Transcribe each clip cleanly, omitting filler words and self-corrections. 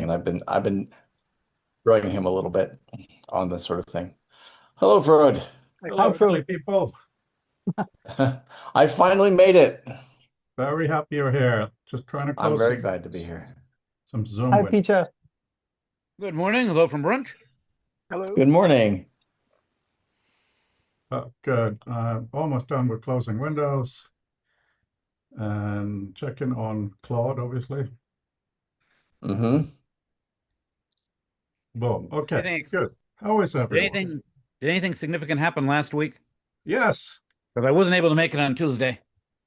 and I've been growing him a little bit on this sort of thing. Hello, Frode. Hi, Hello, Phil. Italy people. I finally made it. Very happy you're here. Just trying to I'm close very glad to be here. some Zoom Hi, windows. Peter. Good morning. Hello from brunch. Hello. Good morning. Good. Almost done with closing windows and checking on Claude, obviously. Hmm. Boom. Okay, Anything, good. How is did everyone? anything significant happen last week? Yes. Because I wasn't able to make it on Tuesday.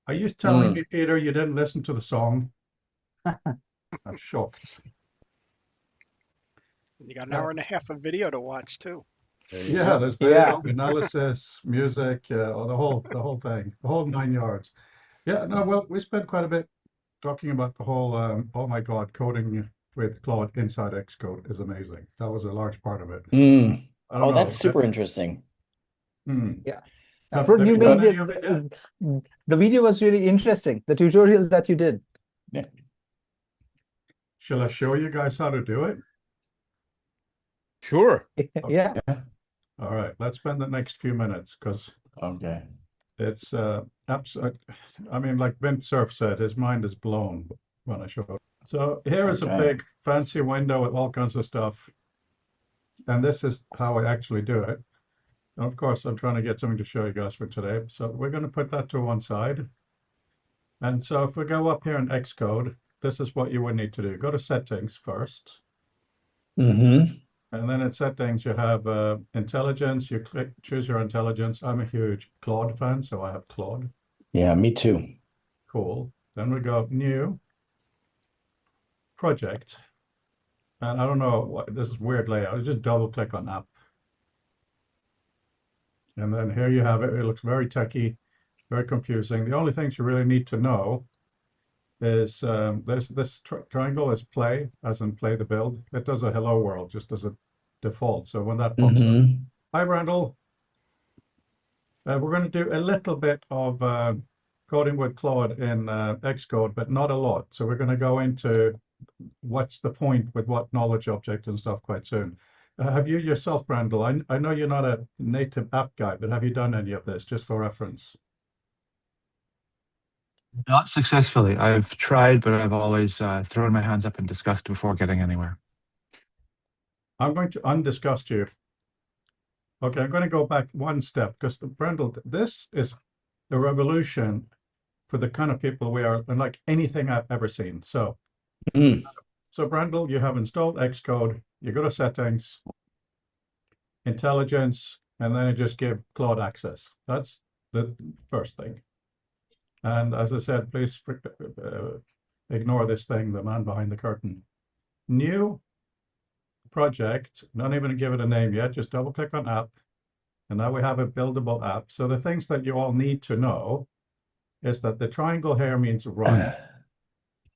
Are you telling me, Peter, you didn't listen to the song? I'm shocked. You got an hour and a half of video to watch too. Yeah, there's Yeah. video, analysis, music, or the whole thing, the whole 9 yards. Yeah, no, well, we spent quite a bit talking about the whole, oh my God, coding with Claude inside Xcode is amazing. That was a large part of it. Mm. I don't Oh, that's know. super interesting. Hmm. Fred, Have you you done made any of it yet? the video was really interesting. The tutorial that you did. Yeah. Shall I show you guys how to do it? Sure. Yeah. Yeah. All right, let's spend the next few minutes because Okay. it's I mean, like Vint Cerf said, his mind is blown when I show it. So here is a Okay. big fancy window with all kinds of stuff. And this is how I actually do it. And of course, I'm trying to get something to show you guys for today. So we're going to put that to one side. And so if we go up here in Xcode, this is what you would need to do. Go to settings first. Hmm. And then in settings, you have intelligence. You choose your intelligence. I'm a huge Claude fan, so I have Claude. Yeah, me too. Cool. Then we go new project. And I don't know what this is weird layout. You just double click on app. And then here you have it. It looks very techy, very confusing. The only things you really need to know is there's this triangle is play, as in play the build. It does a hello world just as a default. So when that pops up, Hmm. hi Randall. We're going to do a little bit of coding with Claude in Xcode, but not a lot. So we're going to go into what's the point with what knowledge object and stuff quite soon. Have you yourself, Randall? I know you're not a native app guy, but have you done any of this just for reference? Not successfully. I've tried, but I've always thrown my hands up in disgust before getting anywhere. I'm going to undiscuss you. Okay, I'm going to go back one step because Brendel, this is a revolution for the kind of people we are, unlike anything I've ever seen. So, Mm. Brendel, you have installed Xcode. You go to settings, intelligence, and then you just give Claude access. That's the first thing. And as I said, please ignore this thing, the man behind the curtain. New project, not even give it a name yet, just double click on app. And now we have a buildable app. So the things that you all need to know is that the triangle here means run.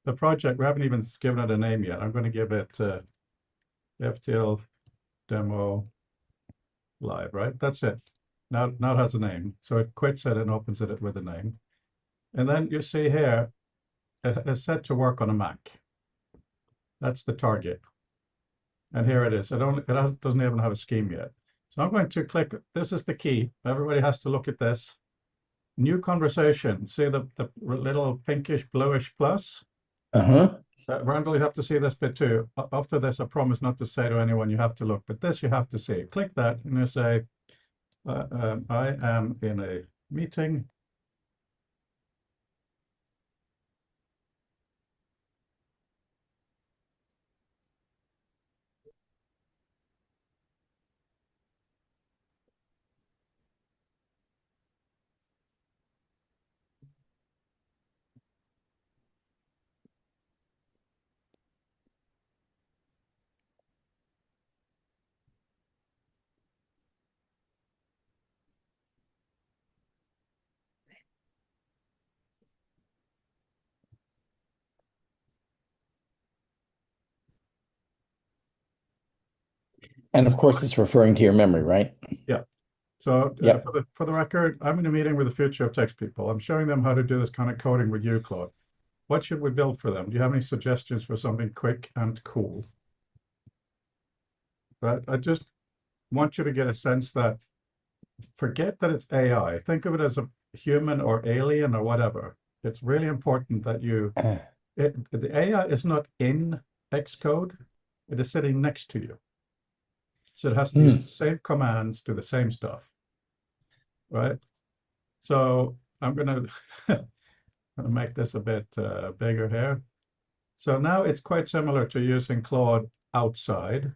The project, we haven't even given it a name yet. I'm going to give it FTL demo live, right? That's it. Now it has a name. So it quits it and opens it with a name. And then you see here, it is set to work on a Mac. That's the target. And here it is. Doesn't even have a scheme yet. So I'm going to click, this is the key. Everybody has to look at this. New conversation. See the little pinkish bluish plus? Uh-huh. Randall, you have to see this bit too. After this, I promise not to say to anyone you have to look, but this you have to see. Click that and you say, I am in a meeting. And of course, it's referring to your memory, right? Yeah. So Yep. for the record, I'm in a meeting with the future of text people. I'm showing them how to do this kind of coding with you, Claude. What should we build for them? Do you have any suggestions for something quick and cool? right? I just want you to get a sense that forget that it's AI. Think of it as a human or alien or whatever. It's really important that the AI is not in Xcode, it is sitting next to you. So it has to use the same commands, do the same stuff, right? So I'm gonna make this a bit bigger here. So now it's quite similar to using Claude outside.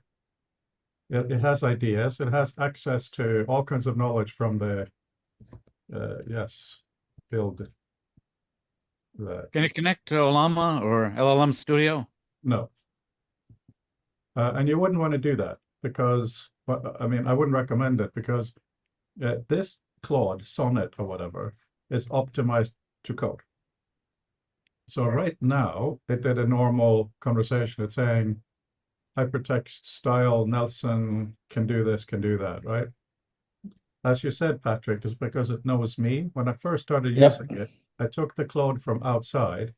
It has ideas. It has access to all kinds of knowledge from the, build. Can it connect to Olama or LLM Studio? No. And you wouldn't want to do that because, I mean, I wouldn't recommend it because this Claude, Sonnet or whatever, is optimized to code. So right now, it did a normal conversation. It's saying, hypertext style Nelson can do this, can do that, right? As you said, Patrick, is because it knows me. When I first started using it, I took the Claude from outside,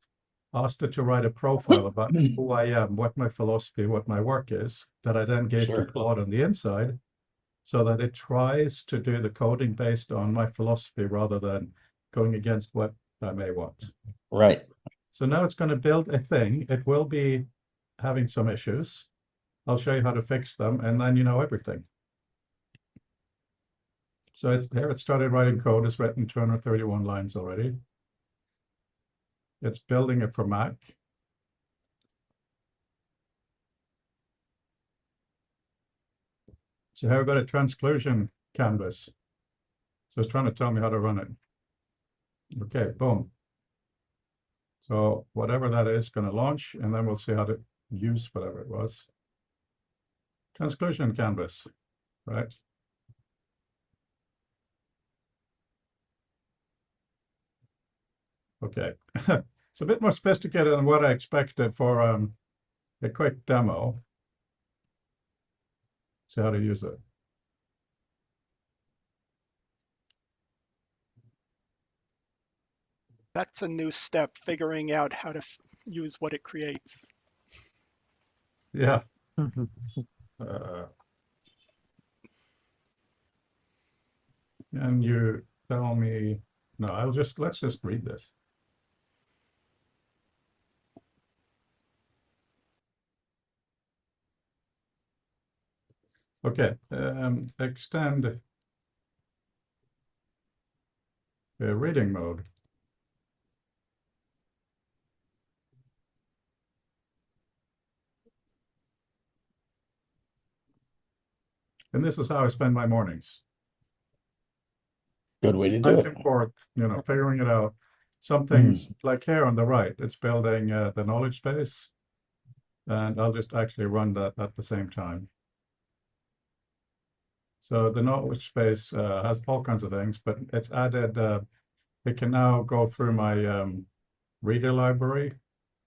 asked it to write a profile about who I am, what my philosophy, what my work is, that I then gave to Claude on the inside, so that it tries to do the coding based on my philosophy rather than going against what I may want. Right. So now it's going to build a thing. It will be having some issues. I'll show you how to fix them, and then you know everything. So it's there. It started writing code. It's written 231 lines already. It's building it for Mac. So here we've got a transclusion canvas. So it's trying to tell me how to run it. Okay, boom. So whatever that is going to launch, and then we'll see how to use whatever it was. Transclusion canvas, right? Okay, it's a bit more sophisticated than what I expected for a quick demo. See how to use it. That's a new step, figuring out how to use what it creates. Yeah. And you tell me, no, let's just read this. Okay, extend the reading mode. And this is how I spend my mornings. Good way to do it. Typing for, figuring it out. Some things like here on the right, it's building the knowledge base, and I'll just actually run that at the same time. So the knowledge base has all kinds of things, but it's added, it can now go through my reader library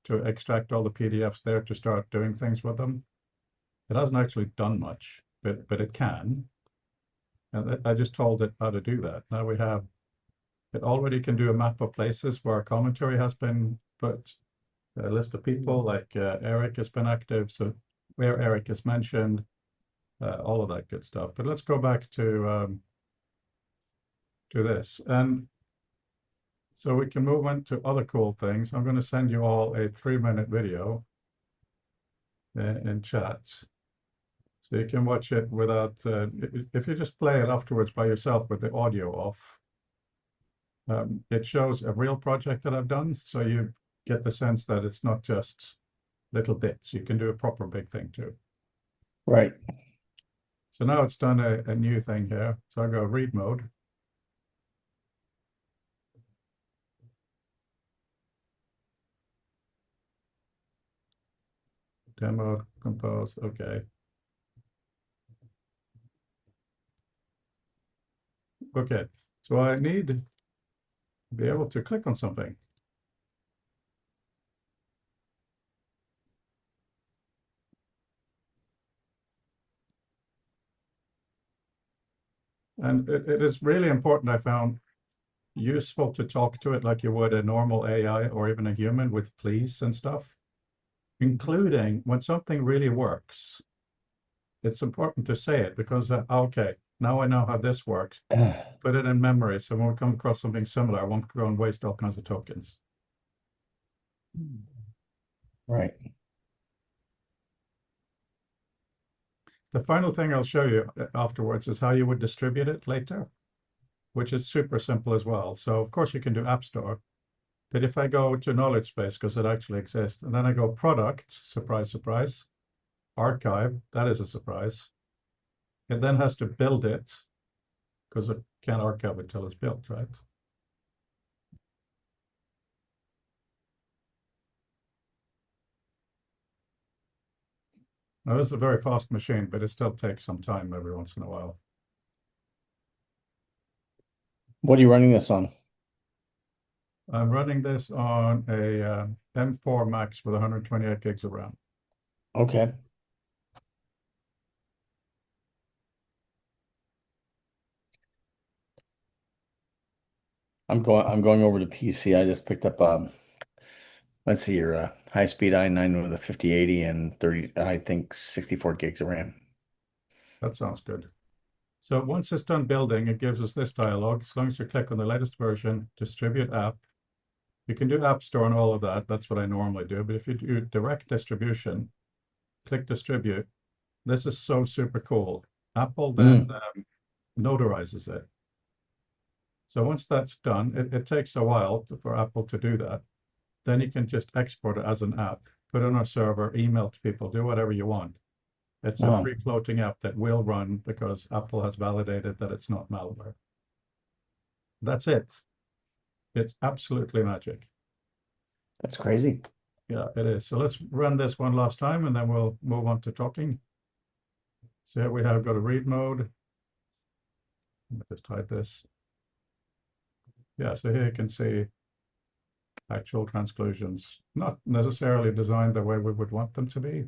to extract all the PDFs there to start doing things with them. It hasn't actually done much, but it can. And I just told it how to do that. Now it already can do a map of places where a commentary has been put, a list of people like Eric has been active, so where Eric is mentioned, all of that good stuff. But let's go back to this. And so we can move on to other cool things. I'm going to send you all a 3-minute video in chat. So you can watch it without, if you just play it afterwards by yourself with the audio off, it shows a real project that I've done. So you get the sense that it's not just little bits. You can do a proper big thing too. Right. So now it's done a new thing here. So I go read mode. Demo, compose, okay. Okay, so I need to be able to click on something. And it is really important, I found, useful to talk to it like you would a normal AI or even a human with please and stuff, including when something really works. it's important to say it because, okay, now I know how this works. Put it in memory, so when we come across something similar, I won't go and waste all kinds of tokens. Right. The final thing I'll show you afterwards is how you would distribute it later, which is super simple as well. So of course you can do App Store, but if I go to Knowledge Base, because it actually exists, and then I go Product, surprise, surprise, Archive, that is a surprise. It then has to build it, because it can't archive it until it's built, right? Now, this is a very fast machine, but it still takes some time every once in a while. What are you running this on? I'm running this on a M4 Max with 128 gigs of RAM. Okay. I'm going over to PC. I just picked up let's see your high-speed i9 with a 5080 and 30, I think 64 gigs of RAM. That sounds good. So once it's done building, it gives us this dialog. As long as you click on the latest version, distribute app. You can do App Store and all of that. That's what I normally do. But if you do direct distribution, click distribute. This is so super cool. Apple then notarizes it. So once that's done, it takes a while for Apple to do that. Then you can just export it as an app, put it on a server, email to people, do whatever you want. It's a free floating app that will run because Apple has validated that it's not malware. That's it. It's absolutely magic. That's crazy. Yeah, it is. So let's run this one last time and then we'll move on to talking. So here we have got a read mode. Let's hide this. Yeah, so here you can see actual transclusions, not necessarily designed the way we would want them to be.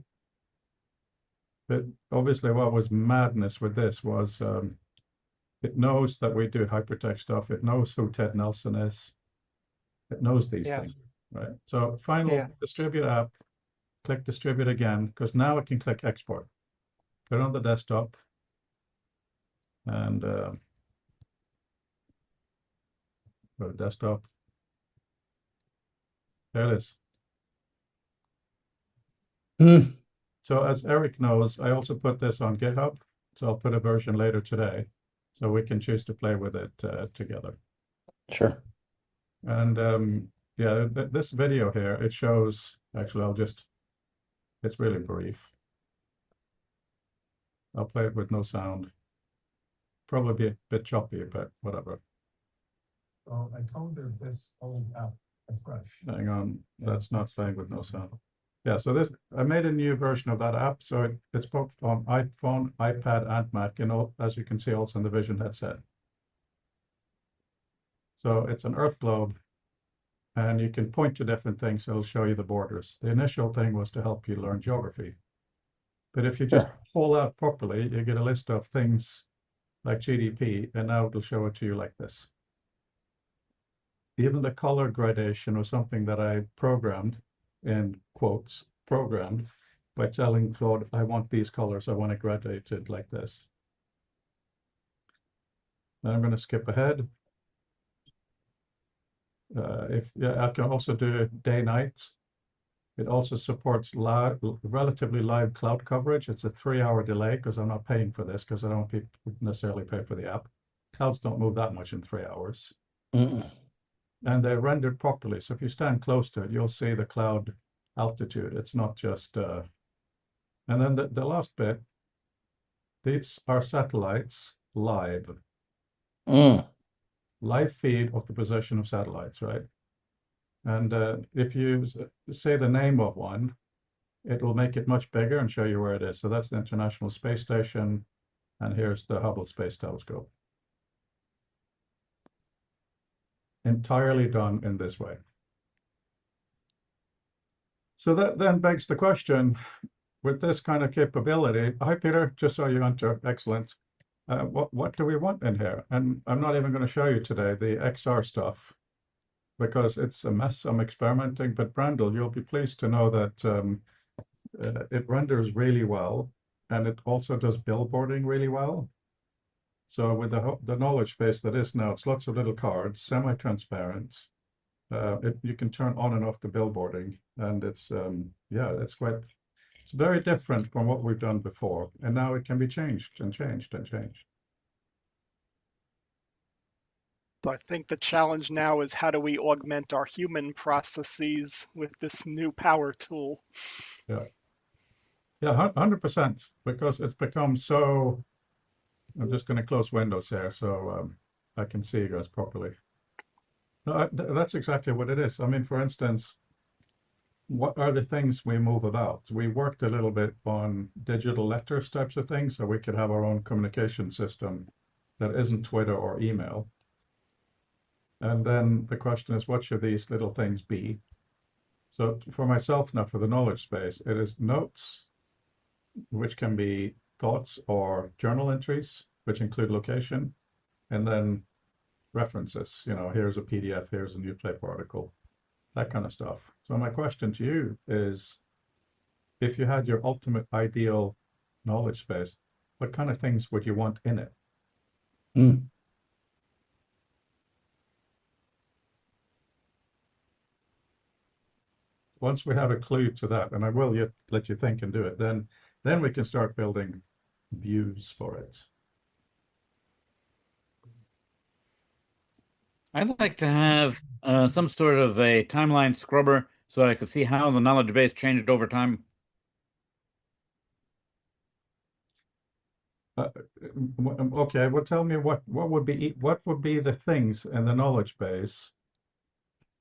But obviously what was madness with this was it knows that we do hypertext stuff. It knows who Ted Nelson is. It knows these things, right? So final distribute app, click distribute again, because now it can click export. Put it on the desktop and go to desktop. There it is. So as Eric knows, I also put this on GitHub. So I'll put a version later today so we can choose to play with it together. Sure. And yeah, this video here, it shows, actually, it's really brief. I'll play it with no sound. Probably be a bit choppy, but whatever. Oh, I told her this old app fresh. Hang on, that's not playing with no sound. Yeah, so this, I made a new version of that app. So it's both on iPhone, iPad, and Mac, and all, as you can see, also in the Vision headset. So it's an Earth globe, and you can point to different things. It'll show you the borders. The initial thing was to help you learn geography. But if you just pull out properly, you get a list of things like GDP, and now it'll show it to you like this. Even the color gradation was something that I programmed, in quotes, programmed, by telling Claude, I want these colors, I want it gradated like this. Now I'm going to skip ahead. I can also do day-night. It also supports relatively live cloud coverage. It's a 3-hour delay because I'm not paying for this because I don't necessarily pay for the app. Clouds don't move that much in 3 hours. And they're rendered properly. So if you stand close to it, you'll see the cloud altitude. It's not just... And then the last bit, these are satellites live. Live feed of the position of satellites, right? And if you say the name of one, it will make it much bigger and show you where it is. So that's the International Space Station, and here's the Hubble Space Telescope. Entirely done in this way. So that then begs the question, with this kind of capability, hi Peter, just saw you enter, excellent. What do we want in here? And I'm not even going to show you today the XR stuff because it's a mess. I'm experimenting, but Brandel, you'll be pleased to know that it renders really well. and it also does billboarding really well. So with the knowledge base that is now, it's lots of little cards, semi-transparent. You can turn on and off the billboarding, and it's it's very different from what we've done before, and now it can be changed and changed and changed. So I think the challenge now is how do we augment our human processes with this new power tool? Yeah, 100%, because it's become so. I'm just going to close windows here so I can see you guys properly. No, that's exactly what it is. I mean, for instance, what are the things we move about? We worked a little bit on digital letters types of things, so we could have our own communication system that isn't Twitter or email. And then the question is, what should these little things be? So for myself now, for the knowledge space, it is notes, which can be thoughts or journal entries, which include location, and then references. Here's a PDF, here's a newspaper article, that kind of stuff. So my question to you is, if you had your ultimate ideal knowledge space, what kind of things would you want in it? Once we have a clue to that, and I will let you think and do it, then we can start building views for it. I'd like to have some sort of a timeline scrubber so that I could see how the knowledge base changed over time. Okay, well, tell me what would be the things in the knowledge base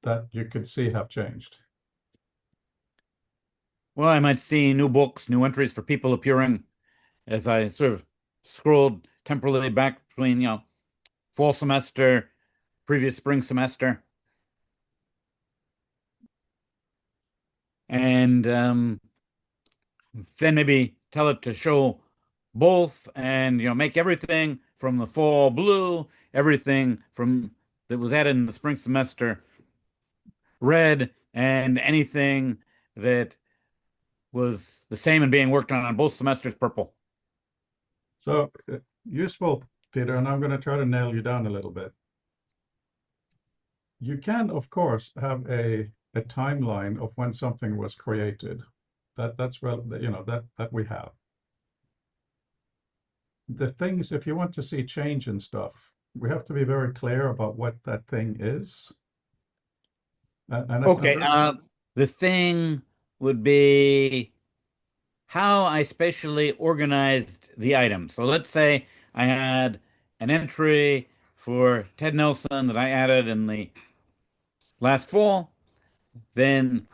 that you could see have changed? Well, I might see new books, new entries for people appearing as I sort of scrolled temporarily back between, fall semester, previous spring semester. And then maybe tell it to show both and, make everything from the fall blue, everything from that was added in the spring semester red, and anything that was the same and being worked on both semesters purple. So useful, Peter, and I'm going to try to nail you down a little bit. You can, of course, have a timeline of when something was created. That's that we have. The things, if you want to see change in stuff, we have to be very clear about what that thing is. Okay, the thing would be how I spatially organized the items. So let's say I had an entry for Ted Nelson that I added in the last fall. Then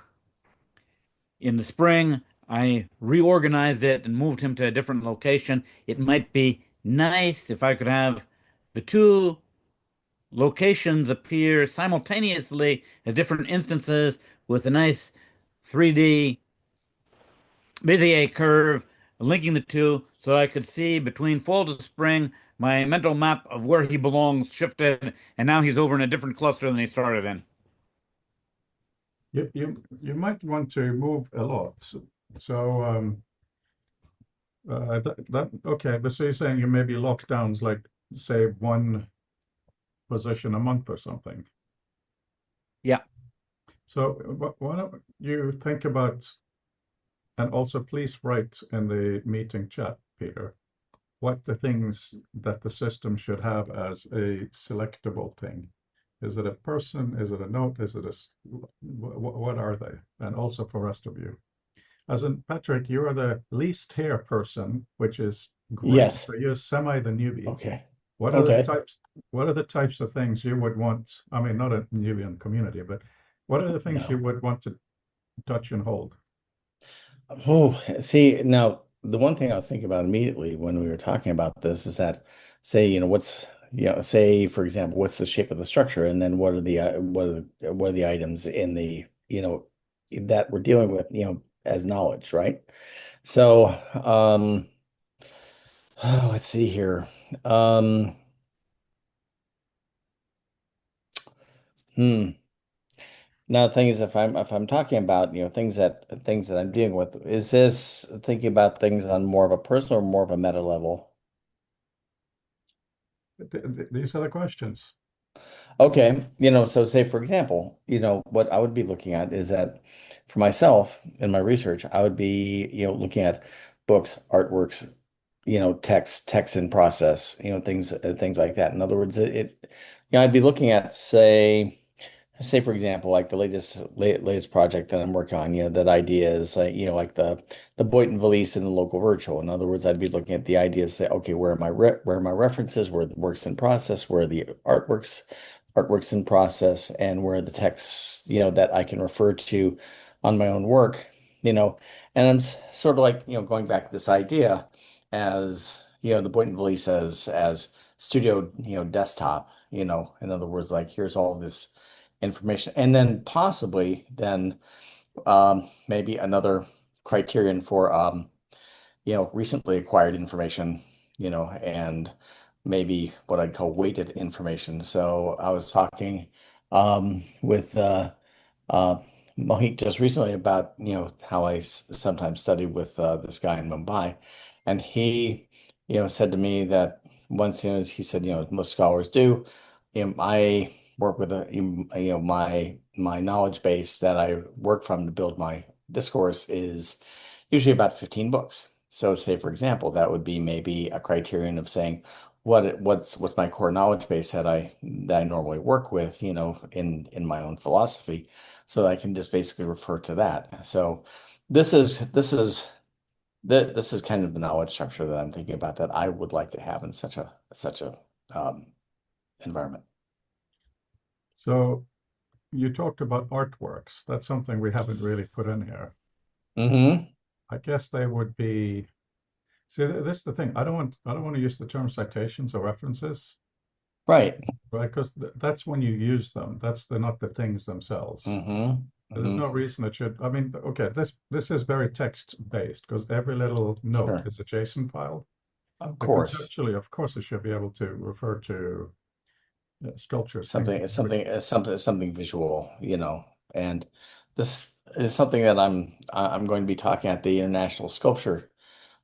in the spring, I reorganized it and moved him to a different location. It might be nice if I could have the two locations appear simultaneously as different instances with a nice 3D Bezier curve linking the two so I could see between fall to spring my mental map of where he belongs shifted, and now he's over in a different cluster than he started in. You might want to move a lot. So okay, but so you're saying you maybe lockdowns like say one position a month or something. Yeah. So why don't you think about, and also please write in the meeting chat, Peter, what the things that the system should have as a selectable thing. Is it a person? Is it a note? Is it what are they? And also for rest of you. As in, Patrick, you are the least hair person, which is great. Yes. So you're semi the newbie. Okay. What are the types? What are the types of things you would want? I mean, not a Nubian community, but what are the things No. you would want to touch and hold? Oh, see, now the one thing I was thinking about immediately when we were talking about this is that, say, say for example, what's the shape of the structure, and then what are the items in the, that we're dealing with, as knowledge, right? So, let's see here. Now the thing is, if I'm talking about, things that I'm dealing with, is this thinking about things on more of a personal or more of a meta level? These are the questions. Okay, so say for example, what I would be looking at is that for myself in my research, I would be, looking at books, artworks, text in process, things like that. In other words, I'd be looking at, say for example, like the latest project that I'm working on, that idea is like, like the Boynton Valise in the local virtual. In other words, I'd be looking at the idea of say, okay, where are my references, where are the works in process, where are the artworks in process, and where are the texts, that I can refer to on my own work, and I'm sort of like, going back to this idea as, the Boynton Valise as studio, desktop, in other words, like here's all this information. And then possibly then maybe another criterion for recently acquired information, and maybe what I'd call weighted information. So I was talking with uh, Mohit just recently about, how I sometimes study with this guy in Mumbai, and he, said to me that once, he said, most scholars do. I work with my knowledge base that I work from to build my discourse is usually about 15 books. So say, for example, that would be maybe a criterion of saying what's my core knowledge base that I normally work with, in my own philosophy, so that I can just basically refer to that. So this is kind of the knowledge structure that I'm thinking about that I would like to have in such a environment. So you talked about artworks. That's something we haven't really put in here. Mm-hmm. I guess they would be. See, this is the thing. I don't want to use the term citations or references, Right. right? Because that's when you use them. They're not the things themselves. Mm-hmm. There's Mm-hmm. no reason it should. I mean, okay, this is very text based because every little note Sure. is a JSON file. Of But course. conceptually, of course, it should be able to refer to sculptures, things. Something visual, and this is something that I'm going to be talking at the International Sculpture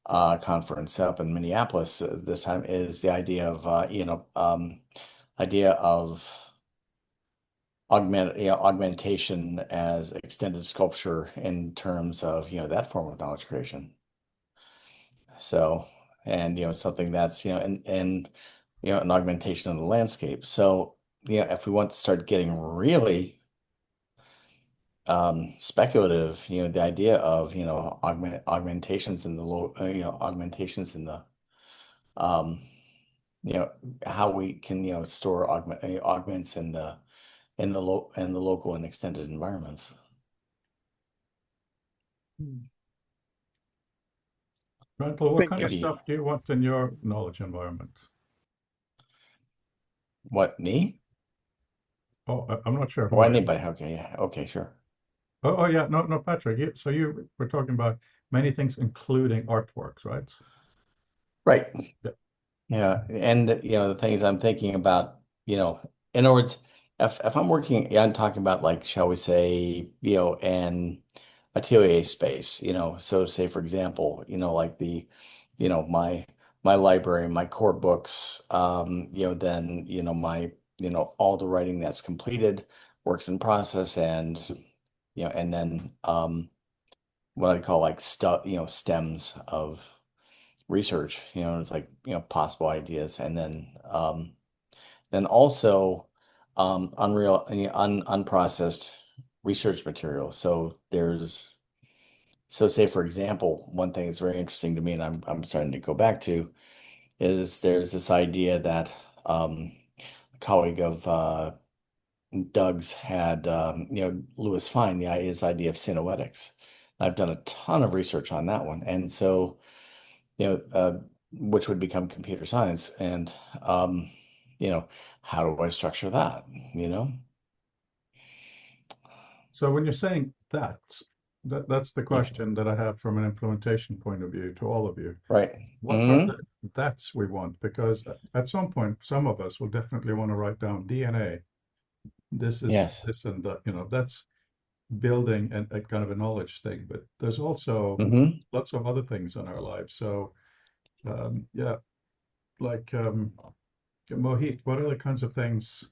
conference up in Minneapolis this time, is the idea of augmentation as extended sculpture in terms of, that form of knowledge creation. So, and something that's, and an augmentation of the landscape. So, if we want to start getting really speculative, the idea of, augmentations in the augmentations in the um you know how we can, store augments in the local and extended environments. Rental, what Think kind of Maybe stuff do you want in your knowledge environment? what, me Oh, I'm not sure who or I am. anybody? Okay, yeah, okay, sure. Oh, yeah, no, Patrick. So you were talking about many things, including artworks, right? Right. Yeah. Yeah, and the things I'm thinking about, in other words, if I'm working, yeah, I'm talking about, like, shall we say, an atelier space, so say for example, like my library, my core books, then all the writing that's completed, works in process, and then what I call like stuff, stems of research, it's like, possible ideas, and then also unreal, unprocessed research material. So say for example, one thing that's very interesting to me, and I'm starting to go back to, is there's this idea that a colleague of Doug's had, Louis Fine, his idea of synoetics. I've done a ton of research on that one, and so which would become computer science. And, um, you know, how do I structure that? You know? So when you're saying that's the Yes. question that I have from an implementation point of view to all of you. Right. What are Hmm. the that's we want? Because at some point, some of us will definitely want to write down DNA. This is Yes. this and that. building a kind of a knowledge thing, but there's also Hmm. lots of other things in our lives. So yeah, like Mohit, what are the kinds of things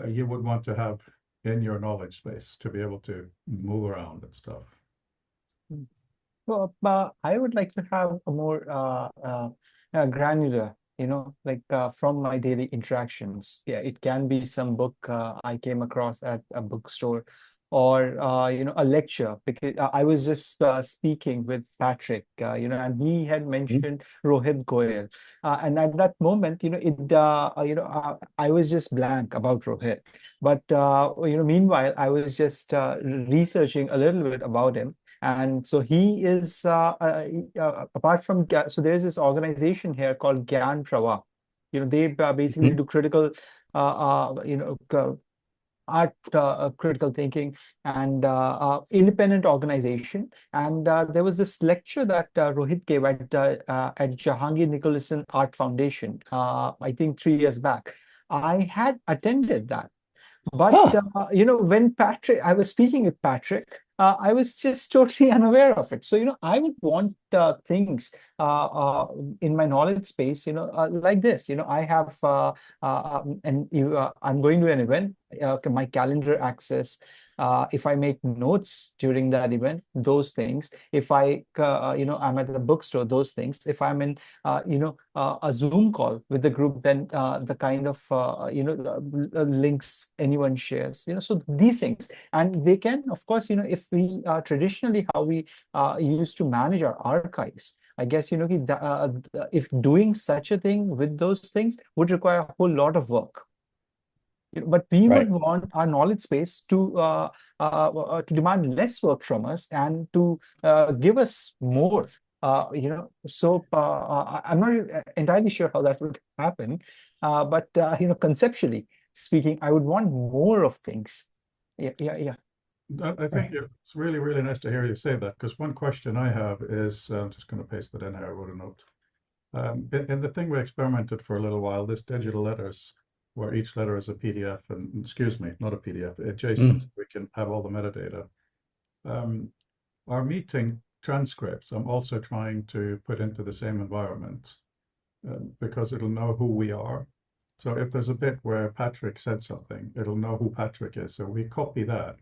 you would want to have in your knowledge space to be able to move around and stuff? Well, I would like to have a more granular, like from my daily interactions. Yeah, it can be some book I came across at a bookstore, or a lecture, because I was just speaking with Patrick, and he had mentioned Rohit Goyal, and at that moment, I was just blank about Rohit, but meanwhile, I was just researching a little bit about him. And so he is, apart from, so there's this organization here called Gyan Prawa. They basically Hmm. do critical, art, critical thinking, and independent organization. And there was this lecture that Rohit gave at Jahangir Nicholson Art Foundation, I think 3 years back. I had attended that. But Huh. when I was speaking with Patrick, I was just totally unaware of it. So I would want things in my knowledge space, like this. I have, I'm going to an event. My calendar access. If I make notes during that event, those things. If I'm at the bookstore, those things. If I'm in, a Zoom call with the group, then the kind of links anyone shares, so these things. And they can, of course, if we traditionally how we used to manage our archives, I guess, if doing such a thing with those things would require a whole lot of work. But we would Right. want our knowledge space to demand less work from us and to give us more. So I'm not entirely sure how that would happen, but conceptually speaking, I would want more of things. Yeah. I think it's really, really nice to hear you say that, because one question I have is, I'm just going to paste that in here, I wrote a note. In the thing we experimented for a little while, this digital letters, where each letter is a PDF, and excuse me, not a PDF, adjacent, Mm. we can have all the metadata. Our meeting transcripts, I'm also trying to put into the same environment because it'll know who we are. So if there's a bit where Patrick said something, it'll know who Patrick is. So we copy that.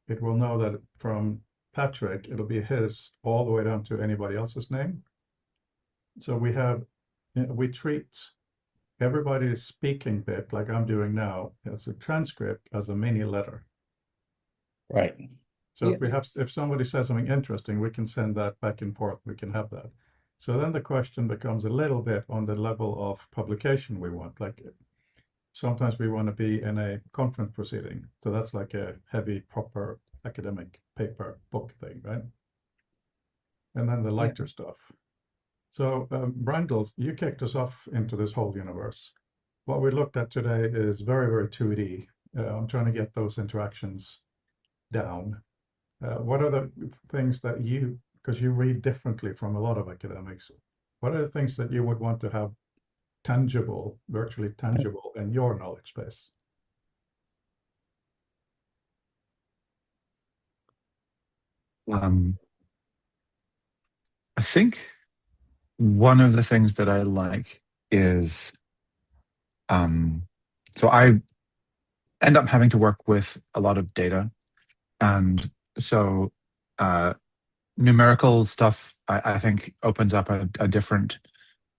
It will know that from Patrick, it'll be his all the way down to anybody else's name. So we treat everybody's speaking bit, like I'm doing now, as a transcript, as a mini letter. Right. So Yeah. if somebody says something interesting, we can send that back and forth. We can have that. So then the question becomes a little bit on the level of publication we want. Like sometimes we want to be in a conference proceeding. So that's like a heavy, proper academic paper book thing, right? And then the lighter stuff. So Brandels, you kicked us off into this whole universe. What we looked at today is very, very 2D. I'm trying to get those interactions down. What are the things that because you read differently from a lot of academics, what are the things that you would want to have tangible, virtually tangible in your knowledge base? I think one of the things that I like is, so I end up having to work with a lot of data. And so numerical stuff, I think, opens up a different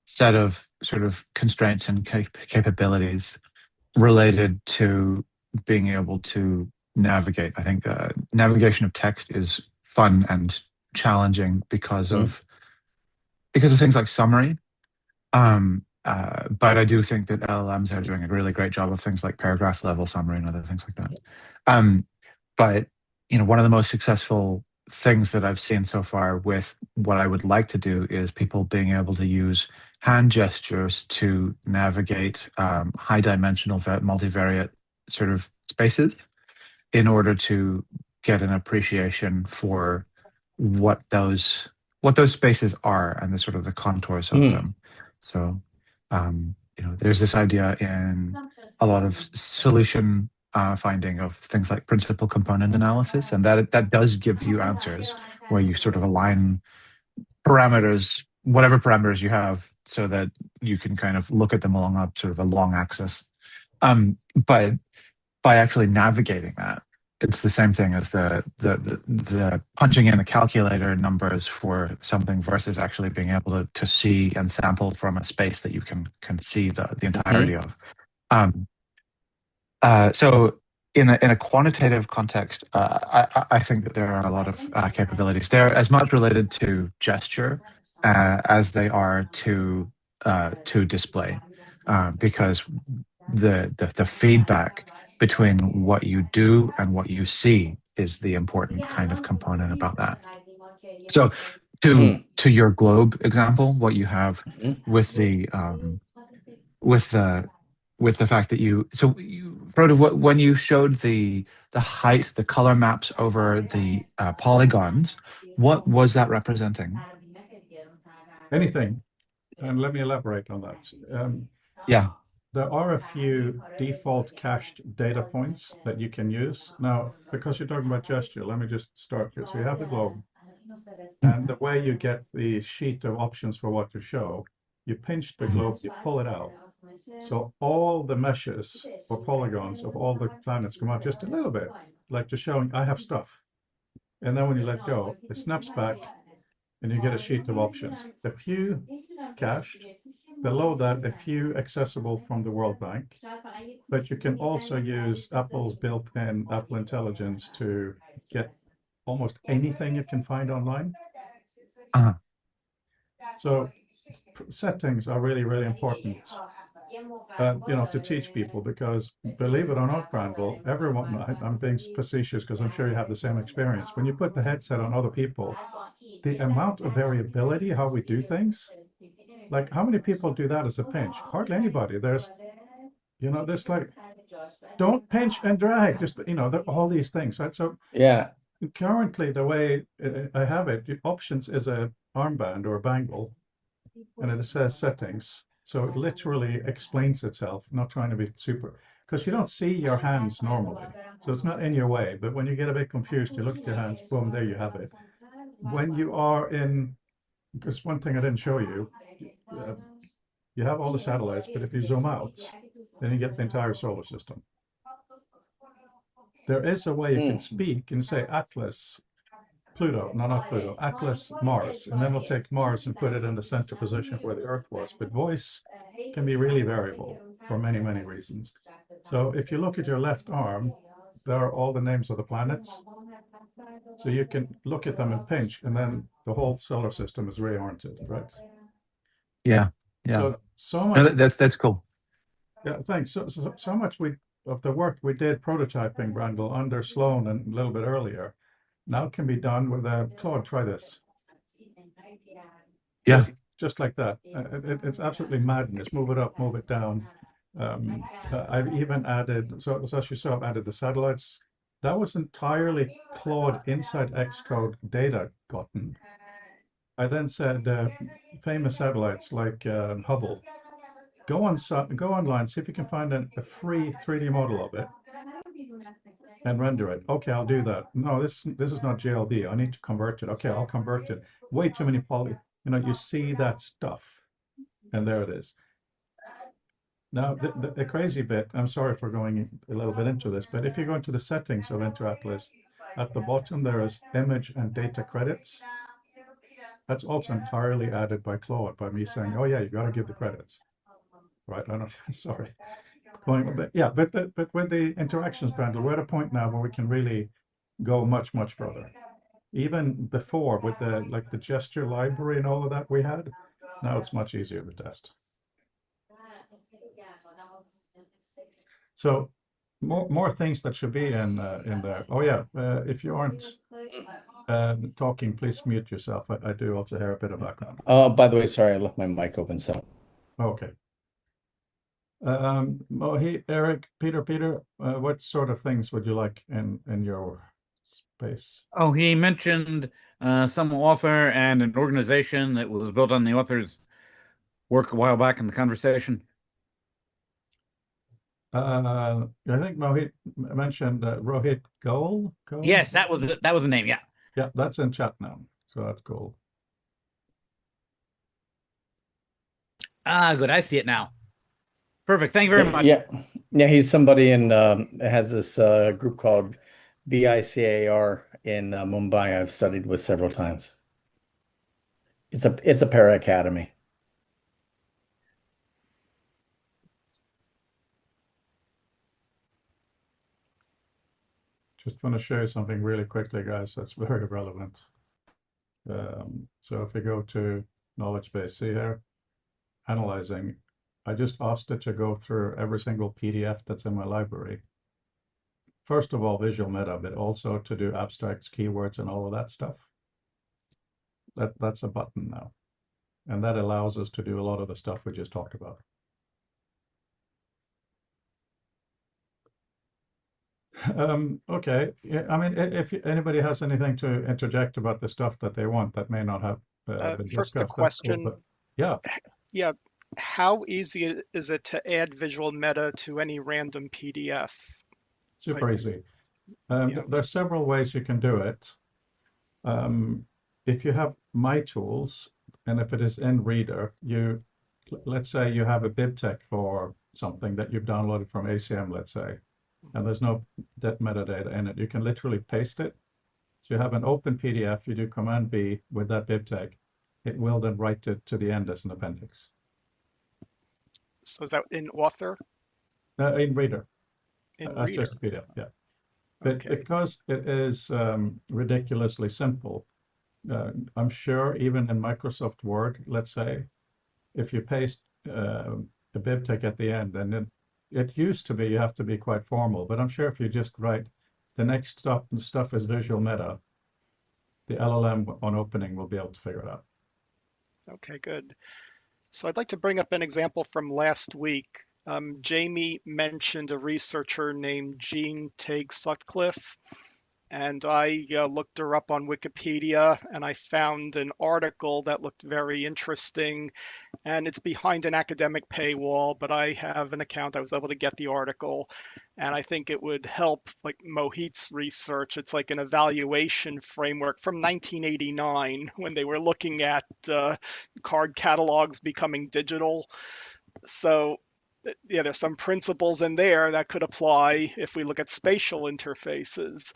set of sort of constraints and capabilities related to being able to navigate. I think navigation of text is fun and challenging because of things like summary. But I do think that LLMs are doing a really great job of things like paragraph level summary and other things like that. But one of the most successful things that I've seen so far with what I would like to do is people being able to use hand gestures to navigate high dimensional multivariate sort of spaces in order to get an appreciation for what those spaces are and the sort of the contours of them. So there's this idea in a lot of solution finding of things like principal component analysis, and that does give you answers where you sort of align parameters, whatever parameters you have, so that you can kind of look at them along a sort of a long axis. But by actually navigating that, it's the same thing as the punching in the calculator numbers for something versus actually being able to see and sample from a space that you can see the entirety of. So in a quantitative context, I think that there are a lot of capabilities. They're as much related to gesture as they are to display, because the feedback between what you do and what you see is the important kind of component about that. So to your globe example, what you have with the fact that Frodo, when you showed the height, the color maps over the polygons, what was that representing? Anything. And let me elaborate on that. Yeah. There are a few default cached data points that you can use. Now, because you're talking about gesture, let me just start here. So you have the globe, and the way you get the sheet of options for what to show, you pinch the globe, you pull it out. So all the meshes or polygons of all the planets come out just a little bit, like just showing I have stuff. And then when you let go, it snaps back and you get a sheet of options. A few cached, below that, a few accessible from the World Bank, but you can also use Apple's built-in Apple Intelligence to get almost anything you can find online. So settings are really, really important, to teach people, because believe it or not, Brandel, everyone, I'm being facetious because I'm sure you have the same experience. When you put the headset on other people, the amount of variability, how we do things, like how many people do that as a pinch? Hardly anybody. There's like, don't pinch and drag, just, all these things, right? So Yeah. currently the way I have it, options is a armband or a bangle, and it says settings. So it literally explains itself, not trying to be super, because you don't see your hands normally. So it's not in your way, but when you get a bit confused, you look at your hands, boom, there you have it. When you are in, because one thing I didn't show you, you have all the satellites, but if you zoom out, then you get the entire solar system. There is a way you can speak and say Atlas, Pluto, no, not Pluto, Atlas, Mars, and then we'll take Mars and put it in the center position where the Earth was. But voice can be really variable for many, many reasons. So if you look at your left arm, there are all the names of the planets. So you can look at them and pinch, and then the whole solar system is reoriented, right? Yeah, yeah. So much. No, that's cool. Yeah, thanks. So much of the work we did prototyping, Brandel, under Sloan and a little bit earlier, now can be done with a Claude. Try this. Yeah. Just like that. It's absolutely madness. Move it up, move it down. I've even added, so as you saw, I've added the satellites. That was entirely Claude inside Xcode data gotten. I then said famous satellites like Hubble. Go online, see if you can find a free 3D model of it and render it. Okay, I'll do that. No, this is not JLB. I need to convert it. Okay, I'll convert it. Way too many you see that stuff, and there it is. Now, the crazy bit, I'm sorry for going a little bit into this, but if you go into the settings of InterAtlas, at the bottom there is image and data credits. That's also entirely added by Claude, by me saying, oh yeah, you got to give the credits. Right, I don't, sorry. Yeah, but with the interactions, Brandel, we're at a point now where we can really go much, much further. Even before, with the gesture library and all of that we had, now it's much easier to test. So more things that should be in there. Oh yeah, if you aren't talking, please mute yourself. I do also hear a bit of background. Oh, by the way, sorry, I left my mic open. So okay. Eric, Peter, what sort of things would you like in your space? Oh, he mentioned some author and an organization that was built on the author's work a while back in the conversation. I think Mohit mentioned Rohit Goel. Yes, that was the name. Yeah. Yeah, that's in chat now. So that's cool. Ah, good. I see it now. Perfect. Thank you very much. Yeah, yeah, he's somebody in has this group called BICAR in Mumbai. I've studied with several times. It's a para academy. Just want to show you something really quickly, guys, that's very relevant. So if we go to knowledge base, see here, analyzing, I just asked it to go through every single PDF that's in my library. First of all, visual meta, but also to do abstracts, keywords, and all of that stuff. That's a button now. And that allows us to do a lot of the stuff we just talked about. Okay, yeah, I mean, if anybody has anything to interject about the stuff that they want that may not have been First, a discussed, that's cool. question. But yeah, Yeah, how easy is it to add visual meta to any random PDF? super Like, easy. yeah. There's several ways you can do it. If you have My Tools, and if it is in Reader, let's say you have a BibTeX for something that you've downloaded from ACM, let's say, and there's no that metadata in it. You can literally paste it. So you have an open PDF, you do Command B with that BibTeX, it will then write it to the end as an appendix. So is that in Author? In Reader, In that's Reader? just a PDF, yeah. But Okay. because it is ridiculously simple, I'm sure even in Microsoft Word, let's say, if you paste a BibTeX at the end, and it used to be you have to be quite formal, but I'm sure if you just write the next stuff is visual meta, the LLM on opening will be able to figure it out. Okay, good. So I'd like to bring up an example from last week. Jamie mentioned a researcher named Jean Teague Sutcliffe, and I looked her up on Wikipedia, and I found an article that looked very interesting, and it's behind an academic paywall, but I have an account. I was able to get the article, and I think it would help like Mohit's research. It's like an evaluation framework from 1989 when they were looking at card catalogs becoming digital. So yeah, there's some principles in there that could apply if we look at spatial interfaces.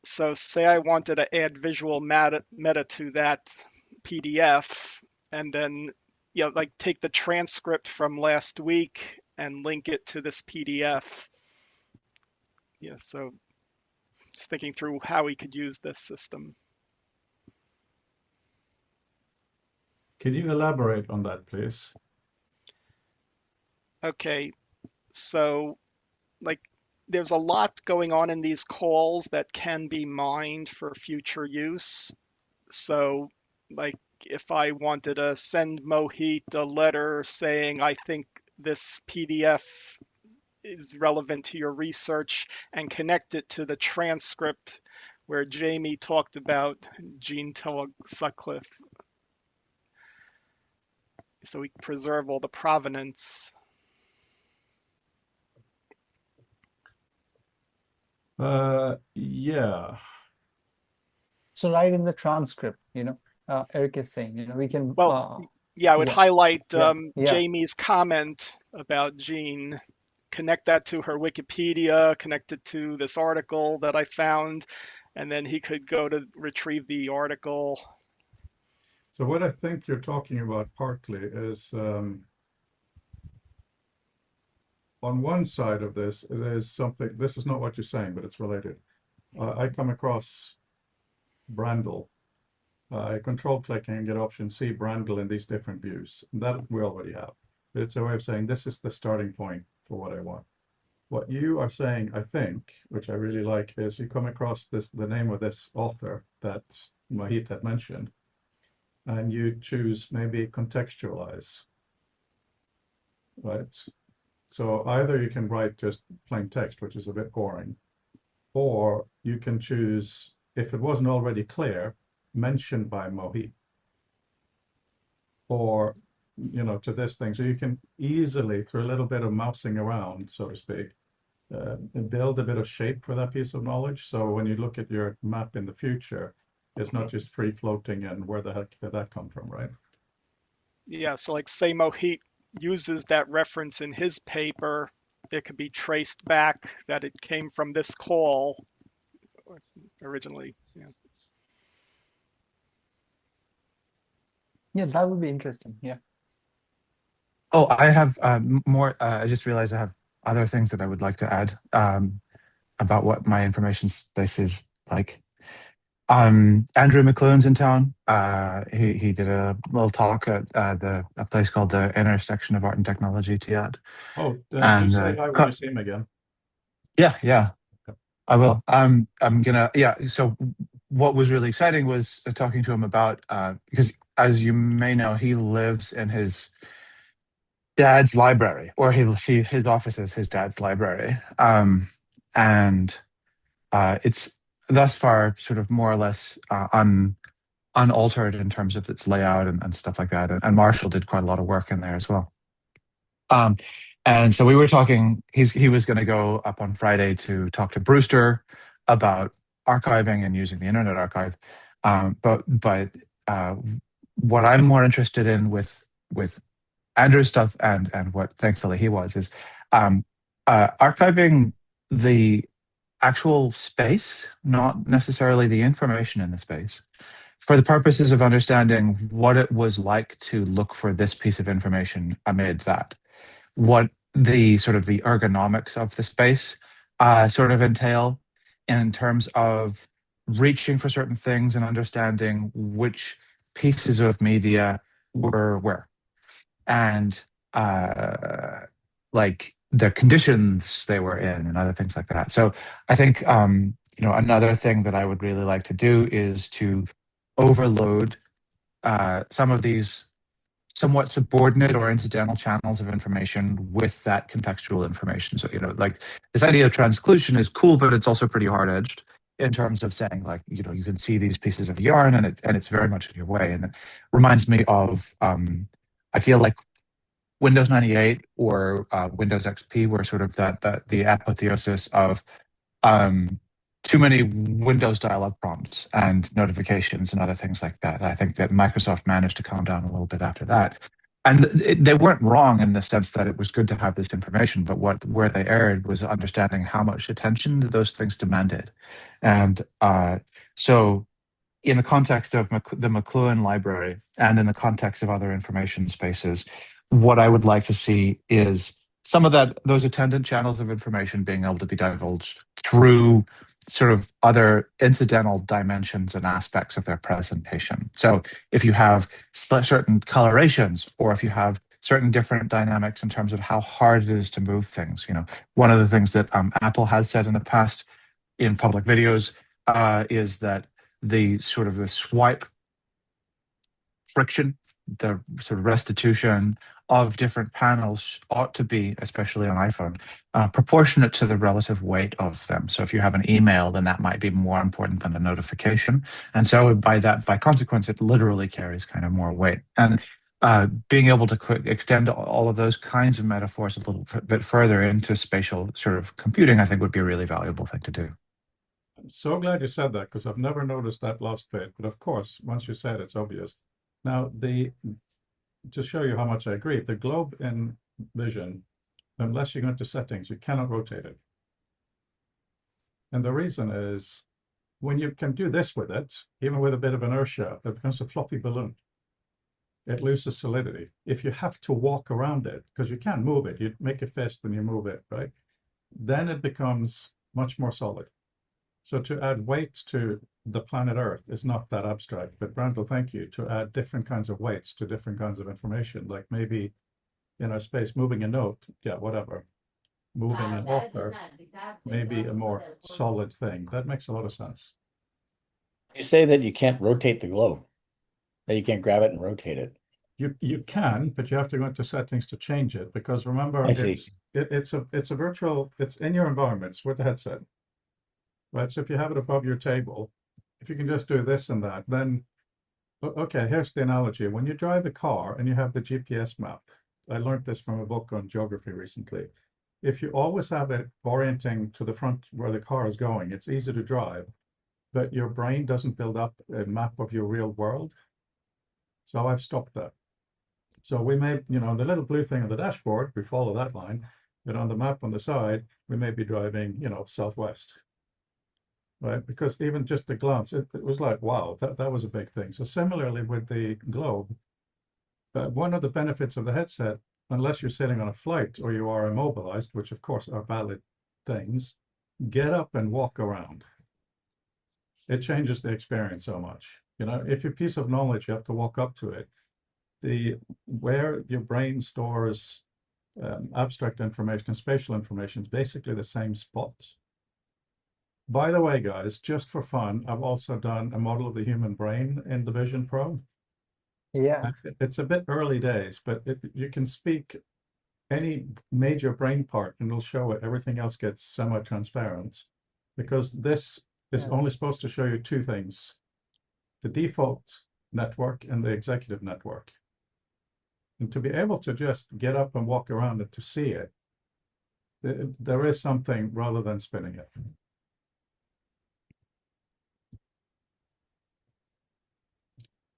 So say I wanted to add visual meta to that PDF, and then like take the transcript from last week and link it to this PDF. Yeah, so just thinking through how we could use this system. Can you elaborate on that, please? Okay, so like there's a lot going on in these calls that can be mined for future use. So like if I wanted to send Mohit a letter saying I think this PDF is relevant to your research and connect it to the transcript where Jamie talked about Jean Teague Sutcliffe. So we preserve all the provenance. Yeah. So write in the transcript, Eric is saying, we can, Well, yeah, I would yeah, highlight yeah. Jamie's comment about Jean, connect that to her Wikipedia, connect it to this article that I found, and then he could go to retrieve the article. So what I think you're talking about partly is on one side of this, it is something, this is not what you're saying, but it's related. I come across Brandle. I control click and get option C, Brandle in these different views. That we already have. It's a way of saying this is the starting point for what I want. What you are saying, I think, which I really like, is you come across the name of this author that Mohit had mentioned, and you choose maybe contextualize, right? So either you can write just plain text, which is a bit boring, or you can choose, if it wasn't already clear, mentioned by Mohit. Or to this thing. So you can easily, through a little bit of mousing around, so to speak, build a bit of shape for that piece of knowledge. So when you look at your map in the future, it's not just free floating and where the heck did that come from, right? Yeah, so like say Mohit uses that reference in his paper, it could be traced back that it came from this call originally. Yeah. Yeah, that would be interesting. Yeah. Oh, I have more. I just realized I have other things that I would like to add about what my information space is like. Andrew McLuhan's in town. He did a little talk at a place called the Intersection of Art and Technology, TIAD. Oh, And do say hi when you see him again. yeah, I will. I'm gonna, yeah. So what was really exciting was talking to him about because, as you may know, he lives in his dad's library, or his office is his dad's library, and it's thus far sort of more or less unaltered in terms of its layout and stuff like that. And Marshall did quite a lot of work in there as well. Um, and so we were talking. He was going to go up on Friday to talk to Brewster about archiving and using the Internet Archive. But what I'm more interested in with Andrew's stuff and what thankfully he was is archiving the actual space, not necessarily the information in the space, for the purposes of understanding what it was like to look for this piece of information amid that, what the sort of the ergonomics of the space sort of entail in terms of reaching for certain things and understanding which pieces of media were where, and like the conditions they were in and other things like that. So I think another thing that I would really like to do is to overload some of these somewhat subordinate or incidental channels of information with that contextual information. So, like this idea of transclusion is cool, but it's also pretty hard edged in terms of saying, like, you can see these pieces of yarn and it's very much in your way. And it reminds me of, I feel like Windows 98 or Windows XP were sort of the apotheosis of too many Windows dialog prompts and notifications and other things like that. I think that Microsoft managed to calm down a little bit after that. And they weren't wrong in the sense that it was good to have this information, but where they erred was understanding how much attention those things demanded. And so in the context of the McLuhan library and in the context of other information spaces, what I would like to see is some of those attendant channels of information being able to be divulged through sort of other incidental dimensions and aspects of their presentation. So if you have certain colorations, or if you have certain different dynamics in terms of how hard it is to move things, one of the things that Apple has said in the past in public videos is that the swipe friction, the sort of restitution of different panels ought to be, especially on iPhone, proportionate to the relative weight of them. So if you have an email, then that might be more important than a notification. And so by consequence, it literally carries kind of more weight. And being able to extend all of those kinds of metaphors a little bit further into spatial sort of computing, I think would be a really valuable thing to do. I'm so glad you said that, because I've never noticed that last bit. But of course, once you said it, it's obvious. Now, to show you how much I agree, the globe in Vision, unless you go into settings, you cannot rotate it. And the reason is, when you can do this with it, even with a bit of inertia, it becomes a floppy balloon. It loses solidity. If you have to walk around it, because you can't move it, you make a fist and you move it, right? Then it becomes much more solid. So to add weight to the planet Earth is not that abstract. But Randall, thank you, to add different kinds of weights to different kinds of information, like maybe in our space, moving a note, yeah, whatever, moving an author, maybe a more solid thing. That makes a lot of sense. You say that you can't rotate the globe, that you can't grab it and rotate it. You can, but you have to go into settings to change it, because remember, I see. it's a virtual, it's in your environments with the headset. Right, so if you have it above your table, if you can just do this and that, then Okay, here's the analogy. When you drive a car and you have the GPS map, I learned this from a book on geography recently. If you always have it orienting to the front where the car is going, it's easy to drive, but your brain doesn't build up a map of your real world. So I've stopped that. So we may, the little blue thing on the dashboard, we follow that line, but on the map on the side, we may be driving, southwest, right? Because even just a glance, it was like, wow, that was a big thing. So similarly with the globe, one of the benefits of the headset, unless you're sitting on a flight or you are immobilized, which of course are valid things, get up and walk around. It changes the experience so much. If your piece of knowledge, you have to walk up to it. Where your brain stores abstract information and spatial information is basically the same spots. By the way, guys, just for fun, I've also done a model of the human brain in the Vision Pro. Yeah. It's a bit early days, but you can speak any major brain part and it'll show it. Everything else gets semi-transparent because this is only supposed to show you two things: the default network and the executive network. And to be able to just get up and walk around it to see it, there is something rather than spinning it.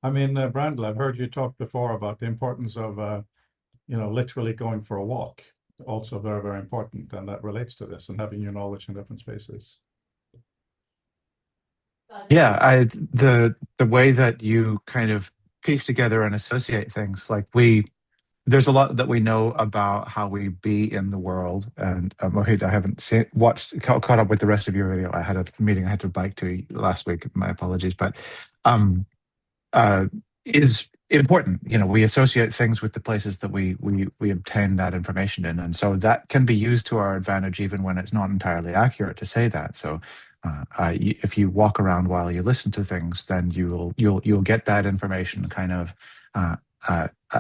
I mean, Brandl, I've heard you talk before about the importance of, literally going for a walk. Also very, very important, and that relates to this and having your knowledge in different spaces. Yeah, the way that you kind of piece together and associate things, like there's a lot that we know about how we be in the world. And Mohit, I haven't caught up with the rest of your video. I had a meeting I had to bike to last week. My apologies, but um, uh, is important. We associate things with the places that we obtain that information in, and so that can be used to our advantage, even when it's not entirely accurate to say that. So, if you walk around while you listen to things, then you'll get that information kind of uh,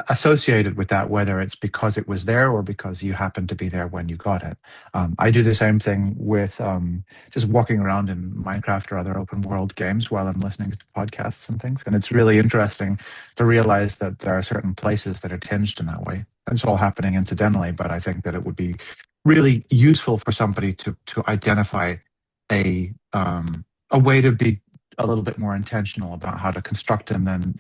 associated with that, whether it's because it was there or because you happened to be there when you got it. I do the same thing with just walking around in Minecraft or other open world games while I'm listening to podcasts and things. And it's really interesting to realize that there are certain places that are tinged in that way. It's all happening incidentally, but I think that it would be really useful for somebody to identify a way to be a little bit more intentional about how to construct and then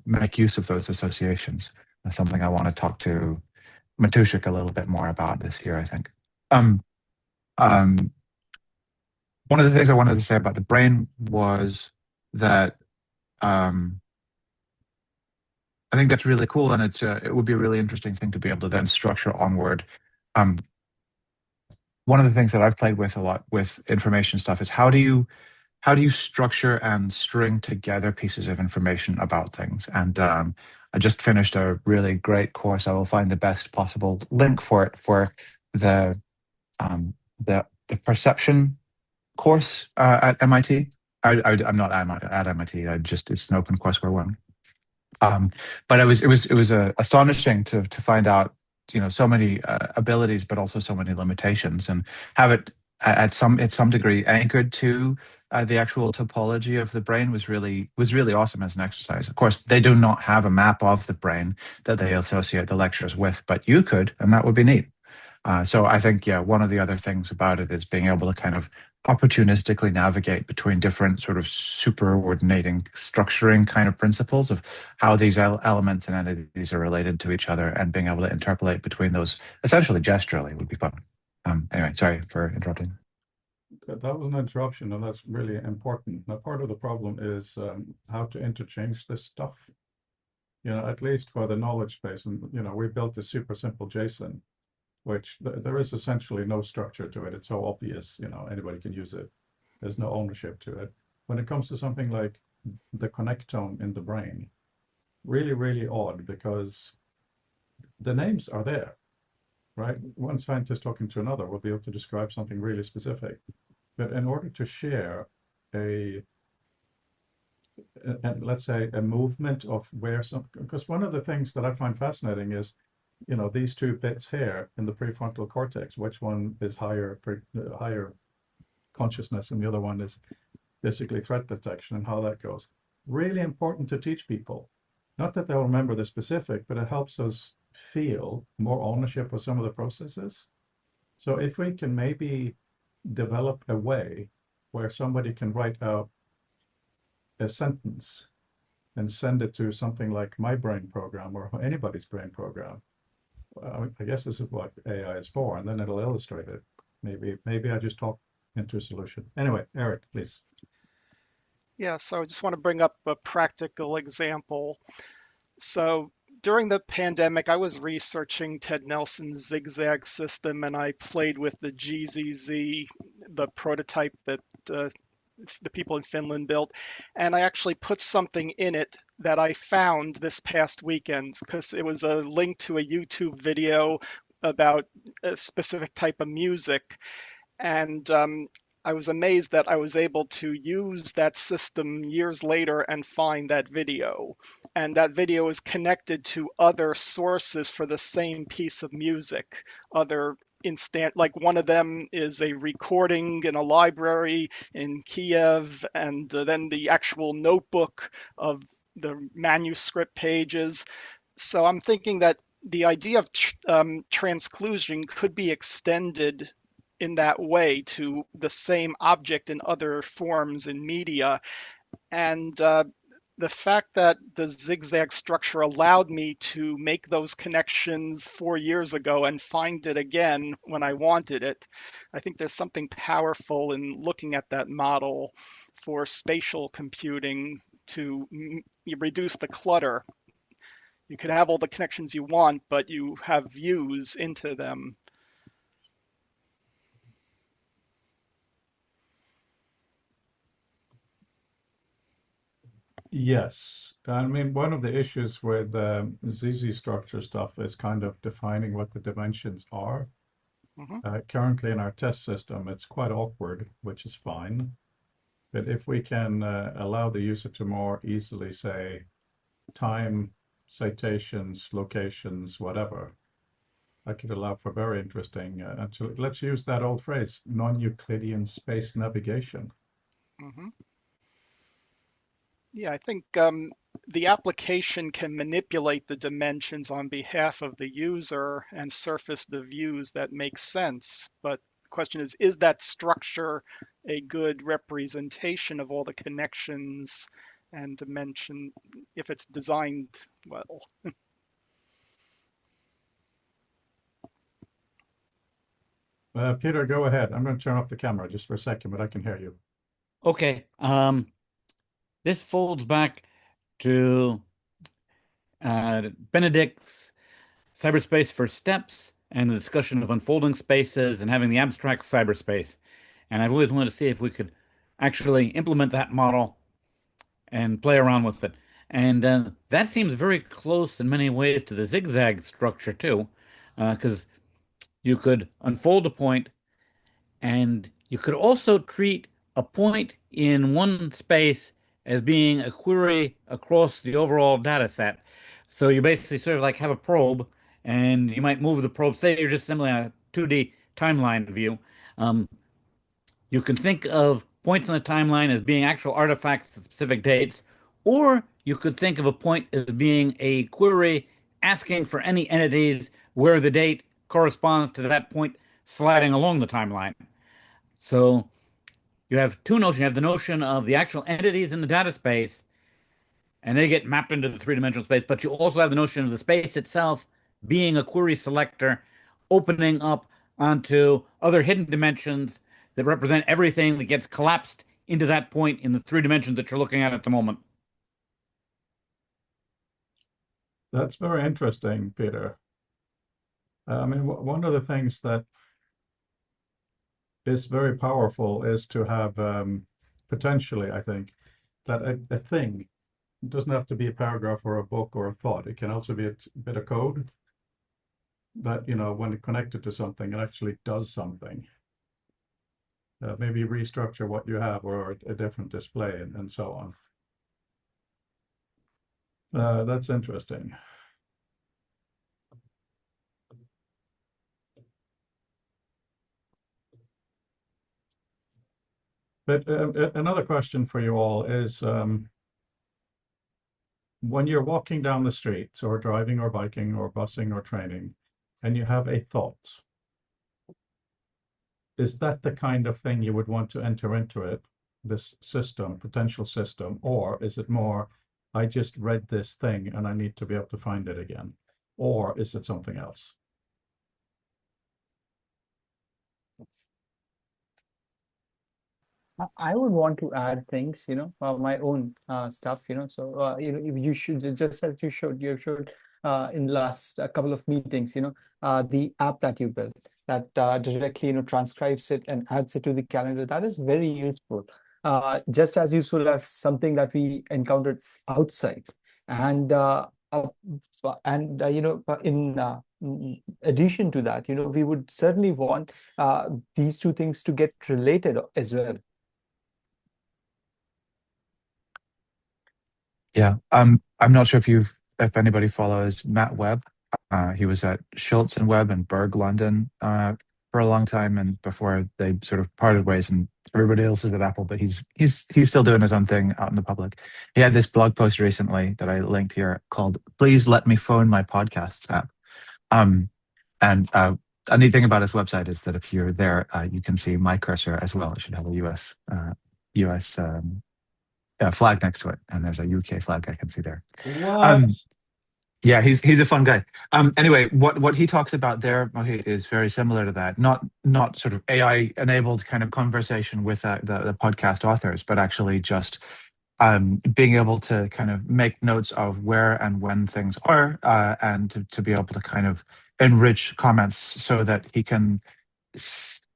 make use of those associations. That's something I want to talk to Matushik a little bit more about this year, I think. Um, um, one of the things I wanted to say about the brain was that I think that's really cool, and it would be a really interesting thing to be able to then structure onward. One of the things that I've played with a lot with information stuff is how do you structure and string together pieces of information about things? And I just finished a really great course. I will find the best possible link for it for the um, the perception course at MIT. I'm not at MIT. It's an open courseware one. But it was astonishing to find out so many abilities, but also so many limitations, and have it at some degree anchored to the actual topology of the brain was really awesome as an exercise. Of course, they do not have a map of the brain that they associate the lectures with, but you could, and that would be neat. So I think, yeah, one of the other things about it is being able to kind of opportunistically navigate between different sort of superordinating structuring kind of principles of how these elements and entities are related to each other, and being able to interpolate between those essentially gesturally would be fun. Anyway, sorry for interrupting. That was an interruption, and that's really important. Now, part of the problem is how to interchange this stuff. At least for the knowledge space, and we built a super simple JSON, which there is essentially no structure to it. It's so obvious, anybody can use it. There's no ownership to it. When it comes to something like the connectome in the brain, really, really odd, because the names are there, right? One scientist talking to another will be able to describe something really specific. But in order to share let's say a movement of where because one of the things that I find fascinating is, these two bits here in the prefrontal cortex, which one is higher consciousness and the other one is basically threat detection, and how that goes. really important to teach people. Not that they'll remember the specific, but it helps us feel more ownership of some of the processes. So if we can maybe develop a way where somebody can write out a sentence and send it to something like my brain program or anybody's brain program. I guess this is what AI is for, and then it'll illustrate it. Maybe I just talk into a solution. Anyway, Eric, please. Yeah, so I just want to bring up a practical example. So during the pandemic, I was researching Ted Nelson's zigzag system, and I played with the GZZ, the prototype that the people in Finland built. And I actually put something in it that I found this past weekend because it was a link to a YouTube video about a specific type of music. And I was amazed that I was able to use that system years later and find that video. And that video is connected to other sources for the same piece of music, other instant, like one of them is a recording in a library in Kiev, and then the actual notebook of the manuscript pages. So I'm thinking that the idea of transclusion could be extended in that way to the same object in other forms in media. And the fact that the zigzag structure allowed me to make those connections 4 years ago and find it again when I wanted it, I think there's something powerful in looking at that model for spatial computing to reduce the clutter. You could have all the connections you want, but you have views into them. Yes. I mean, one of the issues with ZZ structure stuff is kind of defining what the dimensions are. Currently in our test system, it's quite awkward, which is fine. But if we can allow the user to more easily say time, citations, locations, whatever, that could allow for very interesting, let's use that old phrase, non-Euclidean space navigation. Yeah, I think the application can manipulate the dimensions on behalf of the user and surface the views that make sense. But the question is that structure a good representation of all the connections and dimension if it's designed well? Peter, go ahead. I'm going to turn off the camera just for a second, but I can hear you. Okay. This folds back to Benedict's cyberspace for steps and the discussion of unfolding spaces and having the abstract cyberspace. And I've always wanted to see if we could actually implement that model and play around with it. And that seems very close in many ways to the zigzag structure too, because you could unfold a point and you could also treat a point in one space as being a query across the overall data set. So you basically sort of like have a probe, and you might move the probe. Say you're just simply a 2D timeline view. Um, you can think of points on the timeline as being actual artifacts at specific dates, or you could think of a point as being a query asking for any entities where the date corresponds to that point sliding along the timeline. So you have two notions. You have the notion of the actual entities in the data space, and they get mapped into the three-dimensional space, but you also have the notion of the space itself being a query selector, opening up onto other hidden dimensions that represent everything that gets collapsed into that point in the three dimensions that you're looking at the moment. That's very interesting, Peter. I mean, one of the things that is very powerful is to have potentially, I think, that a thing doesn't have to be a paragraph or a book or a thought. It can also be a bit of code that, when connected to something, it actually does something. Maybe restructure what you have or a different display and so on. That's interesting. But another question for you all is, when you're walking down the streets or driving or biking or busing or training, and you have a thought, is that the kind of thing you would want to enter into it, this system, potential system, or is it more, I just read this thing and I need to be able to find it again? Or is it something else? I would want to add things, my own stuff, So, you should just as you showed in last a couple of meetings, the app that you built that directly, transcribes it and adds it to the calendar. That is very useful. Just as useful as something that we encountered outside, and in addition to that, we would certainly want these two things to get related as well. Yeah. I'm not sure if anybody follows Matt Webb. He was at Schultz and Webb and Berg London for a long time, and before they sort of parted ways, and everybody else is at Apple, but he's still doing his own thing out in the public. He had this blog post recently that I linked here called "Please Let Me Phone My Podcasts App." Um, and a neat thing about his website is that if you're there, you can see my cursor as well. It should have a US flag next to it, and there's a UK flag I can see there. What? Yeah, he's a fun guy. Anyway, what he talks about there, Mohit, is very similar to that. Not sort of AI enabled kind of conversation with the podcast authors, but actually just being able to kind of make notes of where and when things are, and to be able to kind of enrich comments so that he can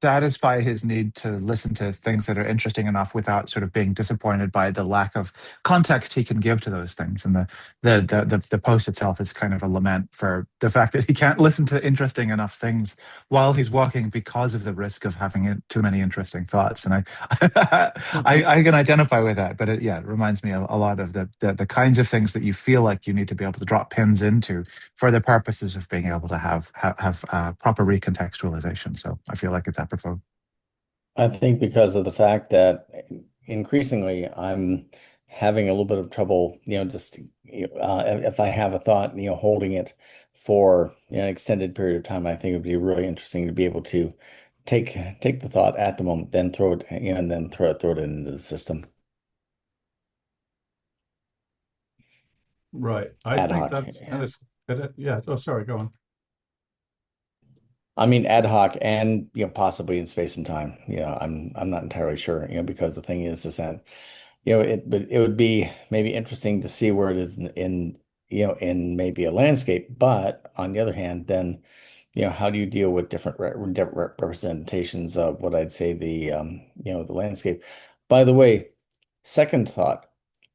satisfy his need to listen to things that are interesting enough without sort of being disappointed by the lack of context he can give to those things. And the post itself is kind of a lament for the fact that he can't listen to interesting enough things while he's walking because of the risk of having too many interesting thoughts. And I can identify with that, but it reminds me a lot of the kinds of things that you feel like you need to be able to drop pins into for the purposes of being able to have proper recontextualization. So I feel like it's apropos. I think because of the fact that increasingly I'm having a little bit of trouble, just if I have a thought, holding it for an extended period of time. I think it would be really interesting to be able to take the thought at the moment, then throw it, and then throw it into the system Right. I ad think hoc. that's, and it's, yeah. Oh, sorry, go on. I mean, ad hoc and possibly in space and time. I'm not entirely sure. Because the thing is that it would be maybe interesting to see where it is in maybe a landscape. But on the other hand, then how do you deal with different representations of what I'd say the landscape? By the way, second thought.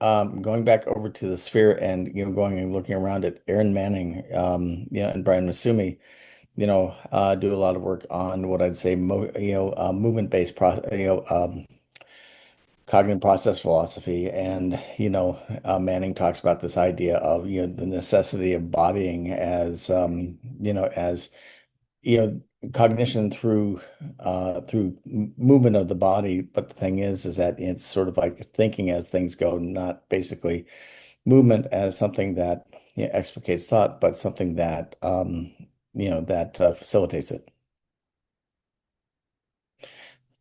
Going back over to the sphere and going and looking around at Aaron Manning, and Brian Masumi, do a lot of work on what I'd say, movement-based cognitive process philosophy. And, Manning talks about this idea of, the necessity of bodying as, as, cognition through movement of the body. But the thing is that it's sort of like thinking as things go, not basically movement as something that explicates thought, but something that facilitates it.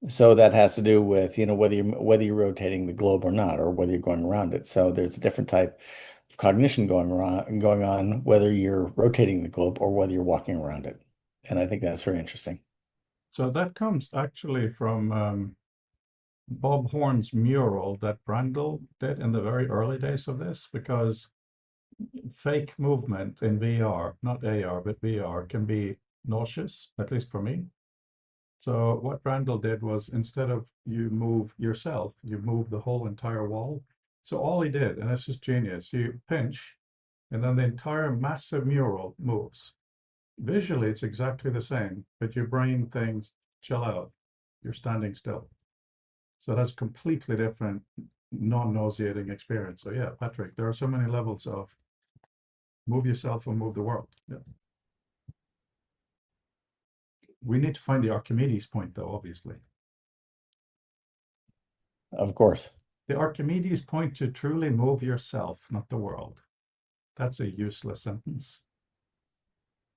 So that has to do with whether you're rotating the globe or not, or whether you're going around it. So there's a different type of cognition going on whether you're rotating the globe or whether you're walking around it. And I think that's very interesting. So that comes actually from Bob Horn's mural that Brandl did in the very early days of this, because fake movement in VR, not AR, but VR, can be nauseous, at least for me. So what Brandl did was, instead of you move yourself, you move the whole entire wall. So all he did, and this is genius, you pinch, and then the entire massive mural moves. Visually, it's exactly the same, but your brain thinks, chill out, you're standing still. So that's a completely different, non-nauseating experience. So yeah, Patrick, there are so many levels of move yourself or move the world. Yeah. We need to find the Archimedes point, though, obviously. Of course. The Archimedes point to truly move yourself, not the world. That's a useless sentence.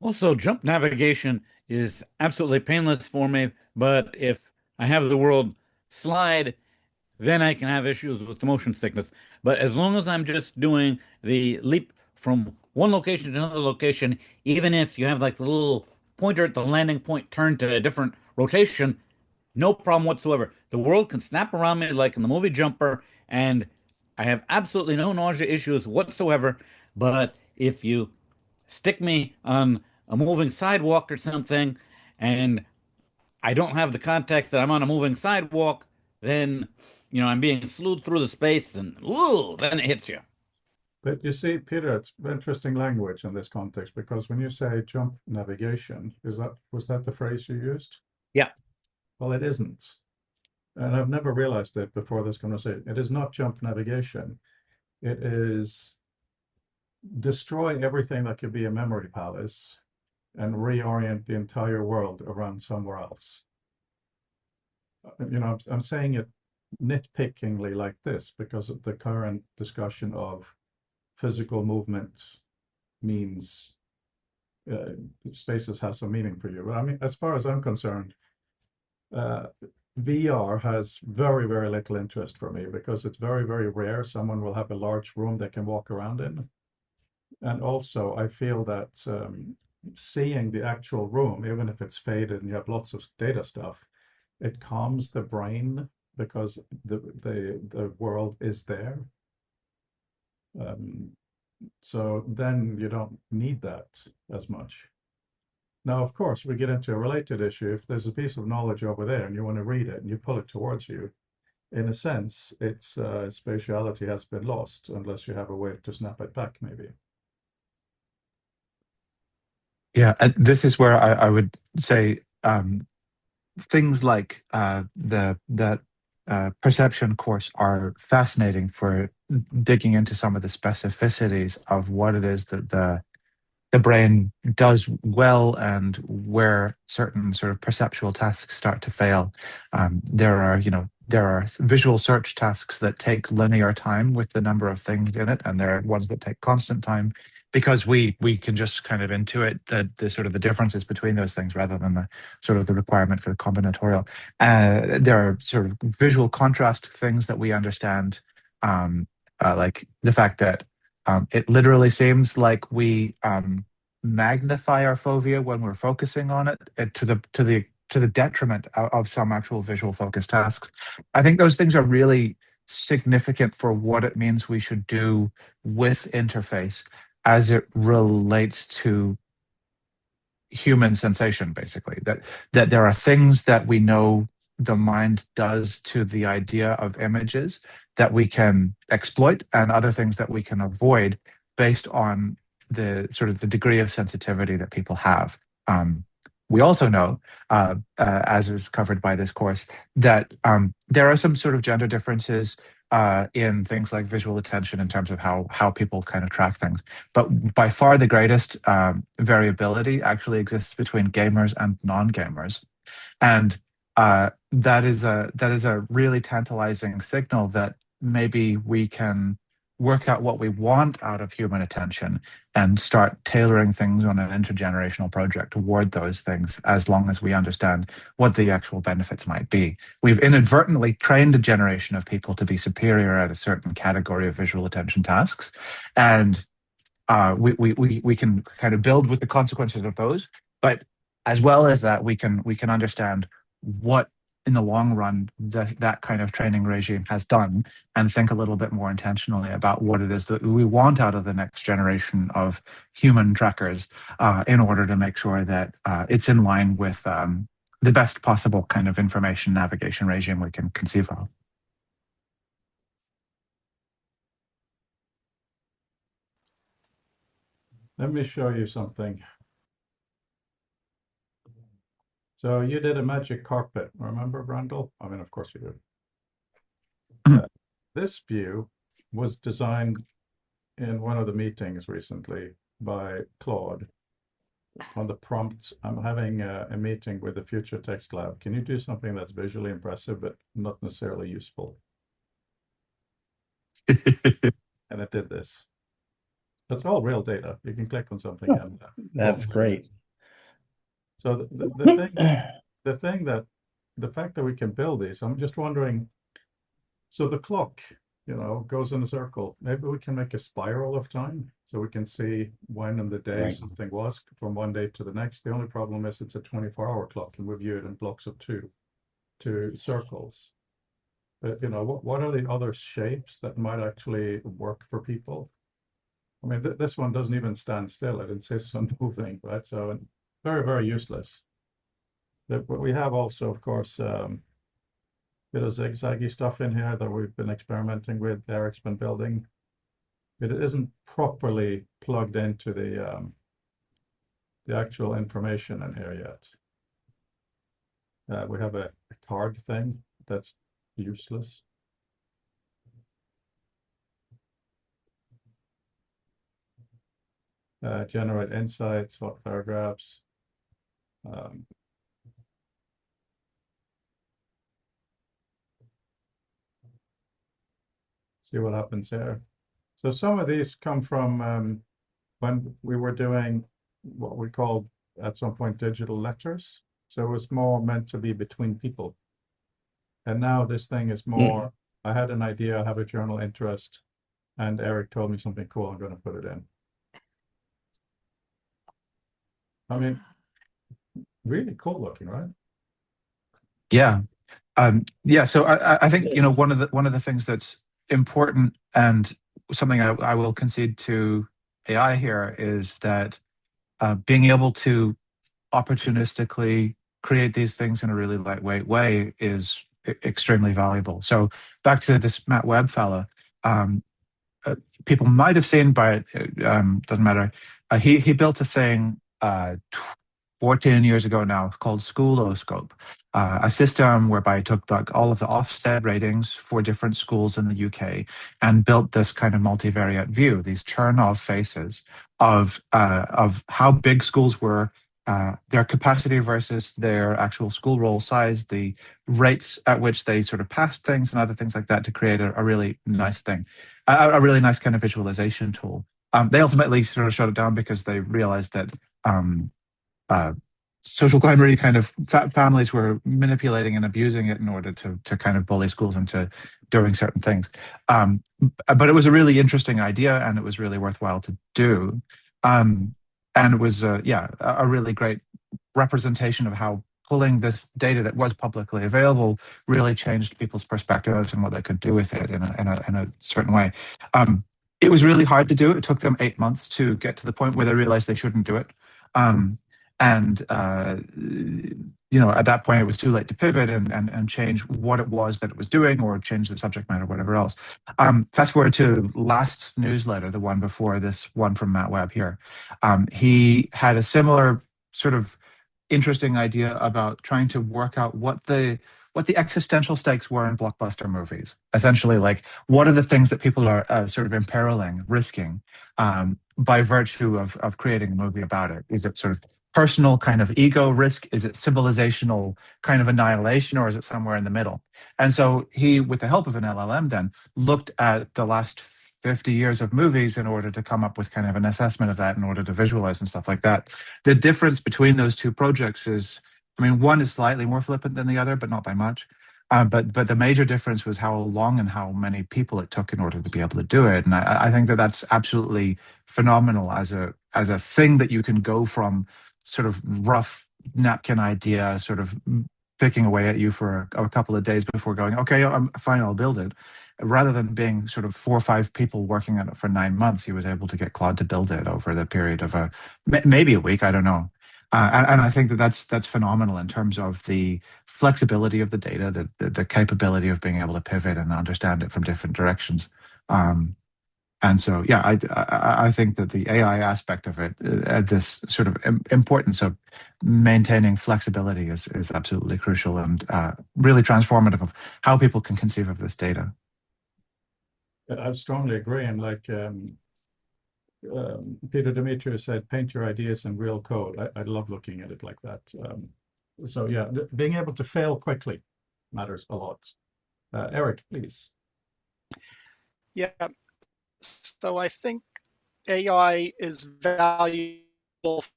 Also, jump navigation is absolutely painless for me, but if I have the world slide, then I can have issues with motion sickness. But as long as I'm just doing the leap from one location to another location, even if you have like the little pointer at the landing point turned to a different rotation, no problem whatsoever. The world can snap around me like in the movie Jumper, and I have absolutely no nausea issues whatsoever. But if you stick me on a moving sidewalk or something, and I don't have the context that I'm on a moving sidewalk, then I'm being slewed through the space, and ooh, then it hits you. But you see, Peter, it's interesting language in this context, because when you say jump navigation, was that the phrase you used? Yeah. Well, it isn't. And I've never realized it before this conversation. It is not jump navigation. It is destroy everything that could be a memory palace and reorient the entire world around somewhere else. I'm saying it nitpickingly like this because of the current discussion of physical movement means spaces has some meaning for you. But I mean, as far as I'm concerned, VR has very, very little interest for me because it's very, very rare someone will have a large room they can walk around in. And also, I feel that seeing the actual room, even if it's faded and you have lots of data stuff, it calms the brain because the world is there. So then you don't need that as much. Now, of course, we get into a related issue. If there's a piece of knowledge over there and you want to read it and you pull it towards you, in a sense, its spatiality has been lost unless you have a way to snap it back, maybe. Yeah, this is where I would say things like that perception course are fascinating for digging into some of the specificities of what it is that the brain does well and where certain sort of perceptual tasks start to fail. There are visual search tasks that take linear time with the number of things in it, and there are ones that take constant time because we can just kind of intuit the sort of the differences between those things rather than the sort of the requirement for the combinatorial. There are sort of visual contrast things that we understand, like the fact that it literally seems like we magnify our fovea when we're focusing on it to the detriment of some actual visual focus tasks. I think those things are really significant for what it means we should do with interface as it relates to human sensation, basically. That there are things that we know the mind does to the idea of images that we can exploit, and other things that we can avoid based on the sort of the degree of sensitivity that people have. We also know, as is covered by this course, that there are some sort of gender differences in things like visual attention in terms of how people kind of track things. But by far the greatest variability actually exists between gamers and non-gamers. And that is a really tantalizing signal that maybe we can work out what we want out of human attention and start tailoring things on an intergenerational project toward those things, as long as we understand what the actual benefits might be. We've inadvertently trained a generation of people to be superior at a certain category of visual attention tasks, and we can kind of build with the consequences of those. But as well as that, we can understand what in the long run that kind of training regime has done, and think a little bit more intentionally about what it is that we want out of the next generation of human trackers, in order to make sure that it's in line with the best possible kind of information navigation regime we can conceive of. Let me show you something. So you did a magic carpet, remember, Brandel? I mean, of course you do. This view was designed in one of the meetings recently by Claude on the prompt. I'm having a meeting with the Future Text Lab. Can you do something that's visually impressive but not necessarily useful? And it did this. That's all real data. You can click on something Oh, and that's boom. great. So the thing that the fact that we can build these, I'm just wondering. So the clock, goes in a circle. Maybe we can make a spiral of time so we can see when in the day Right. something was from one day to the next. The only problem is it's a 24-hour clock and we view it in blocks of two circles. But what are the other shapes that might actually work for people? I mean, this one doesn't even stand still. It insists on moving, right? So very, very useless. But we have also, of course, bit of zigzaggy stuff in here that we've been experimenting with. Eric's been building. It isn't properly plugged into the actual information in here yet. We have a card thing that's useless. Generate insights, what paragraphs. See what happens here. So some of these come from when we were doing what we called at some point digital letters. So it was more meant to be between people. And now this thing is more, I had an idea, I have a journal interest, and Eric told me something cool, I'm going to put it in. I mean, really cool looking, right? Yeah. Yeah. So I think, Yes. one of the things that's important, and something I will concede to AI here, is that being able to opportunistically create these things in a really lightweight way is extremely valuable. So back to this Matt Webb fella, um, people might have seen, but doesn't matter. He built a thing 14 years ago now called Schooloscope, a system whereby he took all of the Ofsted ratings for different schools in the UK and built this kind of multivariate view, these Chernow faces of how big schools were, their capacity versus their actual school roll size, the rates at which they sort of passed things and other things like that, to create a really nice thing, a really nice kind of visualization tool. They ultimately sort of shut it down because they realized that uh, social climbery kind of families were manipulating and abusing it in order to kind of bully schools into doing certain things. But it was a really interesting idea, and it was really worthwhile to do. And it was, a really great representation of how pulling this data that was publicly available really changed people's perspectives and what they could do with it in a certain way. It was really hard to do. It took them 8 months to get to the point where they realized they shouldn't do it. And at that point, it was too late to pivot and change what it was that it was doing, or change the subject matter, whatever else. Fast forward to last newsletter, the one before this one from Matt Webb here. He had a similar sort of interesting idea about trying to work out what the existential stakes were in blockbuster movies. Essentially, like, what are the things that people are sort of imperiling, risking, by virtue of creating a movie about it? Is it sort of personal kind of ego risk? Is it civilizational kind of annihilation, or is it somewhere in the middle? And so he, with the help of an LLM, then looked at the last 50 years of movies in order to come up with kind of an assessment of that, in order to visualize and stuff like that. The difference between those two projects is, I mean, one is slightly more flippant than the other, but not by much. But the major difference was how long and how many people it took in order to be able to do it. And I think that that's absolutely phenomenal as a thing that you can go from sort of rough napkin idea, sort of picking away at you for a couple of days before going, okay, I'm fine, I'll build it. Rather than being sort of 4 or 5 people working on it for 9 months, he was able to get Claude to build it over the period of maybe a week, I don't know. And I think that that's phenomenal in terms of the flexibility of the data, the capability of being able to pivot and understand it from different directions. And so, yeah, I think that the AI aspect of it, this sort of importance of maintaining flexibility, is absolutely crucial, and really transformative of how people can conceive of this data. I strongly agree. And like Peter Demetriou said, paint your ideas in real code. I love looking at it like that. So yeah, being able to fail quickly matters a lot. Eric, please. Yeah. So I think AI is valuable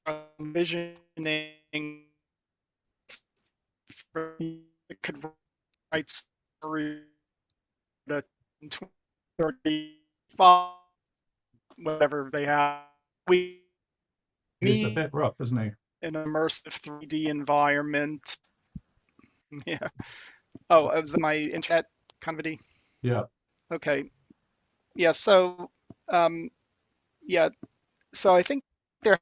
for visioning. It could write stories to 35, whatever they have. We He's a need bit rough, isn't he? an immersive 3D environment. Yeah. Oh, was my internet convity? Yeah. Okay. Yeah. So, yeah. So I think there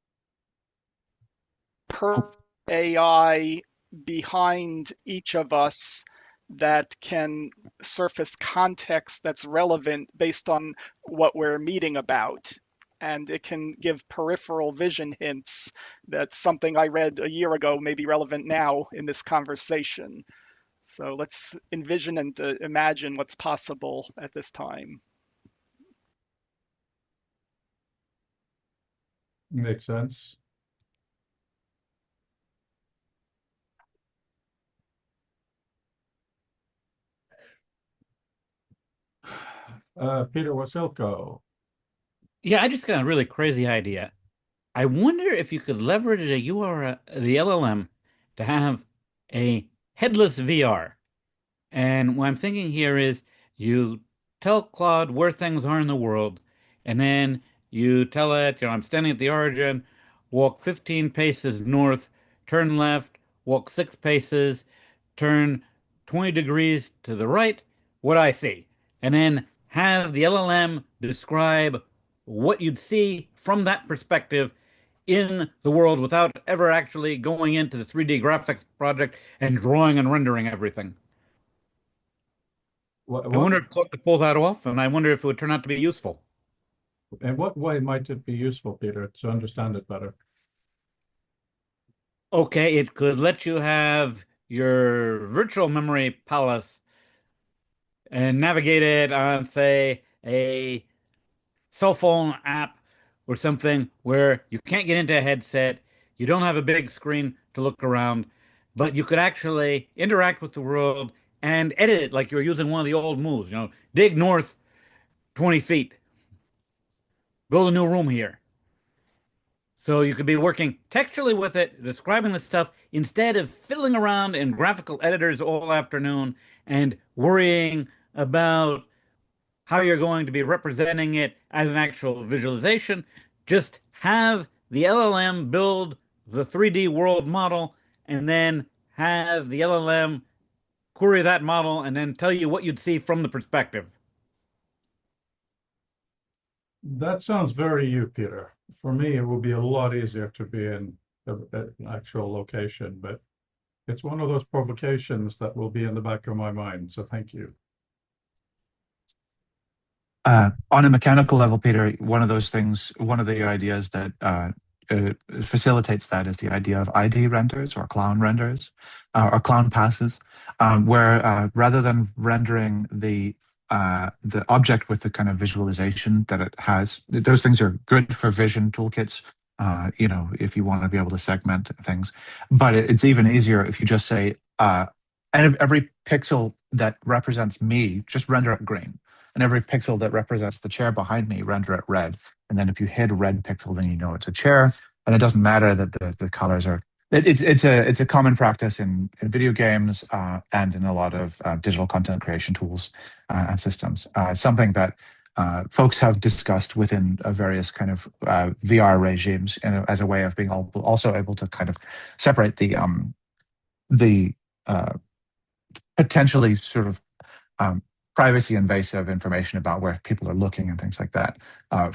per AI behind each of us that can surface context that's relevant based on what we're meeting about. And it can give peripheral vision hints that something I read a year ago may be relevant now in this conversation. So let's envision and imagine what's possible at this time. Makes sense. Peter Wasilko. Yeah, I just got a really crazy idea. I wonder if you could leverage a URL, the LLM, to have a headless VR. And what I'm thinking here is you tell Claude where things are in the world, and then you tell it, I'm standing at the origin, walk 15 paces north, turn left, walk 6 paces, turn 20 degrees to the right, what I see. And then have the LLM describe what you'd see from that perspective in the world without ever actually going into the 3D graphics project and drawing and rendering everything. I wonder if Claude could pull that off, and I wonder if it would turn out to be useful. In what way might it be useful, Peter, to understand it better? Okay, it could let you have your virtual memory palace and navigate it on, say, a cell phone app or something where you can't get into a headset, you don't have a big screen to look around, but you could actually interact with the world and edit it like you're using one of the old moves, dig north 20 feet, build a new room here. So you could be working textually with it, describing the stuff, instead of fiddling around in graphical editors all afternoon and worrying about how you're going to be representing it as an actual visualization. Just have the LLM build the 3D world model and then have the LLM query that model and then tell you what you'd see from the perspective. That sounds very you, Peter. For me, it will be a lot easier to be in an actual location, but it's one of those provocations that will be in the back of my mind. So thank you. On a mechanical level, Peter, one of the ideas that facilitates that is the idea of ID renders or clown renders or clown passes, where rather than rendering the object with the kind of visualization that it has, those things are good for vision toolkits. If you want to be able to segment things, but it's even easier if you just say, and every pixel that represents me, just render it green. And every pixel that represents the chair behind me, render it red. And then if you hit a red pixel, then you know it's a chair. And it doesn't matter that the colors are. It's a common practice in video games and in a lot of digital content creation tools and systems. Something that folks have discussed within various kind of VR regimes as a way of being also able to kind of separate the potentially sort of privacy invasive information about where people are looking and things like that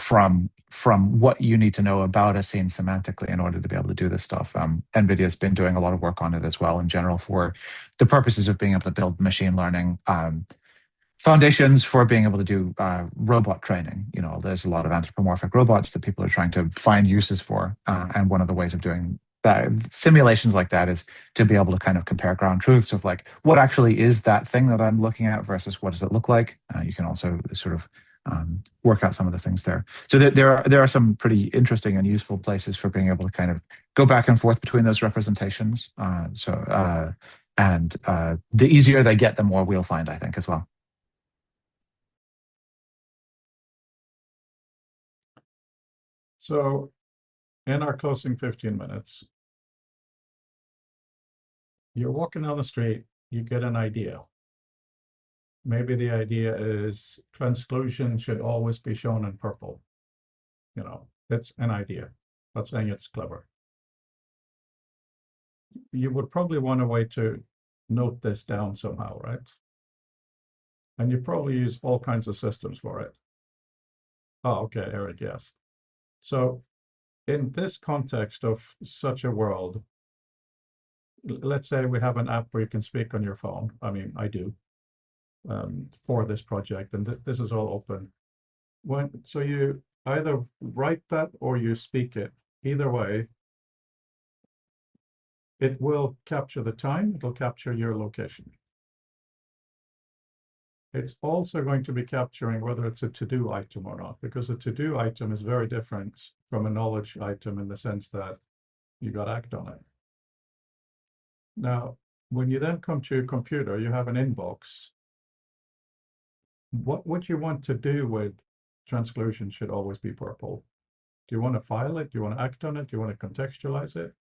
from what you need to know about a scene semantically in order to be able to do this stuff. NVIDIA's been doing a lot of work on it as well in general for the purposes of being able to build machine learning foundations for being able to do robot training. There's a lot of anthropomorphic robots that people are trying to find uses for. And one of the ways of doing that, simulations like that, is to be able to kind of compare ground truths of like, what actually is that thing that I'm looking at versus what does it look like? You can also sort of work out some of the things there. So there are some pretty interesting and useful places for being able to kind of go back and forth between those representations. The easier they get, the more we'll find, I think, as well. So in our closing 15 minutes, you're walking down the street, you get an idea. Maybe the idea is transclusion should always be shown in purple. You know, that's an idea. Not saying it's clever. You would probably want a way to note this down somehow, right? And you probably use all kinds of systems for it. Oh, okay, Eric, yes. So in this context of such a world, let's say we have an app where you can speak on your phone. I mean, I do for this project, and this is all open. So you either write that or you speak it. Either way, it will capture the time, it'll capture your location. It's also going to be capturing whether it's a to-do item or not, because a to-do item is very different from a knowledge item in the sense that you got to act on it. Now, when you then come to your computer, you have an inbox. What would you want to do with transclusion should always be purple? Do you want to file it? Do you want to act on it? Do you want to contextualize it?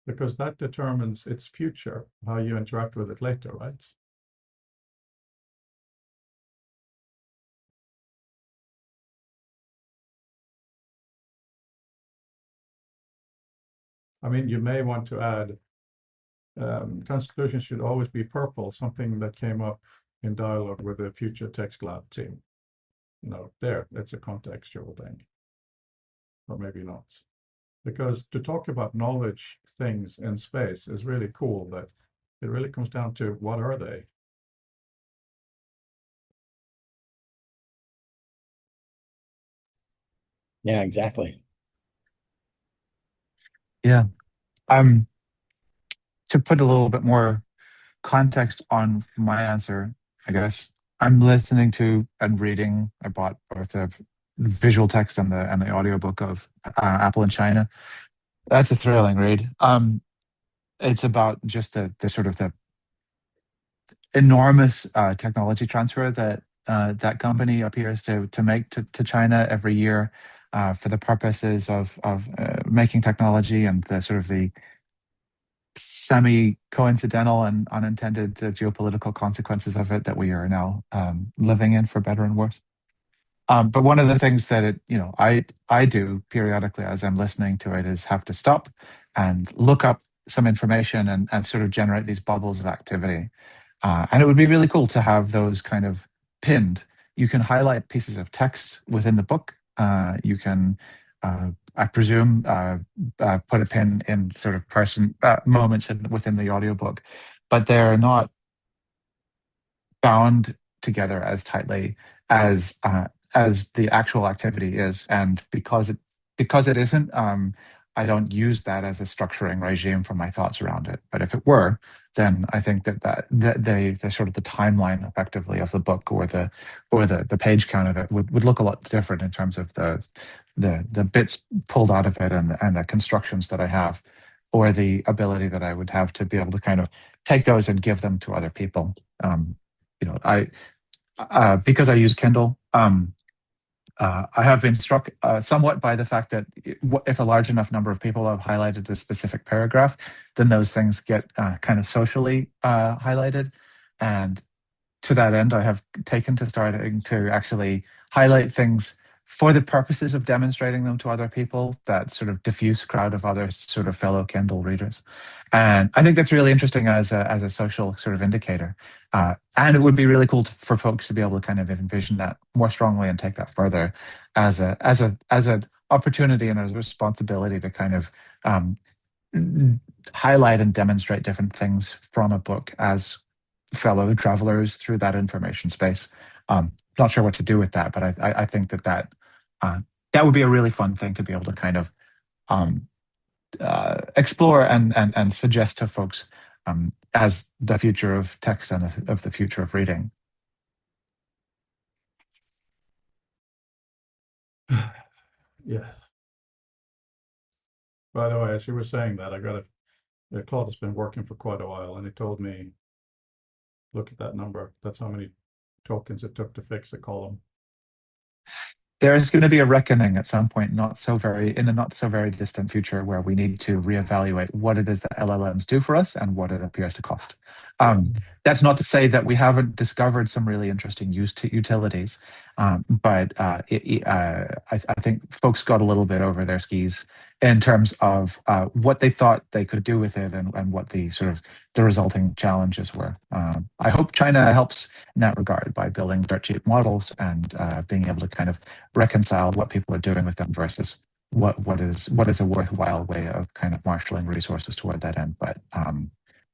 Because that determines its future, how you interact with it later, right? I mean, you may want to add transclusion should always be purple, something that came up in dialogue with the future text lab team. You know, there, it's a contextual thing. Or maybe not. Because to talk about knowledge things in space is really cool, but it really comes down to what are they? Yeah, exactly. Yeah. To put a little bit more context on my answer, I guess I'm listening to and reading. I bought both the visual text and the audiobook of Apple in China. That's a thrilling read. It's about just the sort of the enormous technology transfer that that company appears to make to China every year for the purposes of making technology and the sort of the semi-coincidental and unintended geopolitical consequences of it that we are now living in, for better and worse. But one of the things that I do periodically as I'm listening to it is have to stop and look up some information and sort of generate these bubbles of activity. And it would be really cool to have those kind of pinned. You can highlight pieces of text within the book. You can, I presume, put a pin in sort of person moments within the audiobook, but they're not bound together as tightly as the actual activity is. And because it isn't, I don't use that as a structuring regime for my thoughts around it. But if it were, then I think that the sort of the timeline effectively of the book or the page count of it would look a lot different in terms of the bits pulled out of it and the constructions that I have, or the ability that I would have to be able to kind of take those and give them to other people. I because I use Kindle, I have been struck somewhat by the fact that if a large enough number of people have highlighted a specific paragraph, then those things get kind of socially highlighted. And to that end, I have taken to starting to actually highlight things for the purposes of demonstrating them to other people, that sort of diffuse crowd of other sort of fellow Kindle readers. And I think that's really interesting as a social sort of indicator. And it would be really cool for folks to be able to kind of envision that more strongly and take that further as an opportunity and as a responsibility to kind of highlight and demonstrate different things from a book as fellow travelers through that information space. Not sure what to do with that, but I think that would be a really fun thing to be able to kind of explore and suggest to folks as the future of text and of the future of reading. Yeah. By the way, as you were saying that, I got Claude has been working for quite a while, and he told me, look at that number. That's how many tokens it took to fix a column. there's going to be a reckoning at some point, in a not so very distant future, where we need to reevaluate what it is that LLMs do for us and what it appears to cost. That's not to say that we haven't discovered some really interesting utilities, but I think folks got a little bit over their skis in terms of what they thought they could do with it, and what the sort of the resulting challenges were. I hope China helps in that regard by building dirt cheap models and being able to kind of reconcile what people are doing with them versus what is a worthwhile way of kind of marshaling resources toward that end. But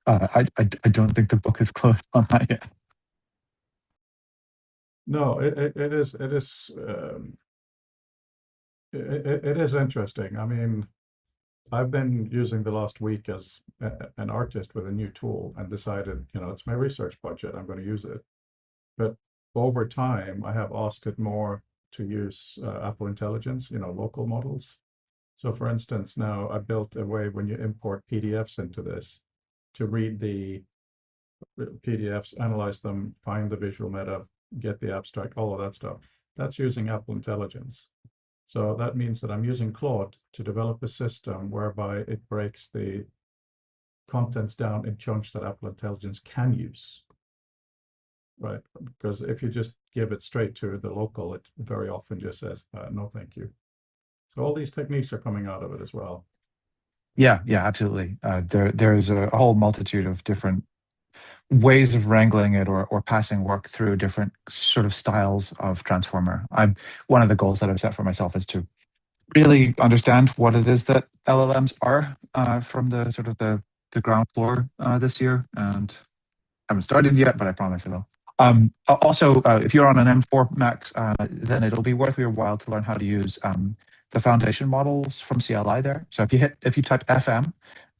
I don't think the book is closed on that yet. No, it is it is interesting. I mean, I've been using the last week as an artist with a new tool and decided, it's my research budget, I'm going to use it. But over time, I have asked it more to use Apple Intelligence, local models. So for instance, now I built a way when you import PDFs into this to read the PDFs, analyze them, find the visual meta, get the abstract, all of that stuff. That's using Apple Intelligence. So that means that I'm using Claude to develop a system whereby it breaks the contents down in chunks that Apple Intelligence can use. Right? Because if you just give it straight to the local, it very often just says, no, thank you. So all these techniques are coming out of it as well. Yeah, absolutely. There's a whole multitude of different ways of wrangling it, or passing work through different sort of styles of transformer. One of the goals that I've set for myself is to really understand what it is that LLMs are, from the sort of the ground floor this year, and I haven't started yet, but I promise I will. Also, if you're on an M4 Max, then it'll be worth your while to learn how to use the foundation models from CLI there. So if you type FM,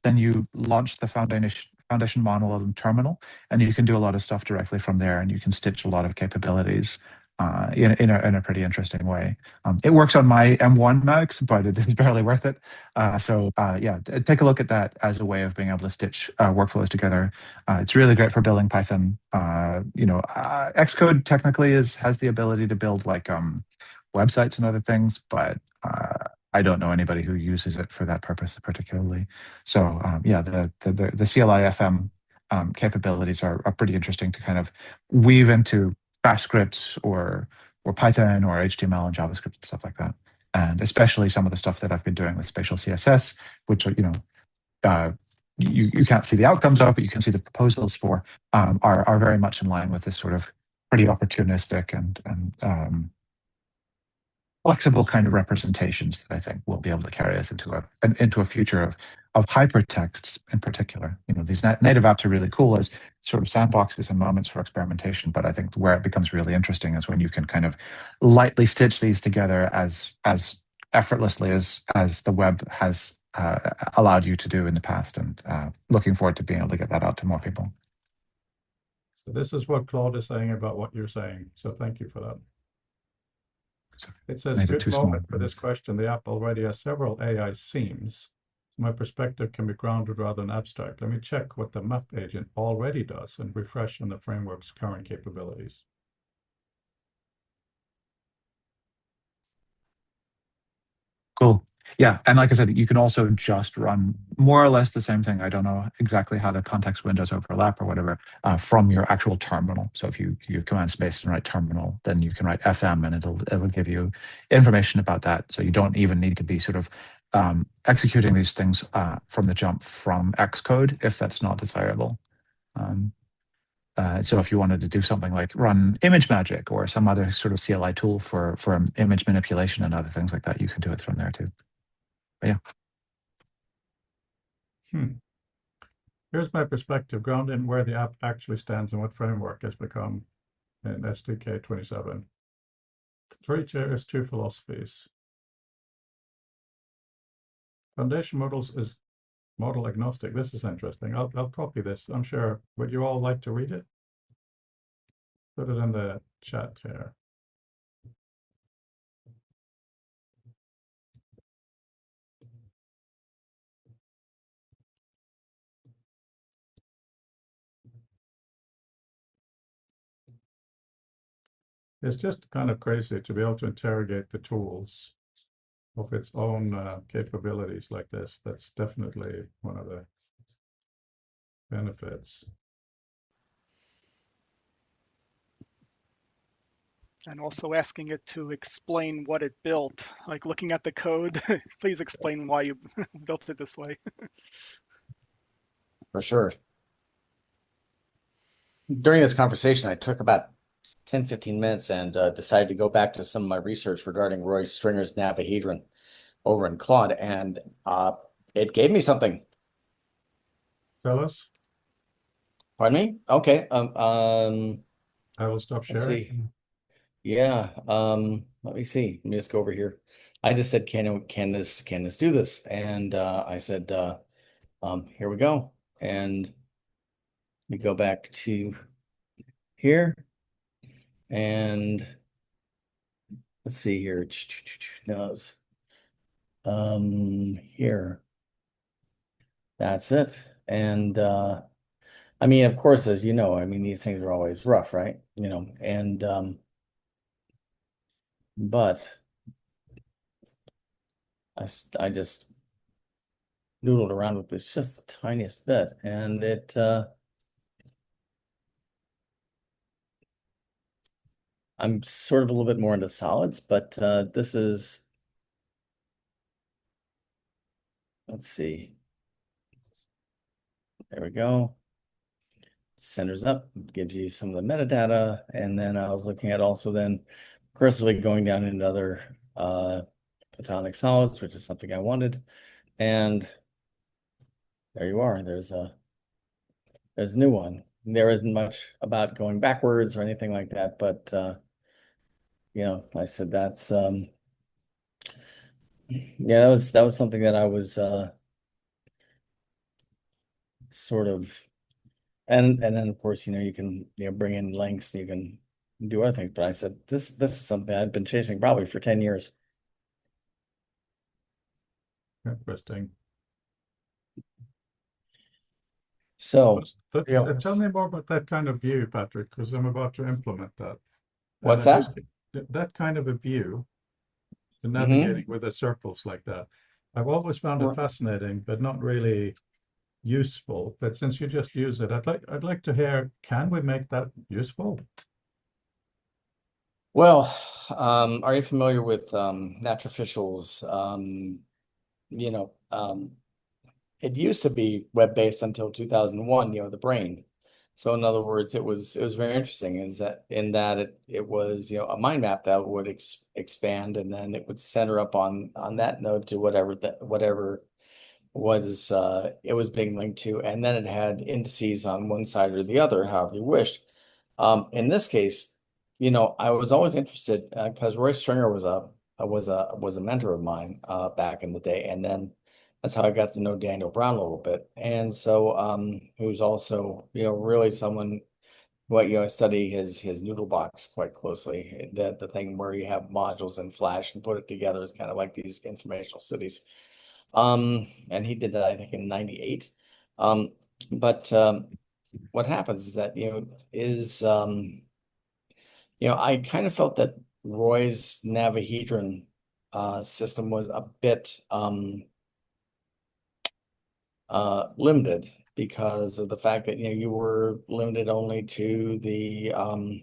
then you launch the foundation model in terminal, and you can do a lot of stuff directly from there, and you can stitch a lot of capabilities in a pretty interesting way. It works on my M1 Max, but it is barely worth it. Yeah, take a look at that as a way of being able to stitch workflows together. It's really great for building Python. Xcode technically has the ability to build like websites and other things, but I don't know anybody who uses it for that purpose particularly. So yeah, the CLI FM capabilities are pretty interesting to kind of weave into Bash scripts, or Python, or HTML and JavaScript and stuff like that. And especially some of the stuff that I've been doing with spatial CSS, which are, you can't see the outcomes of, but you can see the proposals for, are very much in line with this sort of pretty opportunistic and flexible kind of representations that I think will be able to carry us into a future of hypertexts in particular. These native apps are really cool as sort of sandboxes and moments for experimentation, but I think where it becomes really interesting is when you can kind of lightly stitch these together as effortlessly as the web has allowed you to do in the past, and looking forward to being able to get that out to more people. So this is what Claude is saying about what you're saying. So thank you for that. It says, good moment for this question. The app already has several AI seams. My perspective can be grounded rather than abstract. Let me check what the map agent already does and refresh on the framework's current capabilities. Cool. Yeah, and like I said, you can also just run more or less the same thing. I don't know exactly how the context windows overlap or whatever, from your actual terminal. So if you command space and write terminal, then you can write FM, and it'll give you information about that. So you don't even need to be sort of executing these things from the jump from Xcode if that's not desirable. So if you wanted to do something like run ImageMagick or some other sort of CLI tool for image manipulation and other things like that, you can do it from there too. But yeah. Here's my perspective, grounded in where the app actually stands and what framework has become in SDK 27. 3 tiers, 2 philosophies. Foundation models is model agnostic. This is interesting. I'll copy this. I'm sure. Would you all like to read it? Put it in the chat here. It's just kind of crazy to be able to interrogate the tools of its own capabilities like this. That's definitely one of the benefits. And also asking it to explain what it built, like looking at the code, please explain why you built it this way. For sure. During this conversation, I took about 10, 15 minutes and decided to go back to some of my research regarding Roy Stringer's Navahedron over in Claude, and it gave me something. Tell us. Pardon me? Okay. I will stop Let's sharing. see. Yeah. Let me see. Let me just go over here. I just said, can this do this? And I said, here we go. And we go back to here, and let's see here. Nose. Here. That's it. And I mean, of course, as you know, I mean, these things are always rough, right? You know, and but I just noodled around with this just the tiniest bit, and it I'm sort of a little bit more into solids, but this is, let's see. There we go. Centers up, gives you some of the metadata, and then I was looking at also then aggressively going down into other platonic solids, which is something I wanted. And there you are. There's a new one. There isn't much about going backwards or anything like that, but you know, I said that's yeah, that was something that I was sort of, and then of course, you know, you can, you know, bring in links, you can do other things, but I said this is something I've been chasing probably for 10 years. Interesting. So yeah. Tell me more about that kind of view, Patrick, because I'm about to implement that. What's And that? That kind of a view, the Mm-hmm. navigating with the circles like that. I've always found it Right. fascinating, but not really useful. But since you just use it, I'd like to hear, can we make that useful? Well, are you familiar with Naturofficial's you know, it used to be web-based until 2001, you know, the brain. So in other words, it was very interesting is that in that it was, you know, a mind map that would expand, and then it would center up on that node to whatever was it was being linked to, and then it had indices on one side or the other, however you wished. In this case, you know, I was always interested because Roy Stringer was a mentor of mine back in the day, and then that's how I got to know Daniel Brown a little bit. And so who's also, you know, really someone what, you know, I study his noodle box quite closely. The thing where you have modules in Flash and put it together is kind of like these informational cities. And he did that, I think, in 98. Um, but what happens is that, you know, you know, I kind of felt that Roy's Navahedron system was a bit limited because of the fact that, you know, you were limited only to the um,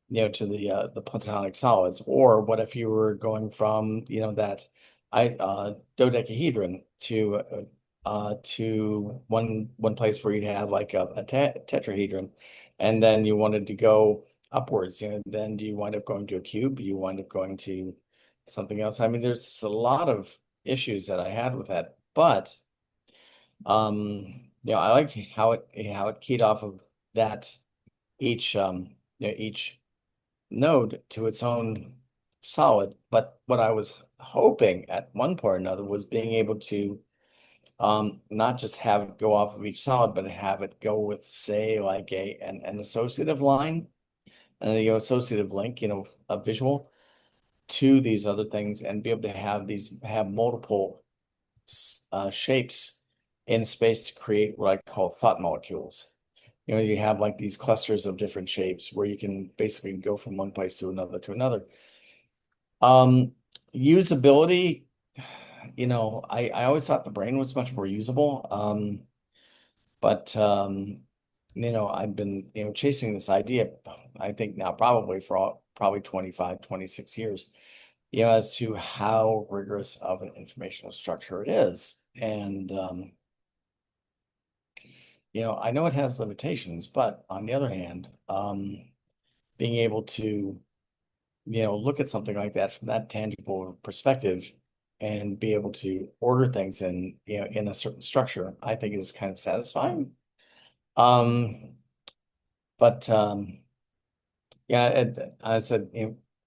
you know, to the platonic solids. Or what if you were going from, you know, that dodecahedron to one place where you'd have like a tetrahedron, and then you wanted to go upwards, you know, then do you wind up going to a cube? You wind up going to something else. I mean, there's a lot of issues that I had with that, but you know, I like how it keyed off of that each you know, each node to its own solid. But what I was hoping at one point or another was being able to not just have it go off of each solid, but have it go with, say, like an associative line and a, you know, associative link, you know, a visual to these other things, and be able to have multiple shapes in space to create what I call thought molecules. You have like these clusters of different shapes where you can basically go from one place to another to another. Um, Usability, I always thought the brain was much more usable. But I've been, chasing this idea, I think now probably for probably 25, 26 years, as to how rigorous of an informational structure it is. And I know it has limitations, but on the other hand, being able to, look at something like that from that tangible perspective and be able to order things in a certain structure, I think is kind of satisfying. Um, but Yeah, I said,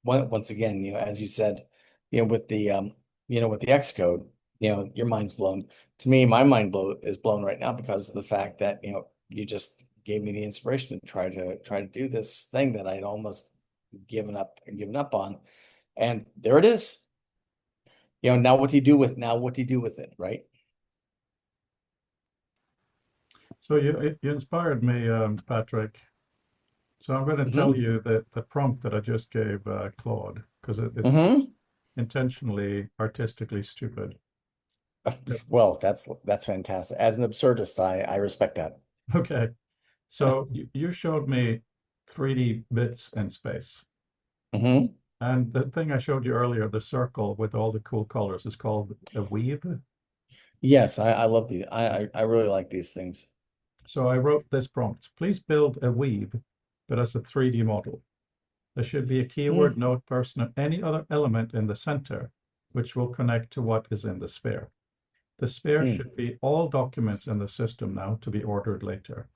once again, as you said, with the Xcode, your mind's blown. To me, my is blown right now because of the fact that, you just gave me the inspiration to try to do this thing that I'd almost given up on. And there it is. Now what do you do with it, right? So you inspired me, Patrick. So I'm going to tell Mm-hmm. you that the prompt that I just gave Claude, because it's Mm-hmm. intentionally artistically stupid. Well, that's fantastic. As an absurdist, I respect that. Okay. So you showed me 3D bits in space. Mm-hmm. And the thing I showed you earlier, the circle with all the cool colors, is called a weave. Yes, I love these. I really like these things. So I wrote this prompt. Please build a weave that has a 3D model. There should be a keyword, Mm, node, person, and any other element in the center, which will connect to what is in the sphere. The sphere mm, should be all documents in the system now to be ordered later.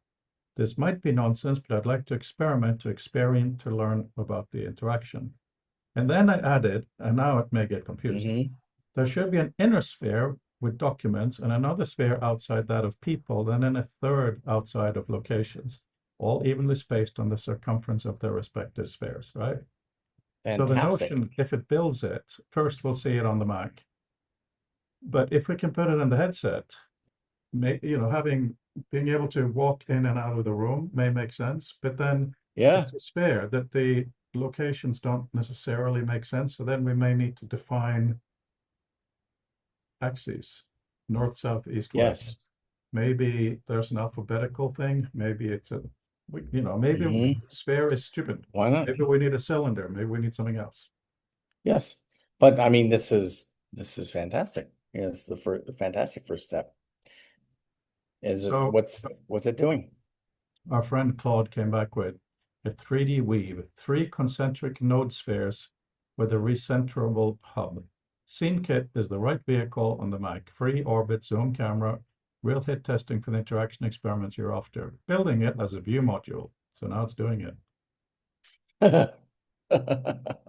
This might be nonsense, but I'd like to experiment, to learn about the interaction. And then I added, and now it may get confusing. hmm There should be an inner sphere with documents and another sphere outside that of people, and then a third outside of locations, all evenly spaced on the circumference of their respective spheres, right? So the Fantastic. notion, if it builds it, first we'll see it on the Mac. But if we can put it in the headset, being able to walk in and out of the room may make sense, but then Yeah. it's a sphere that the locations don't necessarily make sense. So then we may need to define axes, north, south, east, west. Yes. Maybe there's an alphabetical thing. Maybe it's maybe hmm sphere is stupid. Why not? Maybe we need a cylinder. Maybe we need something else. Yes. But I mean, this is fantastic. It's the fantastic first step. Is it So what's it doing? our friend Claude came back with a 3D weave, 3 concentric node spheres with a recentrable hub. SceneKit is the right vehicle on the Mac. Free orbit, zoom camera, real hit testing for the interaction experiments you're after. Building it as a view module. So now it's doing it.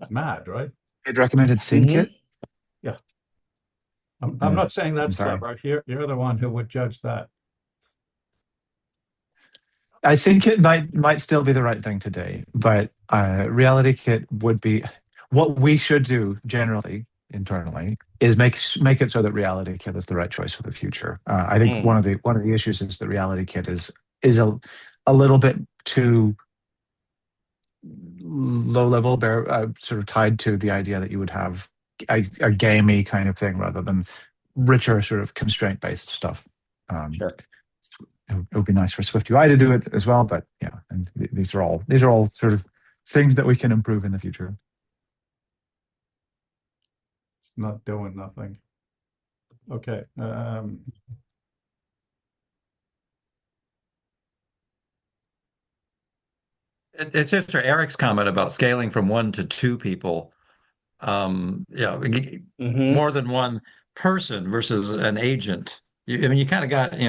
Mad, right? It recommended hmm SceneKit. Yeah. I'm not saying I'm that's sorry. clever. You're the one who would judge that. I think it might still be the right thing today, but Reality Kit would be what we should do generally internally is make it so that Reality Kit is the right choice for the future. I think Mm. one of the issues is that Reality Kit is a little bit too low level, sort of tied to the idea that you would have a gamey kind of thing rather than richer sort of constraint based stuff. Sure. It would be nice for Swift UI to do it as well, but yeah, and these are all sort of things that we can improve in the future. It's not doing nothing. Okay. It's just for Eric's comment about scaling from 1 to 2 people. hmm More than one person versus an agent. I mean, you kind of got,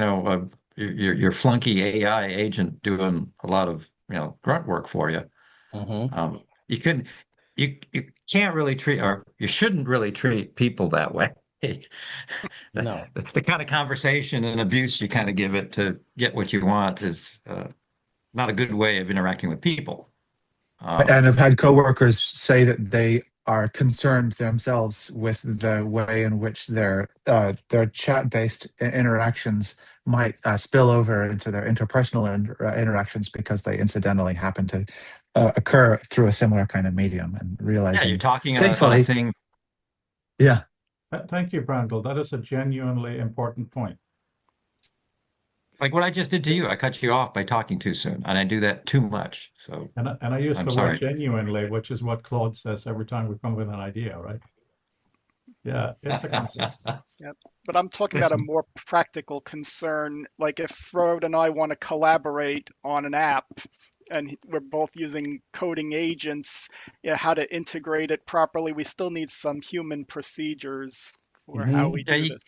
your flunky AI agent doing a lot of, grunt work for you. hmm You couldn't, you can't really treat, or you shouldn't really treat people that way. The, No. the kind of conversation and abuse you kind of give it to get what you want is not a good way of interacting with people. And I've had coworkers say that they are concerned themselves with the way in which their chat-based interactions might spill over into their interpersonal interactions because they incidentally happen to occur through a similar kind of medium, and Yeah, realizing, you're talking on a thankfully, thing. yeah. Thank you, Brandel. That is a genuinely important point. Like what I just did to you, I cut you off by talking too soon, and I do that too much. So And I use I'm the sorry. word genuinely, which is what Claude says every time we come with an idea, right? Yeah, it's a concern. Yep. But I'm talking about a more practical concern. Like if Frode and I want to collaborate on an app and we're both using coding agents, yeah, how to integrate it properly, we still need some human procedures for how we Yeah, do this.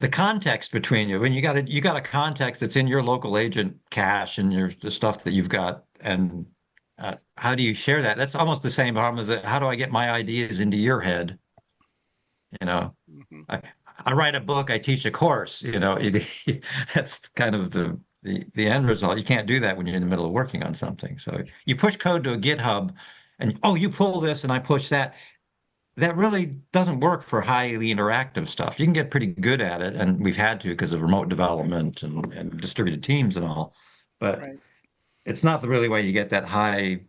the context between you, when you got a context that's in your local agent cache and the stuff that you've got, and how do you share that? That's almost the same problem as how do I get my ideas into your head? You know, Hmm. I write a book, I teach a course. You know, that's kind of the end result. You can't do that when you're in the middle of working on something. So you push code to a GitHub, and oh, you pull this, and I push that. That really doesn't work for highly interactive stuff. You can get pretty good at it, and we've had to because of remote development and distributed teams and all. But Right. it's not the really way you get that high.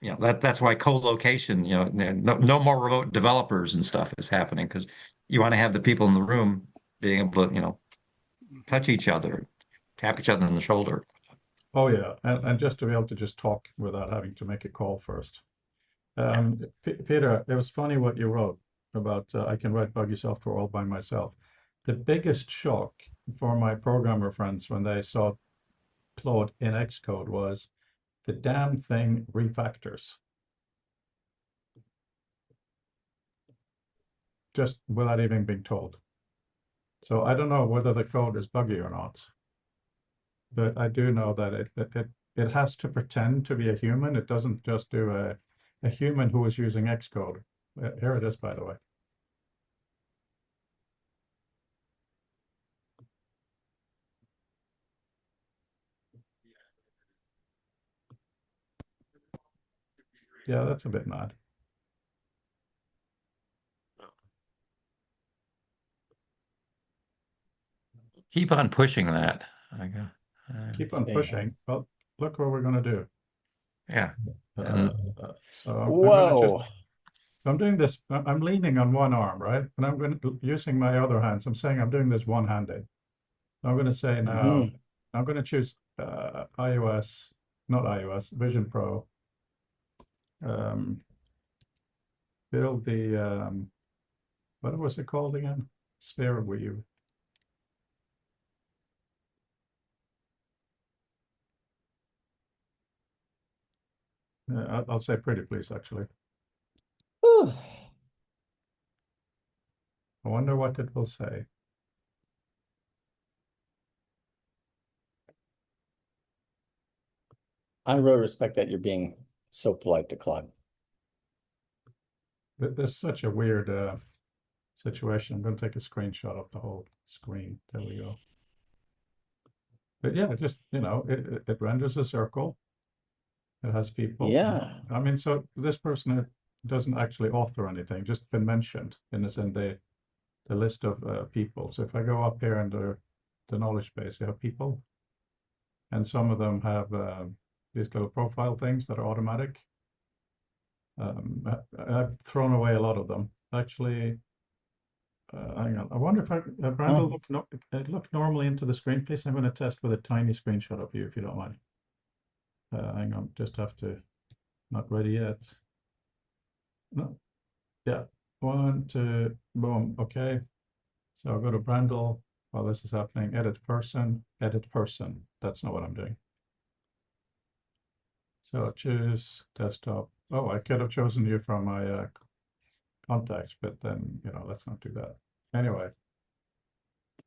You know, that's why co-location, you know, no more remote developers and stuff is happening because you want to have the people in the room being able to, you know, Hmm. touch each other, tap each other on the shoulder. Oh yeah, and just to be able to just talk without having to make a call first. Peter, it was funny what you wrote about I can write buggy software all by myself. The biggest shock for my programmer friends when they saw Claude in Xcode was the damn thing refactors. Just without even being told. So I don't know whether the code is buggy or not, but I do know that it has to pretend to be a human. It doesn't just do a human who is using Xcode. Here it is, by the way. Yeah, that's a bit mad. Keep on pushing that. Keep on pushing. Well, look what we're going to do. Yeah. So Whoa. I'm doing this. I'm leaning on one arm, right? And I'm going to using my other hands. I'm saying I'm doing this one-handed. I'm going to say now, I'm going to choose iOS, not iOS, Vision Pro. Build the, what was it called again? Sphere Weave. I'll say pretty please, actually. Whew. I wonder what it will say. I really respect that you're being so polite to Claude. This is such a weird situation. I'm going to take a screenshot of the whole screen. There we go. But yeah, just, you know, it renders a circle. It has people. Yeah. I mean, so this person doesn't actually author anything, just been mentioned in the list of people. So if I go up here under the knowledge base, you have people. And some of them have these little profile things that are automatic. I've thrown away a lot of them. Actually, hang on. I wonder if Brandel, look normally into the screen, please. I'm going to test with a tiny screenshot of you, if you don't mind. Hang on, just have to, not ready yet. No, yeah, 1, 2, boom, okay. So I'll go to Brandel while this is happening, edit person. That's not what I'm doing. So choose desktop. Oh, I could have chosen you from my contacts, but then, you know, let's not do that. Anyway,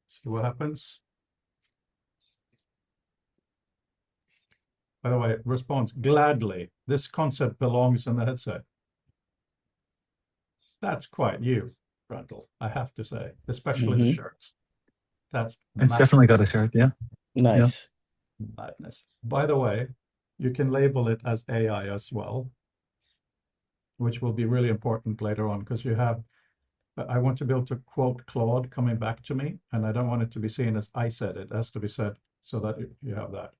see what happens. By the way, response, gladly. This concept belongs in the headset. That's quite you, Brandel, I have to say, especially the shirts. It's definitely got a shirt, yeah. Nice. Madness. By the way, you can label it as AI as well. which will be really important later on because I want to be able to quote Claude coming back to me, and I don't want it to be seen as I said it. It has to be said so that you have that.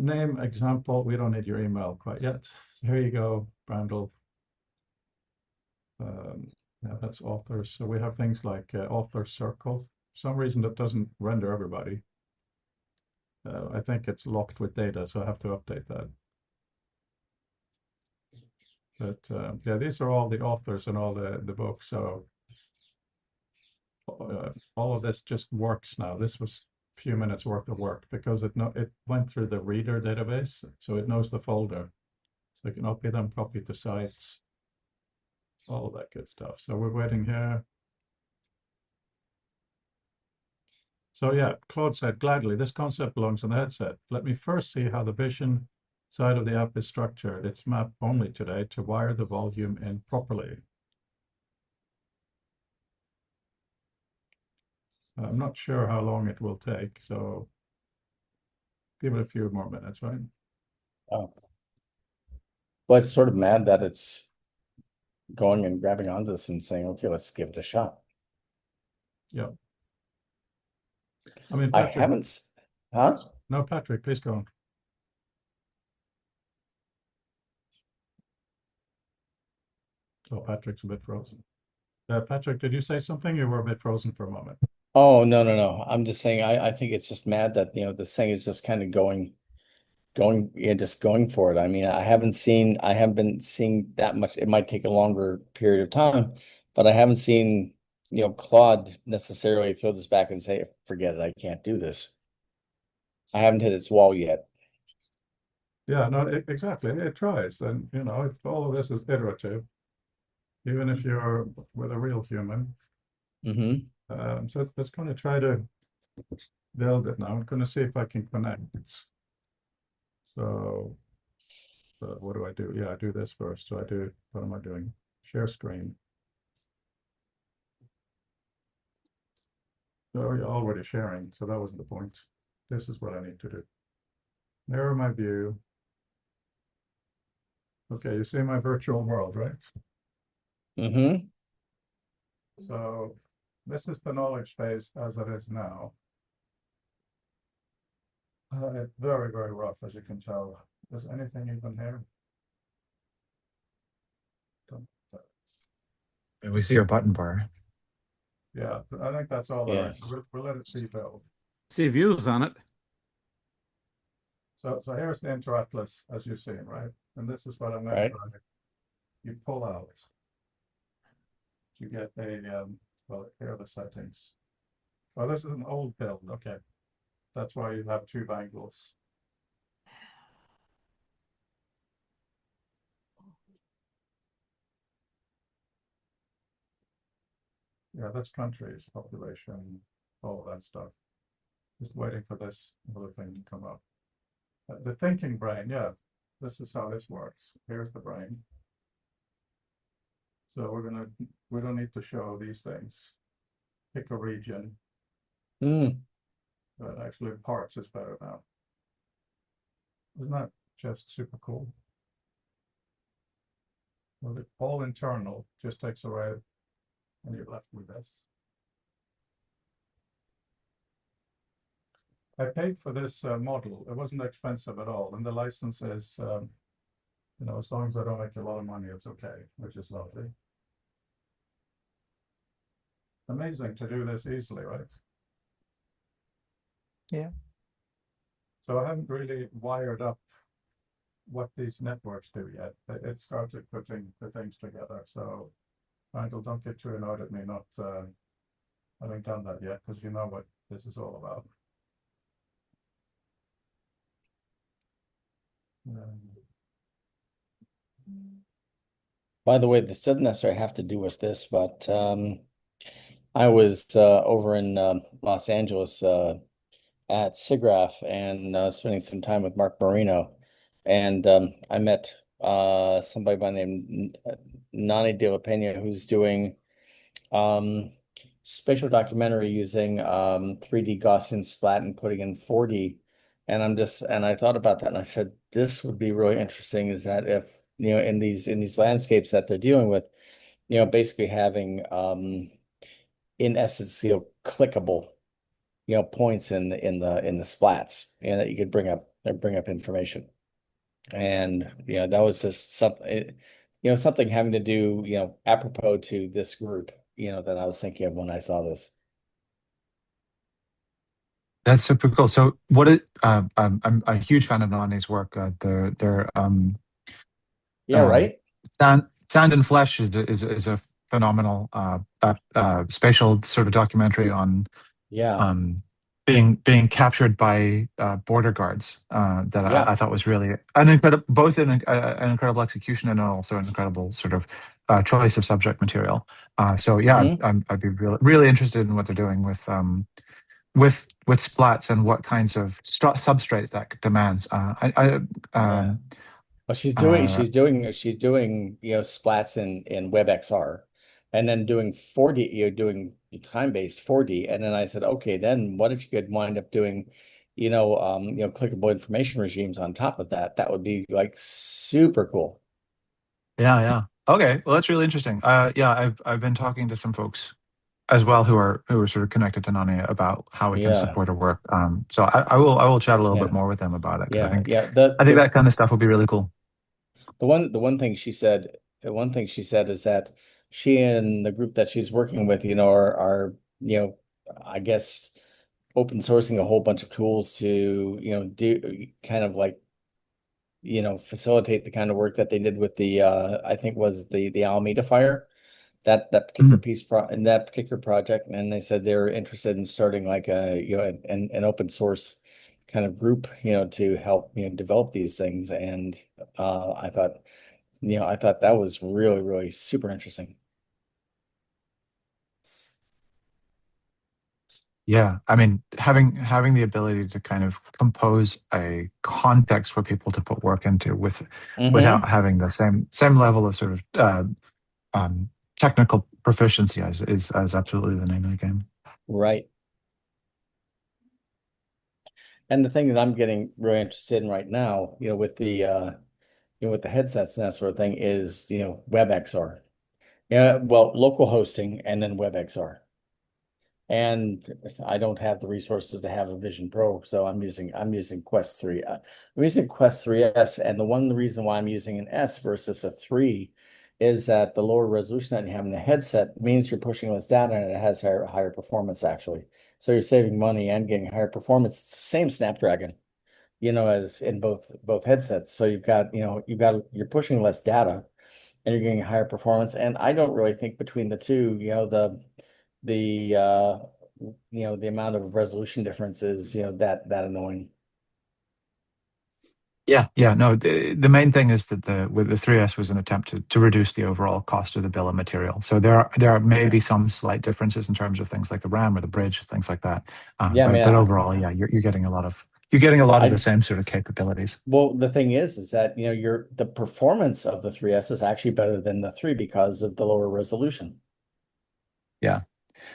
Name example. We don't need your email quite yet. So here you go, Brandel. Yeah, that's authors. So we have things like author circle. For some reason that doesn't render everybody. I think it's locked with data, so I have to update that. But yeah, these are all the authors and all the books. So all of this just works now. This was a few minutes worth of work because it went through the reader database, so it knows the folder. So it can copy them, copy to sites, all of that good stuff. So we're waiting here. So yeah, Claude said, gladly, this concept belongs on the headset. Let me first see how the vision side of the app is structured. It's map only today to wire the volume in properly. I'm not sure how long it will take, so give it a few more minutes, right? Oh. Well, it's sort of mad that it's going and grabbing onto this and saying, okay, let's give it a shot. Yeah. I mean, I Patrick, haven't, huh? no, Patrick, please go on. Oh, Patrick's a bit frozen. Patrick, did you say something? You were a bit frozen for a moment. Oh, no, no, no. I'm just saying, I think it's just mad that, this thing is just kind of yeah, just going for it. I mean, I haven't been seeing that much. It might take a longer period of time, but I haven't seen, Claude necessarily throw this back and say, forget it, I can't do this. I haven't hit its wall yet. Yeah, no, exactly. It tries, and all of this is iterative, even if you're with a real human. Mm-hmm. So it's going to try to build it now. I'm going to see if I can connect. So what do I do? Yeah, I do this first. So what am I doing? Share screen. So you're already sharing, so that wasn't the point. This is what I need to do. Narrow my view. Okay, you see my virtual world, right? Mm-hmm. So this is the knowledge base as it is now. It's very, very rough, as you can tell. Is anything even here? We see your button bar. Yeah, I think that's all there Yeah. is. We'll let it be built. See views on it. So here's the InterAtlas, as you've seen, right? And this is what I meant Right. by you pull out. You get well, here are the settings. Oh, this is an old build. Okay. That's why you have two angles. Yeah, that's countries, population, all of that stuff. Just waiting for this other thing to come up. The thinking brain, yeah, this is how this works. Here's the brain. So we don't need to show these things. Pick a region, Mm. but actually parts is better now. Isn't that just super cool? Well, it's all internal, just takes away, and you're left with this. I paid for this model. It wasn't expensive at all, and the license is, as long as I don't make a lot of money, it's okay, which is lovely. Amazing to do this easily, right? Yeah. So I haven't really wired up what these networks do yet. It started putting the things together. So Randall, don't get too annoyed at me not having done that yet, because you know what this is all about. By the way, this doesn't necessarily have to do with this, but I was over in Los Angeles at SIGGRAPH and spending some time with Mark Marino, and I met somebody by the name Nani De La Pena who's doing spatial documentary using 3D Gaussian splat and putting in 4D. And I thought about that and I said, this would be really interesting is that if in these landscapes that they're dealing with, basically having in essence, clickable, points in the splats, and that you could bring up information. And that was just something, something having to do, apropos to this group, that I was thinking of when I saw this. That's super cool. So what it I'm a huge fan of Nani's work. Their Yeah, uh, right. Sand and Flesh is a phenomenal spatial sort of documentary on Yeah, um, being captured by border guards that yeah. I thought was really an incredible, both an incredible execution and also an incredible sort of choice of subject material. So yeah, Hmm. I'd be really interested in what they're doing with splats and what kinds of substrates that demands. Yeah. Well, Uh, she's doing, splats in WebXR, and then doing 4D, doing time-based 4D. And then I said, okay, then what if you could wind up doing, clickable information regimes on top of that? That would be like super cool. yeah, yeah. Okay, well that's really interesting. Yeah, I've been talking to some folks as well who are sort of connected to Nani about how we can Yeah, support her work. So I will chat a little bit yeah, more with them about it because yeah, yeah. I think that kind of stuff will be really cool. The one thing she said, is that she and the group that she's working with, are, I guess, open sourcing a whole bunch of tools to, do kind of like, facilitate the kind of work that they did with the I think was the Alameda fire, that particular Mhm. piece in that particular project. And they said they're interested in starting like an open source kind of group, to help, develop these things. And I thought that was really, really super interesting. Yeah, I mean, having the ability to kind of compose a context for people to put work into Mm-hmm. without having the same level of sort of um, technical proficiency is absolutely the name of the game. Right. And the thing that I'm getting really interested in right now, with the headsets and that sort of thing is, WebXR. Yeah, well, local hosting and then WebXR. And I don't have the resources to have a Vision Pro, so I'm using Quest 3. I'm using Quest 3S, and the one reason why I'm using an S versus a 3 is that the lower resolution that you have in the headset means you're pushing less data and it has higher performance actually. So you're saving money and getting higher performance. It's the same Snapdragon, as in both headsets. So you're pushing less data and you're getting higher performance. And I don't really think between the two, the the amount of resolution difference is, that annoying. Yeah, yeah, no, the main thing is that with the 3S was an attempt to reduce the overall cost of the bill of material. So there are maybe Yeah. some slight differences in terms of things like the RAM or the bridge, things like that. Yeah, I mean, But overall, yeah, you're getting a lot of the I same sort of capabilities. well, the thing is that, the performance of the 3S is actually better than the 3 because of the lower resolution. Yeah.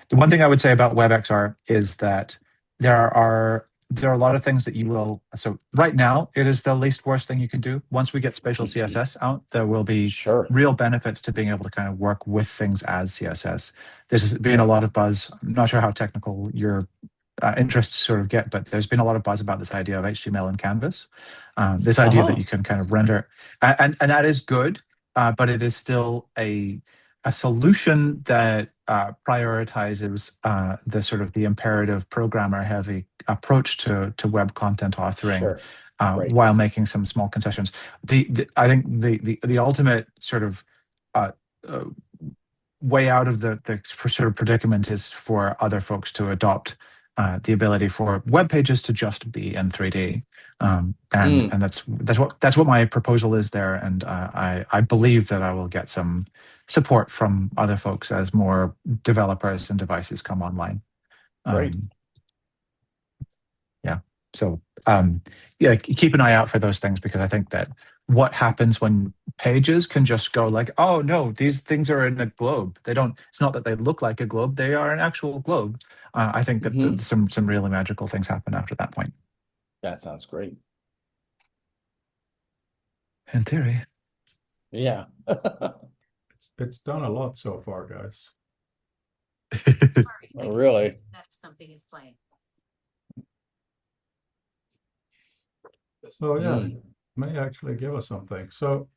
The one thing I would say about WebXR is that there are a lot of things that you will. So right now, it is the least worst thing you can do. Once we get spatial CSS out, there will be Sure. real benefits to being able to kind of work with things as CSS. There's been a lot of buzz. I'm not sure how technical your interests sort of get, but there's been a lot of buzz about this idea of HTML and Canvas. This idea that Uh-huh. you can kind of render, and that is good, but it is still a solution that prioritizes the sort of the imperative programmer heavy approach to web content authoring Sure. Right. while making some small concessions. I think the ultimate sort of uh, uh, way out of the sort of predicament is for other folks to adopt the ability for web pages to just be in 3D, Mm, and that's what my proposal is there, and I believe that I will get some support from other folks as more developers and devices come online. great. Um, yeah. So yeah, keep an eye out for those things because I think that what happens when pages can just go like, oh no, these things are in a globe. They don't. It's not that they look like a globe; they are an actual globe. I think that Hmm. some really magical things happen after that point. That sounds great. In theory. Yeah. It's done a lot so far, guys. Oh, really? Something is playing. So yeah, Mm. may actually give us something. So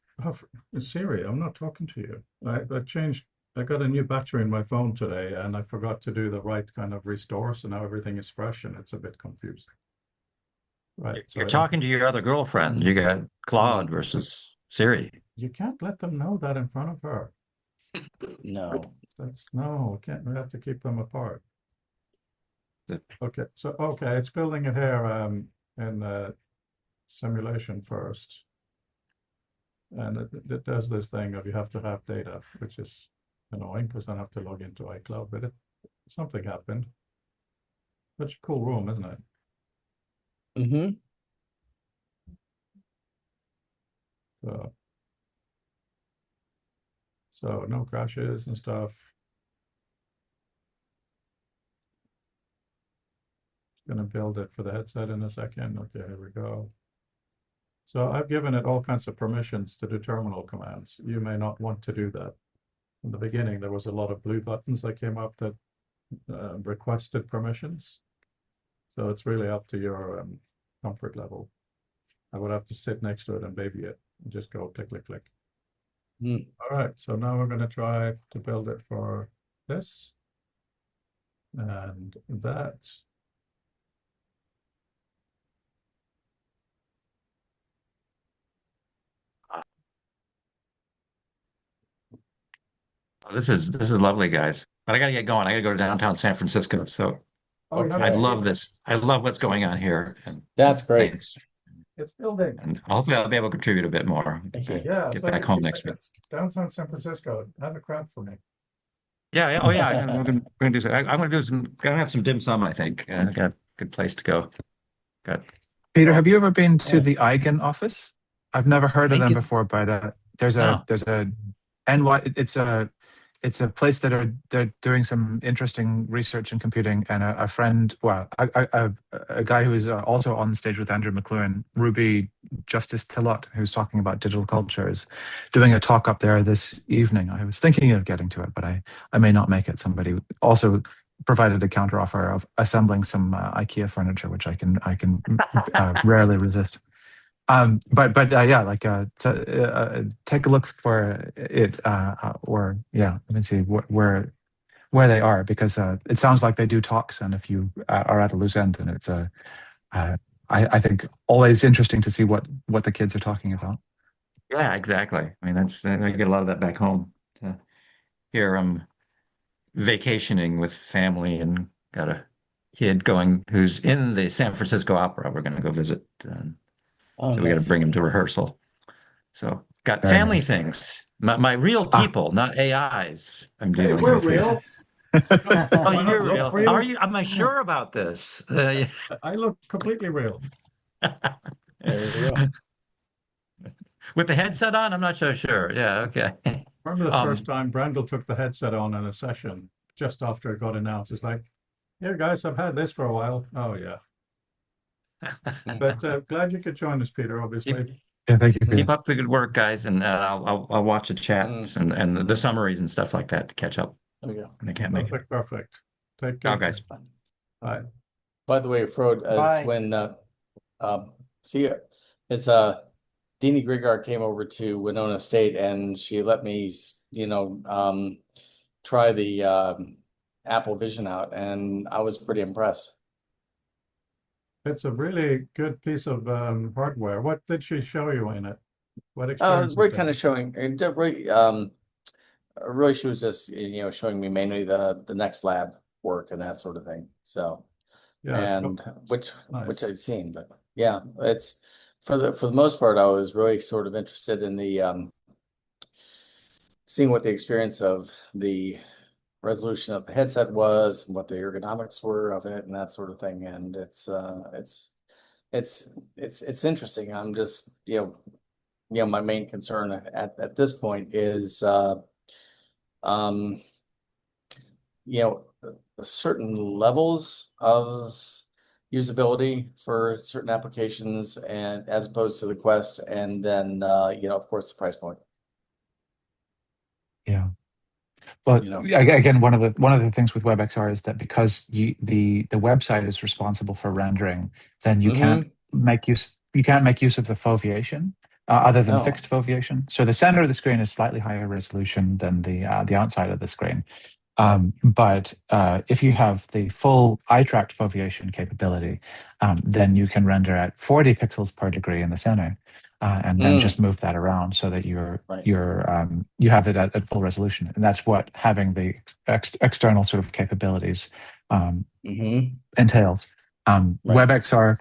Siri, I'm not talking to you. I got a new battery in my phone today and I forgot to do the right kind of restore, so now everything is fresh and it's a bit confusing. Right. So You're talking to your other girlfriend. You got Claude Mm. versus Siri. you can't let them know that in front of her. No. No, can't, we have to keep them apart. The- Okay, so it's building it here in simulation first. And it does this thing of you have to have data, which is annoying because then I have to log into iCloud, but something happened. Such a cool room, isn't it? Mm-hmm. So no crashes and stuff. Gonna build it for the headset in a second. Okay, here we go. So I've given it all kinds of permissions to do terminal commands. You may not want to do that. In the beginning, there was a lot of blue buttons that came up that requested permissions. So it's really up to your comfort level. I would have to sit next to it and baby it and just go click, click, click. Mm. All right, so now we're going to try to build it for this and that. This is lovely, guys. But I gotta get going. I gotta go to downtown San Francisco. So Oh, you have I Okay. love this. I love what's going on here. And That's great. thanks. It's building. And hopefully I'll be able to contribute a bit more. Thank you. Yeah, Get so back in home 2 next week. seconds, downtown San Francisco. Have a crowd for me. Yeah. Oh, yeah. We're gonna do. I'm gonna do some. Gonna have some dim sum. I think. I got a good place to go. Got. Peter, Oh, have you ever been to Yeah. the Eigen office? I've never heard of them Eigen? before, but there's No. a NY. It's a place that they're doing some interesting research in computing, and a friend, well, a guy who is also on stage with Andrew McLuhan, Ruby Justice Tillot, who's talking about digital culture, is doing a talk up there this evening. I was thinking of getting to it, but I may not make it. Somebody also provided a counteroffer of assembling some IKEA furniture, which I can rarely resist. But yeah, like take a look for it, or yeah, let me see where they are, because it sounds like they do talks, and if you are at a loose end, then it's I think always interesting to see what the kids are talking about. Yeah. Exactly. I mean, I get a lot of that back home. Here I'm vacationing with family and got a kid going who's in the San Francisco Opera. We're gonna go visit. Oh, So we got to nice. bring him to rehearsal. So got Very family nice. things. My real people, not AIs. I'm Hey, dealing we're with here. real. Oh, Why not you're look real. real? Are you? Am I sure about this? I look completely real. There you go. With the headset on, I'm not so sure. Yeah, okay. Remember the first Um, time Brendel took the headset on in a session just after it got announced. It's like, here, guys, I've had this for a while. Oh, yeah. But glad you could join us, Peter, obviously. Yeah, thank you, keep Peter. up the good work, guys, and I'll watch the chats and the summaries and stuff like that to catch up. There we go. And I can't make it. Perfect, perfect. Take Ciao, care. guys. Bye. By the way, Frode, Bye. it's when see, it's Deanie Grigard came over to Winona State and she let me, try the Apple Vision out, and I was pretty impressed. It's a really good piece of hardware. What did she show you in it? What experience? Really kind of showing, really she was just showing me mainly the next lab work and that sort of thing. So Yeah, and which nice. I'd seen, but yeah, it's for the most part, I was really sort of interested in the seeing what the experience of the resolution of the headset was and what the ergonomics were of it and that sort of thing. And it's interesting. I'm just my main concern at this point is certain levels of usability for certain applications, and as opposed to the Quest, and then of course the price point. Yeah. Well, you know. again, one of the things with WebXR is that because the website is responsible for rendering, then you can't make use of the foveation other than No. fixed foveation. So the center of the screen is slightly higher resolution than the outside of the screen. But if you have the full eye tracked foveation capability, then you can render at 40 pixels per degree in the center, and then just move that around so that Right. you have it at full resolution. And that's what having the external sort of capabilities entails. Right. WebXR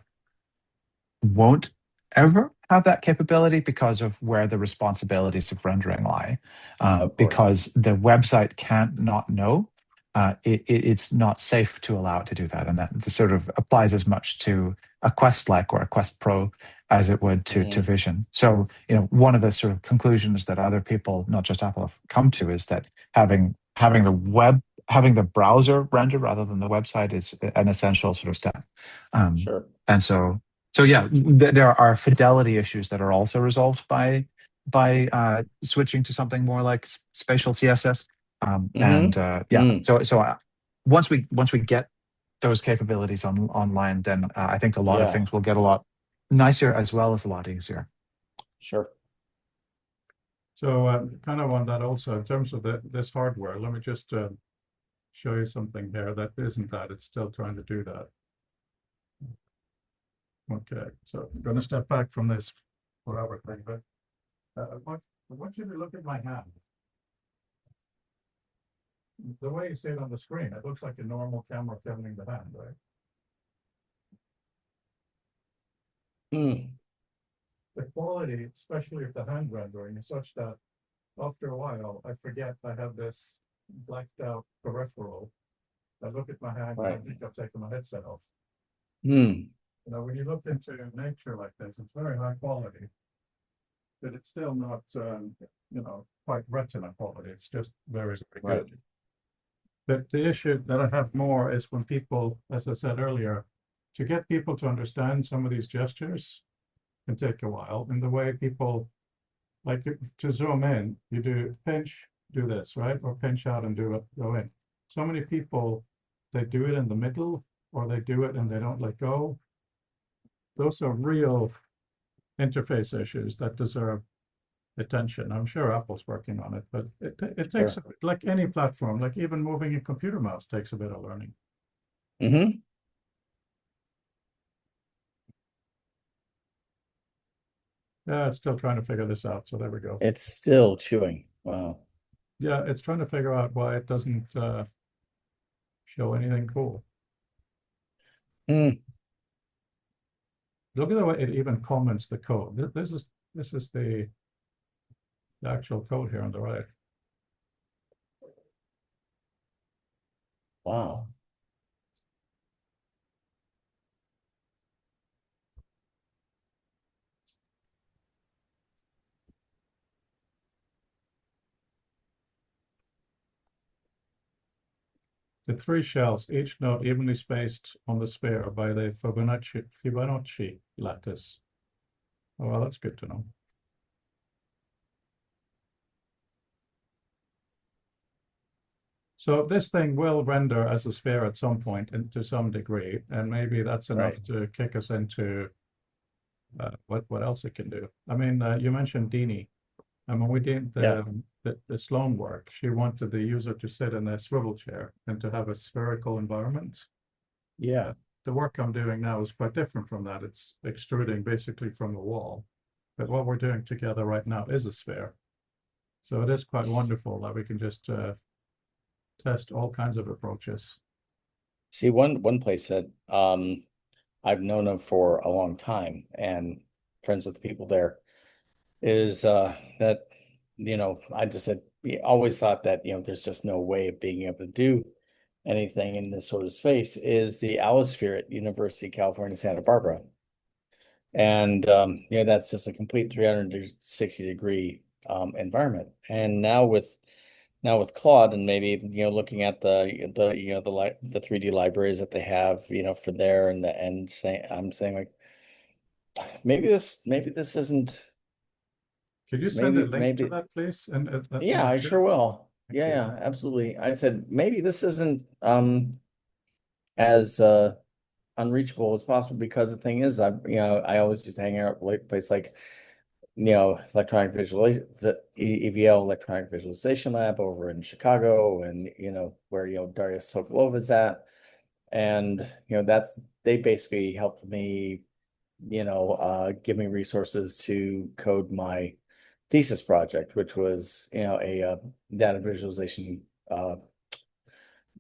won't ever have that capability because of where the responsibilities of rendering lie. Of course. Because the website can't not know. It's not safe to allow it to do that. And that sort of applies as much to a Quest like or a Quest Pro as it would to Vision. So, one of the sort of conclusions that other people, not just Apple, have come to is that having the browser render rather than the website is an essential sort of step. Sure. And so yeah, there are fidelity issues that are also resolved by switching to something more like spatial CSS. So once we get those capabilities online, then I think a lot of things will get a lot nicer as well as a lot easier. Sure. So kind of on that also, in terms of this hardware, let me just show you something here that isn't that. It's still trying to do that. Okay, so I'm going to step back from this forever thing, but I want you to look at my hand. The way you see it on the screen, it looks like a normal camera filming the hand, right? The quality, especially of the hand rendering, is such that after a while, I forget I have this blacked out peripheral. I look at my hand and I think I've taken my headset off. When you look into nature like this, it's very high quality, but it's still not, quite retina quality. It's just very, very good. But the issue that I have more is when people, as I said earlier, to get people to understand some of these gestures can take a while. And the way people, like to zoom in, you do pinch, do this, right? Or pinch out and do it, go in. So many people, they do it in the middle, or they do it and they don't let go. Those are real interface issues that deserve attention. I'm sure Apple's working on it, but it takes, like any platform, like even moving a computer mouse takes a bit of learning. Yeah, it's still trying to figure this out. So there we go. It's still chewing. Wow. Yeah, it's trying to figure out why it doesn't show anything cool. Look at the way it even comments the code. This is the actual code here on the right. Wow. The three shells, each node evenly spaced on the sphere by the Fibonacci lattice. Oh, well, that's good to know. So this thing will render as a sphere at some point and to some degree, and maybe that's enough to kick us into what else it can do. I mean, you mentioned Dini. I mean, we did the Sloan work. She wanted the user to sit in a swivel chair and to have a spherical environment. Yeah. The work I'm doing now is quite different from that. It's extruding basically from the wall. But what we're doing together right now is a sphere. So it is quite wonderful that we can just test all kinds of approaches. See, one place that I've known of for a long time and friends with the people there is that I just said we always thought that there's just no way of being able to do anything in this sort of space is the Allosphere at University of California, Santa Barbara. And that's just a complete 360-degree environment. And now with Claude and maybe looking at the 3D libraries that they have for there I'm saying like maybe this isn't Could you send a link to maybe that, please? And yeah, I sure will. Thank Yeah, you. yeah, absolutely. I said maybe this isn't as unreachable as possible because the thing is I always just hang out at a place like electronic EVL, electronic visualization lab over in Chicago, and where Darius Sokolov is at, and they basically helped me give me resources to code my thesis project, which was a data visualization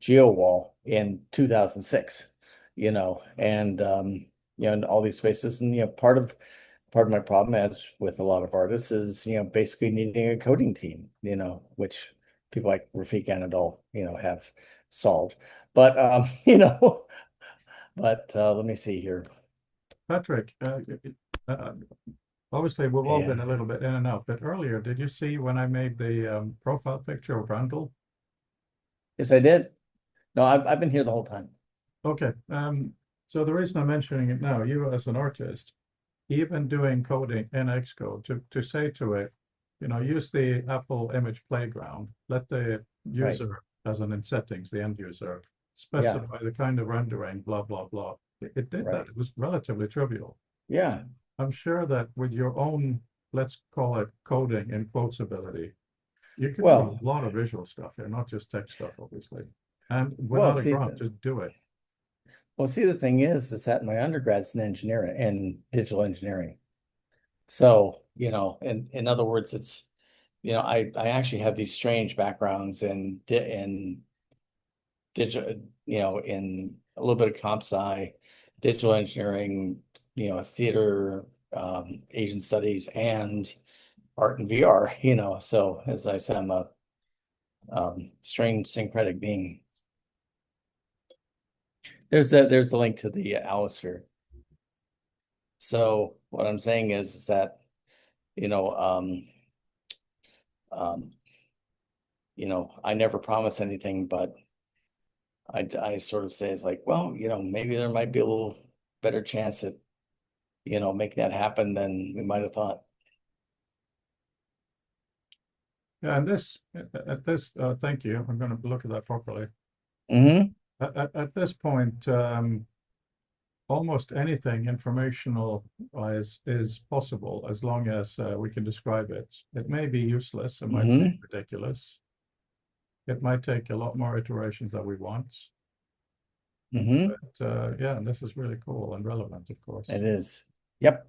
GeoWall in 2006, and all these spaces, and part of my problem, as with a lot of artists, is basically needing a coding team, which people like Rafik Anadol, have solved. But let me see here. Patrick, obviously we've all been Yeah. a little bit in and out, but earlier, did you see when I made the profile picture of Randall? Yes, I did. No, I've been here the whole time. Okay, so the reason I'm mentioning it now, you as an artist, even doing coding in Xcode, to say to it, use the Apple Image Playground, let the user, as in settings, the end user, specify the kind of rendering, blah, blah, blah. It did that. Right. It was relatively trivial. Yeah. I'm sure that with your own, let's call it coding in quotes ability, you can do Well, a lot of visual stuff here, not just text stuff, obviously. And well, without a see, grunt, just do it. the thing is that my undergrad's in engineering and digital engineering. So, in other words, it's, I actually have these strange backgrounds in digital, in a little bit of comp sci, digital engineering, theater, Asian studies, and art and VR, So as I said, I'm a strange syncretic being. There's the link to the Alistair. So what I'm saying is that, you know, um, um, I never promise anything, but I sort of say it's like, well, maybe there might be a little better chance at, making that happen than we might have thought. Yeah, and thank you. I'm going to look at that properly. Mm-hmm. At this point, almost anything informational is possible as long as we can describe it. It may be useless, it might be Mm-hmm. ridiculous. It might take a lot more iterations than we want. Mm-hmm. But yeah, and this is really cool and relevant, of course. It is. Yep.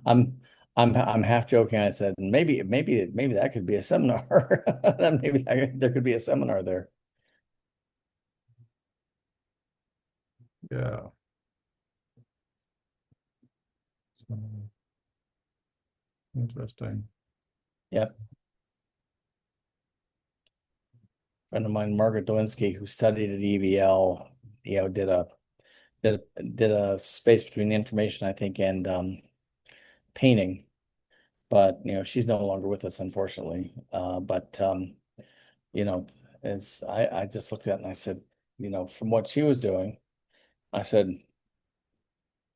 I'm I'm half joking. I said maybe that could be a seminar. Maybe there could be a seminar there. Yeah. So, interesting. Yep. Friend of mine, Margaret Dolinsky, who studied at EVL, did a space between information, I think, and painting. But she's no longer with us, unfortunately. But it's I just looked at it and I said, from what she was doing, I said,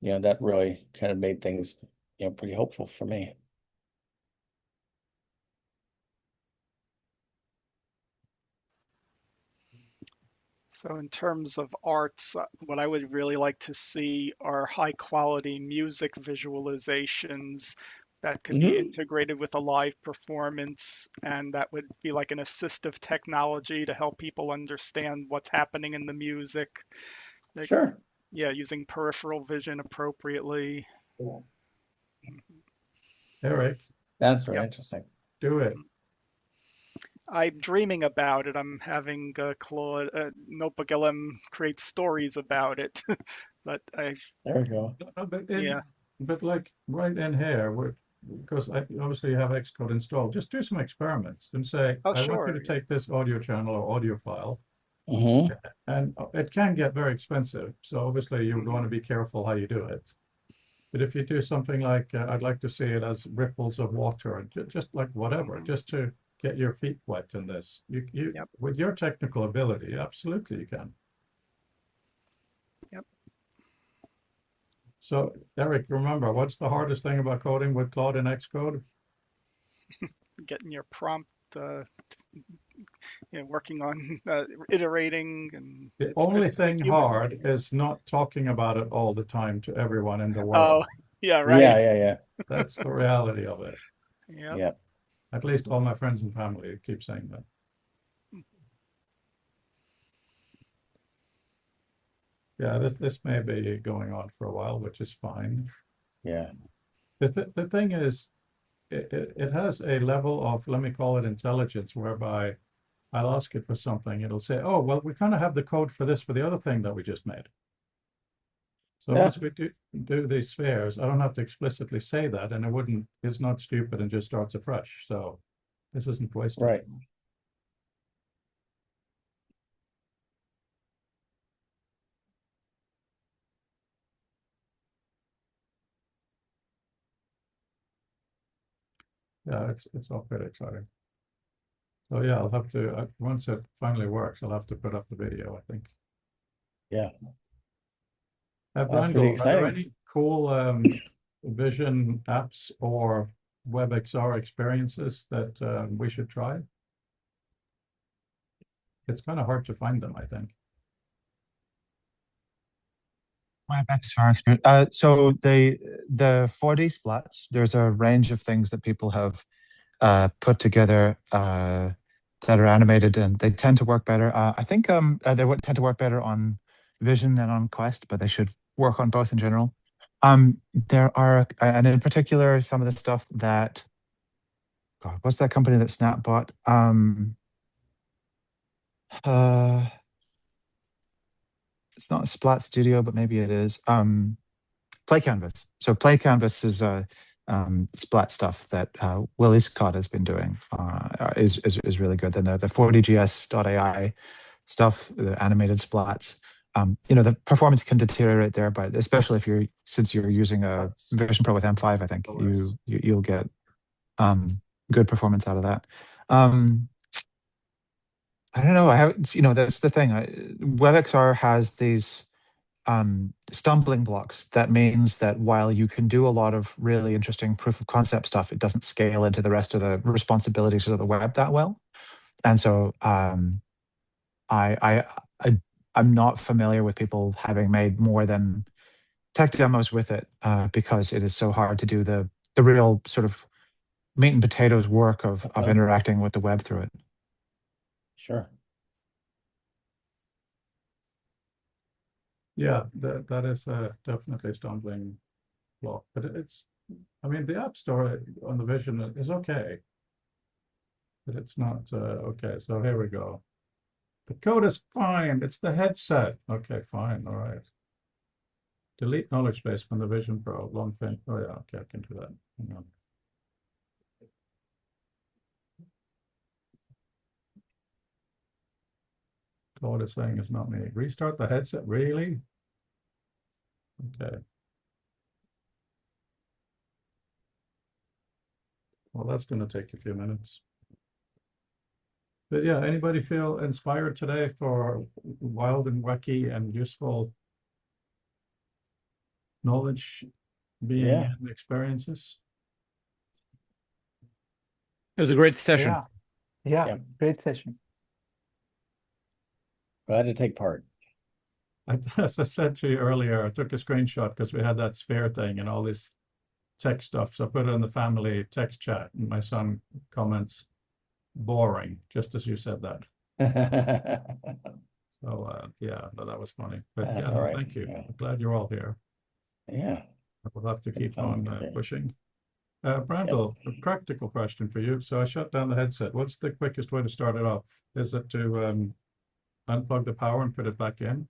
that really kind of made things, pretty hopeful for me. So in terms of arts, what I would really like to see are high quality music visualizations that could be Mm-hmm. integrated with a live performance, and that would be like an assistive technology to help people understand what's happening in the music. Like, Sure. yeah, using peripheral vision appropriately. Eric, That's very Yep. interesting. do it. I'm dreaming about it. I'm having Claude Notebook LM create stories about it, but There we go. yeah. But like right in here, because obviously you have Xcode installed, just do some experiments and say, Oh, I want you sure. to take this audio channel or audio file, Mm-hmm. and it can get very expensive. So obviously you want to be careful how you do it. But if you do something like, I'd like to see it as ripples of water, just like whatever, just to get your feet wet in this. Yep. With your technical ability, absolutely you can. Yep. So Eric, remember, what's the hardest thing about coding with Claude and Xcode? Getting your prompt, working on iterating, and The only thing hard is not talking about it all the time to everyone in the Oh, world. yeah, right. Yeah. That's the reality of it. Yep. Yeah. At least all my friends and family keep saying that. Yeah, this may be going on for a while, which is fine. Yeah. The thing is, it has a level of, let me call it intelligence, whereby I'll ask it for something. It'll say, oh, well, we kind of have the code for this for the other thing that we just made. So Yeah. once we do these spheres, I don't have to explicitly say that, and it's not stupid and just starts afresh. So this isn't wasted. Right. Yeah, it's all pretty exciting. So yeah, I'll have to, once it finally works, I'll have to put up the video, I think. Yeah. Brandel, pretty are there exciting. any cool Vision apps or WebXR experiences that we should try? It's kind of hard to find them, I think. WebXR experience. So the 4D splats, there's a range of things that people have put together that are animated, and they tend to work better. I think they tend to work better on Vision than on Quest, but they should work on both in general. There are, and in particular, some of the stuff that, God, what's that company that Snap bought? It's not Splat Studio, but maybe it is. Play Canvas. So Play Canvas is Splat stuff that Willie Scott has been doing. Is really good. Then the 4DGS.ai stuff, the animated splats. The performance can deteriorate there, but especially since you're using a Vision Pro with M5, I think you'll get good performance out of that. I don't know. That's the thing. WebXR has these stumbling blocks. That means that while you can do a lot of really interesting proof of concept stuff, it doesn't scale into the rest of the responsibilities of the web that well. And so I'm not familiar with people having made more than tech demos with it because it is so hard to do the real sort of meat and potatoes work of interacting with the web through it. Sure. Yeah, that is definitely a stumbling block. But the App Store on the Vision is okay. But it's not okay. So here we go. The code is fine. It's the headset. Okay, fine. All right. Delete knowledge base from the Vision Pro. Long thing. Oh yeah, okay, I can do that. Hang on. Claude is saying it's not me. Restart the headset, really? Okay. Well, that's going to take a few minutes. But yeah, anybody feel inspired today for wild and wacky and useful knowledge being and experiences? It was a great session. Yeah. Great session. Glad to take part. As I said to you earlier, I took a screenshot because we had that sphere thing and all this tech stuff. So I put it in the family text chat, and my son comments, boring, just as you said that. So yeah, that was funny. But That's yeah, all right. thank you. Yeah. I'm glad you're all here. Yeah. We'll have to keep fun. on pushing. Brandel, a practical question for you. So I shut down the headset. What's the quickest way to start it off? Is it to unplug the power and put it back in?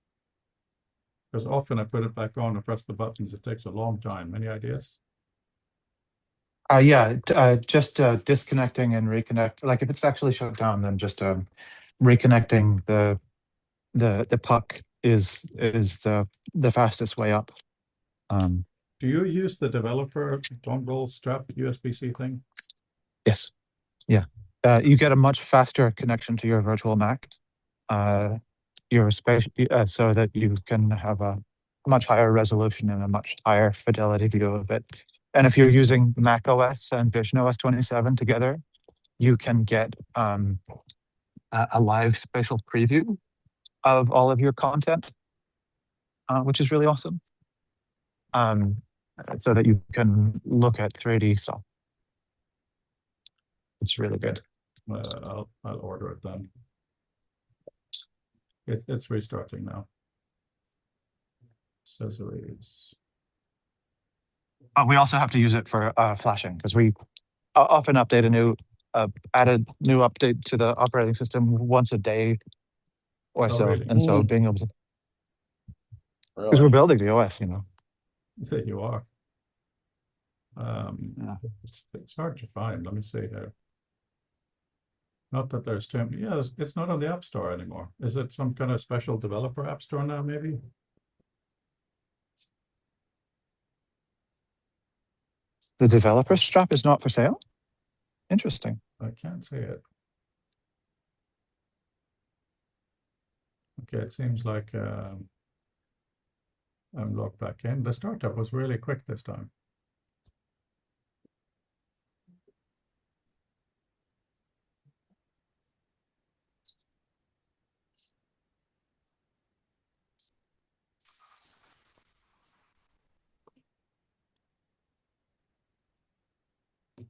Because often I put it back on and press the buttons. It takes a long time. Any ideas? Just disconnecting and reconnect. Like if it's actually shut down, then just reconnecting the puck is the fastest way up. Do you use the developer dongle strap USB-C thing? Yes. Yeah. You get a much faster connection to your virtual Mac. Your space, so that you can have much higher resolution and a much higher fidelity view of it. And if you're using Mac OS and Vision OS 27 together, you can get a live spatial preview of all of your content, which is really awesome. So that you can look at 3D stuff. It's really good. I'll order it then. It's restarting now. Accessories. We also have to use it for flashing because we often update add a new update to the operating system once a day or so. Really? And so being able to, because Really? we're building the OS, you know. There you are. Yeah. It's hard to find. Let me see here. Not that there's too many. Yeah, it's not on the App Store anymore. Is it some kind of special developer App Store now, maybe? The developer strap is not for sale? Interesting. I can't see it. Okay, it seems like I'm logged back in. The startup was really quick this time.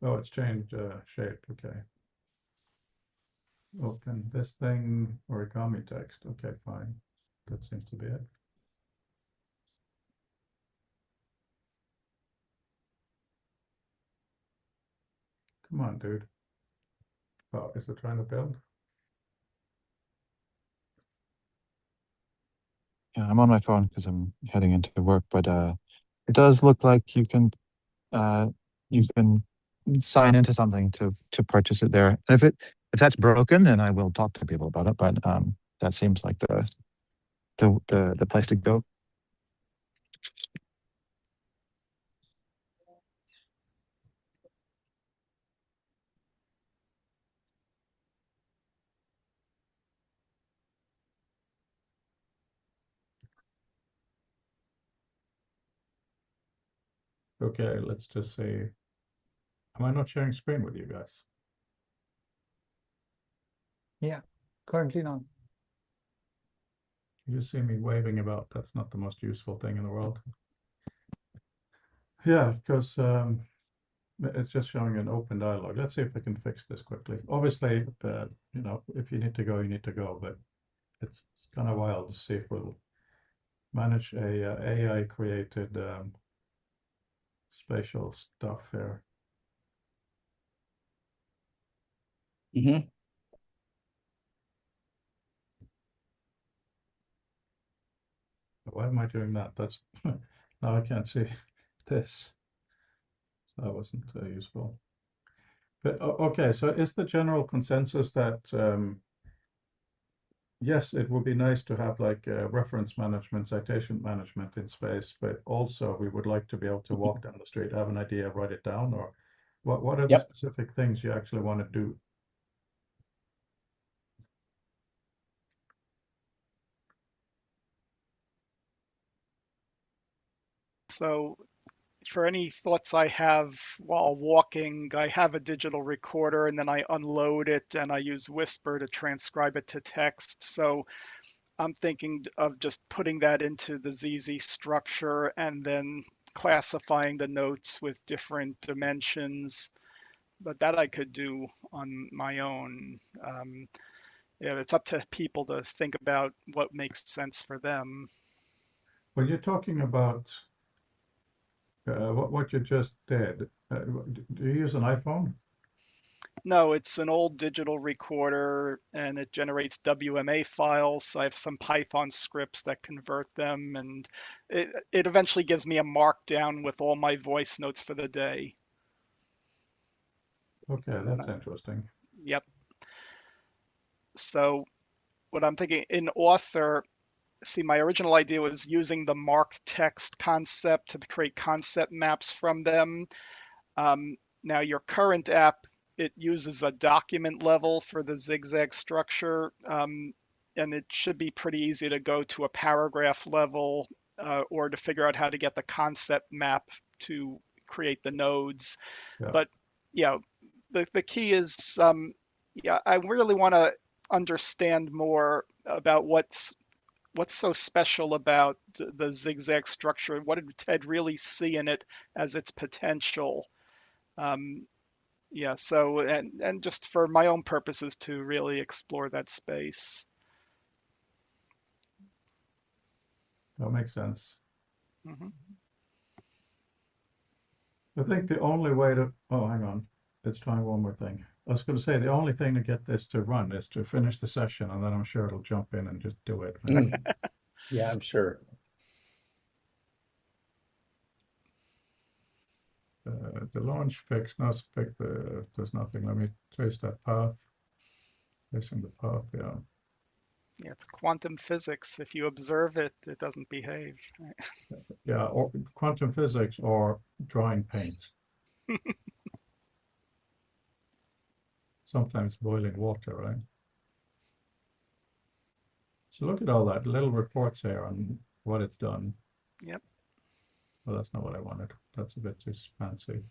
Oh, it's changed shape. Okay. Open this thing, origami text. Okay, fine. That seems to be it. Come on, dude. Oh, is it trying to build? Yeah, I'm on my phone because I'm heading into work, but it does look like you can sign into something to purchase it there. And if that's broken, then I will talk to people about it. But that seems like the place to go. Okay, let's just say, am I not sharing screen with you guys? Yeah, currently not. You see me waving about. That's not the most useful thing in the world. Yeah, because it's just showing an open dialogue. Let's see if we can fix this quickly. Obviously, you know, if you need to go, you need to go, but it's kind of wild to see if we'll manage a AI created spatial stuff here. Mm-hmm. Why am I doing that? That's now I can't see this. That wasn't useful. But okay, so is the general consensus that yes, it would be nice to have like reference management, citation management in space, but also we would like to be able to walk down the street, have an idea, write it down, or what are the Yep. specific things you actually want to do? So for any thoughts I have while walking, I have a digital recorder and then I unload it and I use Whisper to transcribe it to text. So I'm thinking of just putting that into the ZZ structure and then classifying the notes with different dimensions. But that I could do on my own. Yeah, it's up to people to think about what makes sense for them. When you're talking about what you just did, do you use an iPhone? No, it's an old digital recorder and it generates WMA files. I have some Python scripts that convert them, and it eventually gives me a markdown with all my voice notes for the day. Okay, that's interesting. Yep. So what I'm thinking in Author, see, my original idea was using the marked text concept to create concept maps from them. Now your current app, it uses a document level for the zigzag structure, and it should be pretty easy to go to a paragraph level or to figure out how to get the concept map to create the nodes. Yeah. But yeah, the key is, yeah, I really want to understand more about what's so special about the zigzag structure. What did Ted really see in it as its potential? Yeah, so and just for my own purposes to really explore that space. That makes sense. Hmm. I think the only way to, oh, hang on, let's try one more thing. I was going to say the only thing to get this to run is to finish the session, and then I'm sure it'll jump in and just do it. Yeah, I'm sure. The launch fix, no spec, there's nothing. Let me trace that path. Tracing the path, yeah. Yeah, it's quantum physics. If you observe it, it doesn't behave. Yeah, or quantum physics or drawing paint. Sometimes boiling water, right? So look at all that little reports here on what it's done. Yep. Well, that's not what I wanted. That's a bit too fancy.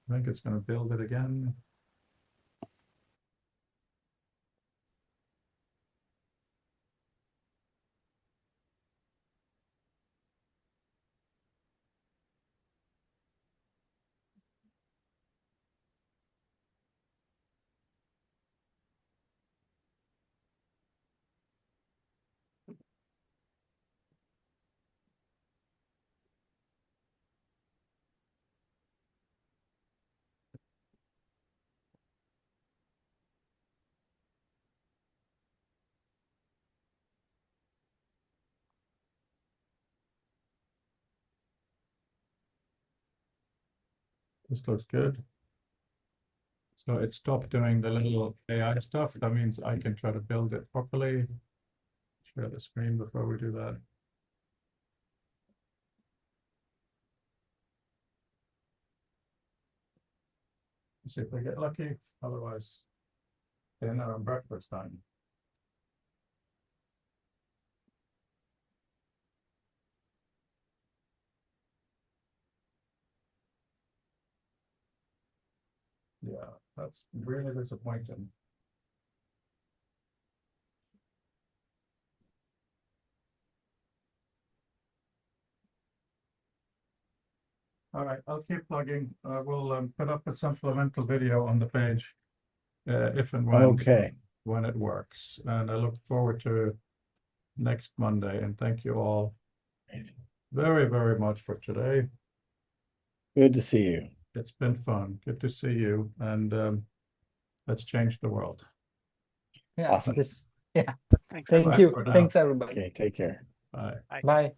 I think it's going to build it again. This looks good. So it stopped doing the little AI stuff. That means I can try to build it properly. Share the screen before we do that. See if we get lucky. Otherwise, dinner and breakfast time. Yeah, that's really disappointing. All right, I'll keep plugging. We'll put up a supplemental video on the page if and Okay. when it works. And I look forward to next Monday. And thank you all very, very much for today. Good to see you. It's been fun. Good to see you. And let's change the world. Yeah. Awesome. Yeah. Thanks, Thank everyone. you. for now. Thanks, everybody. Okay, take care. Bye. Bye. Bye.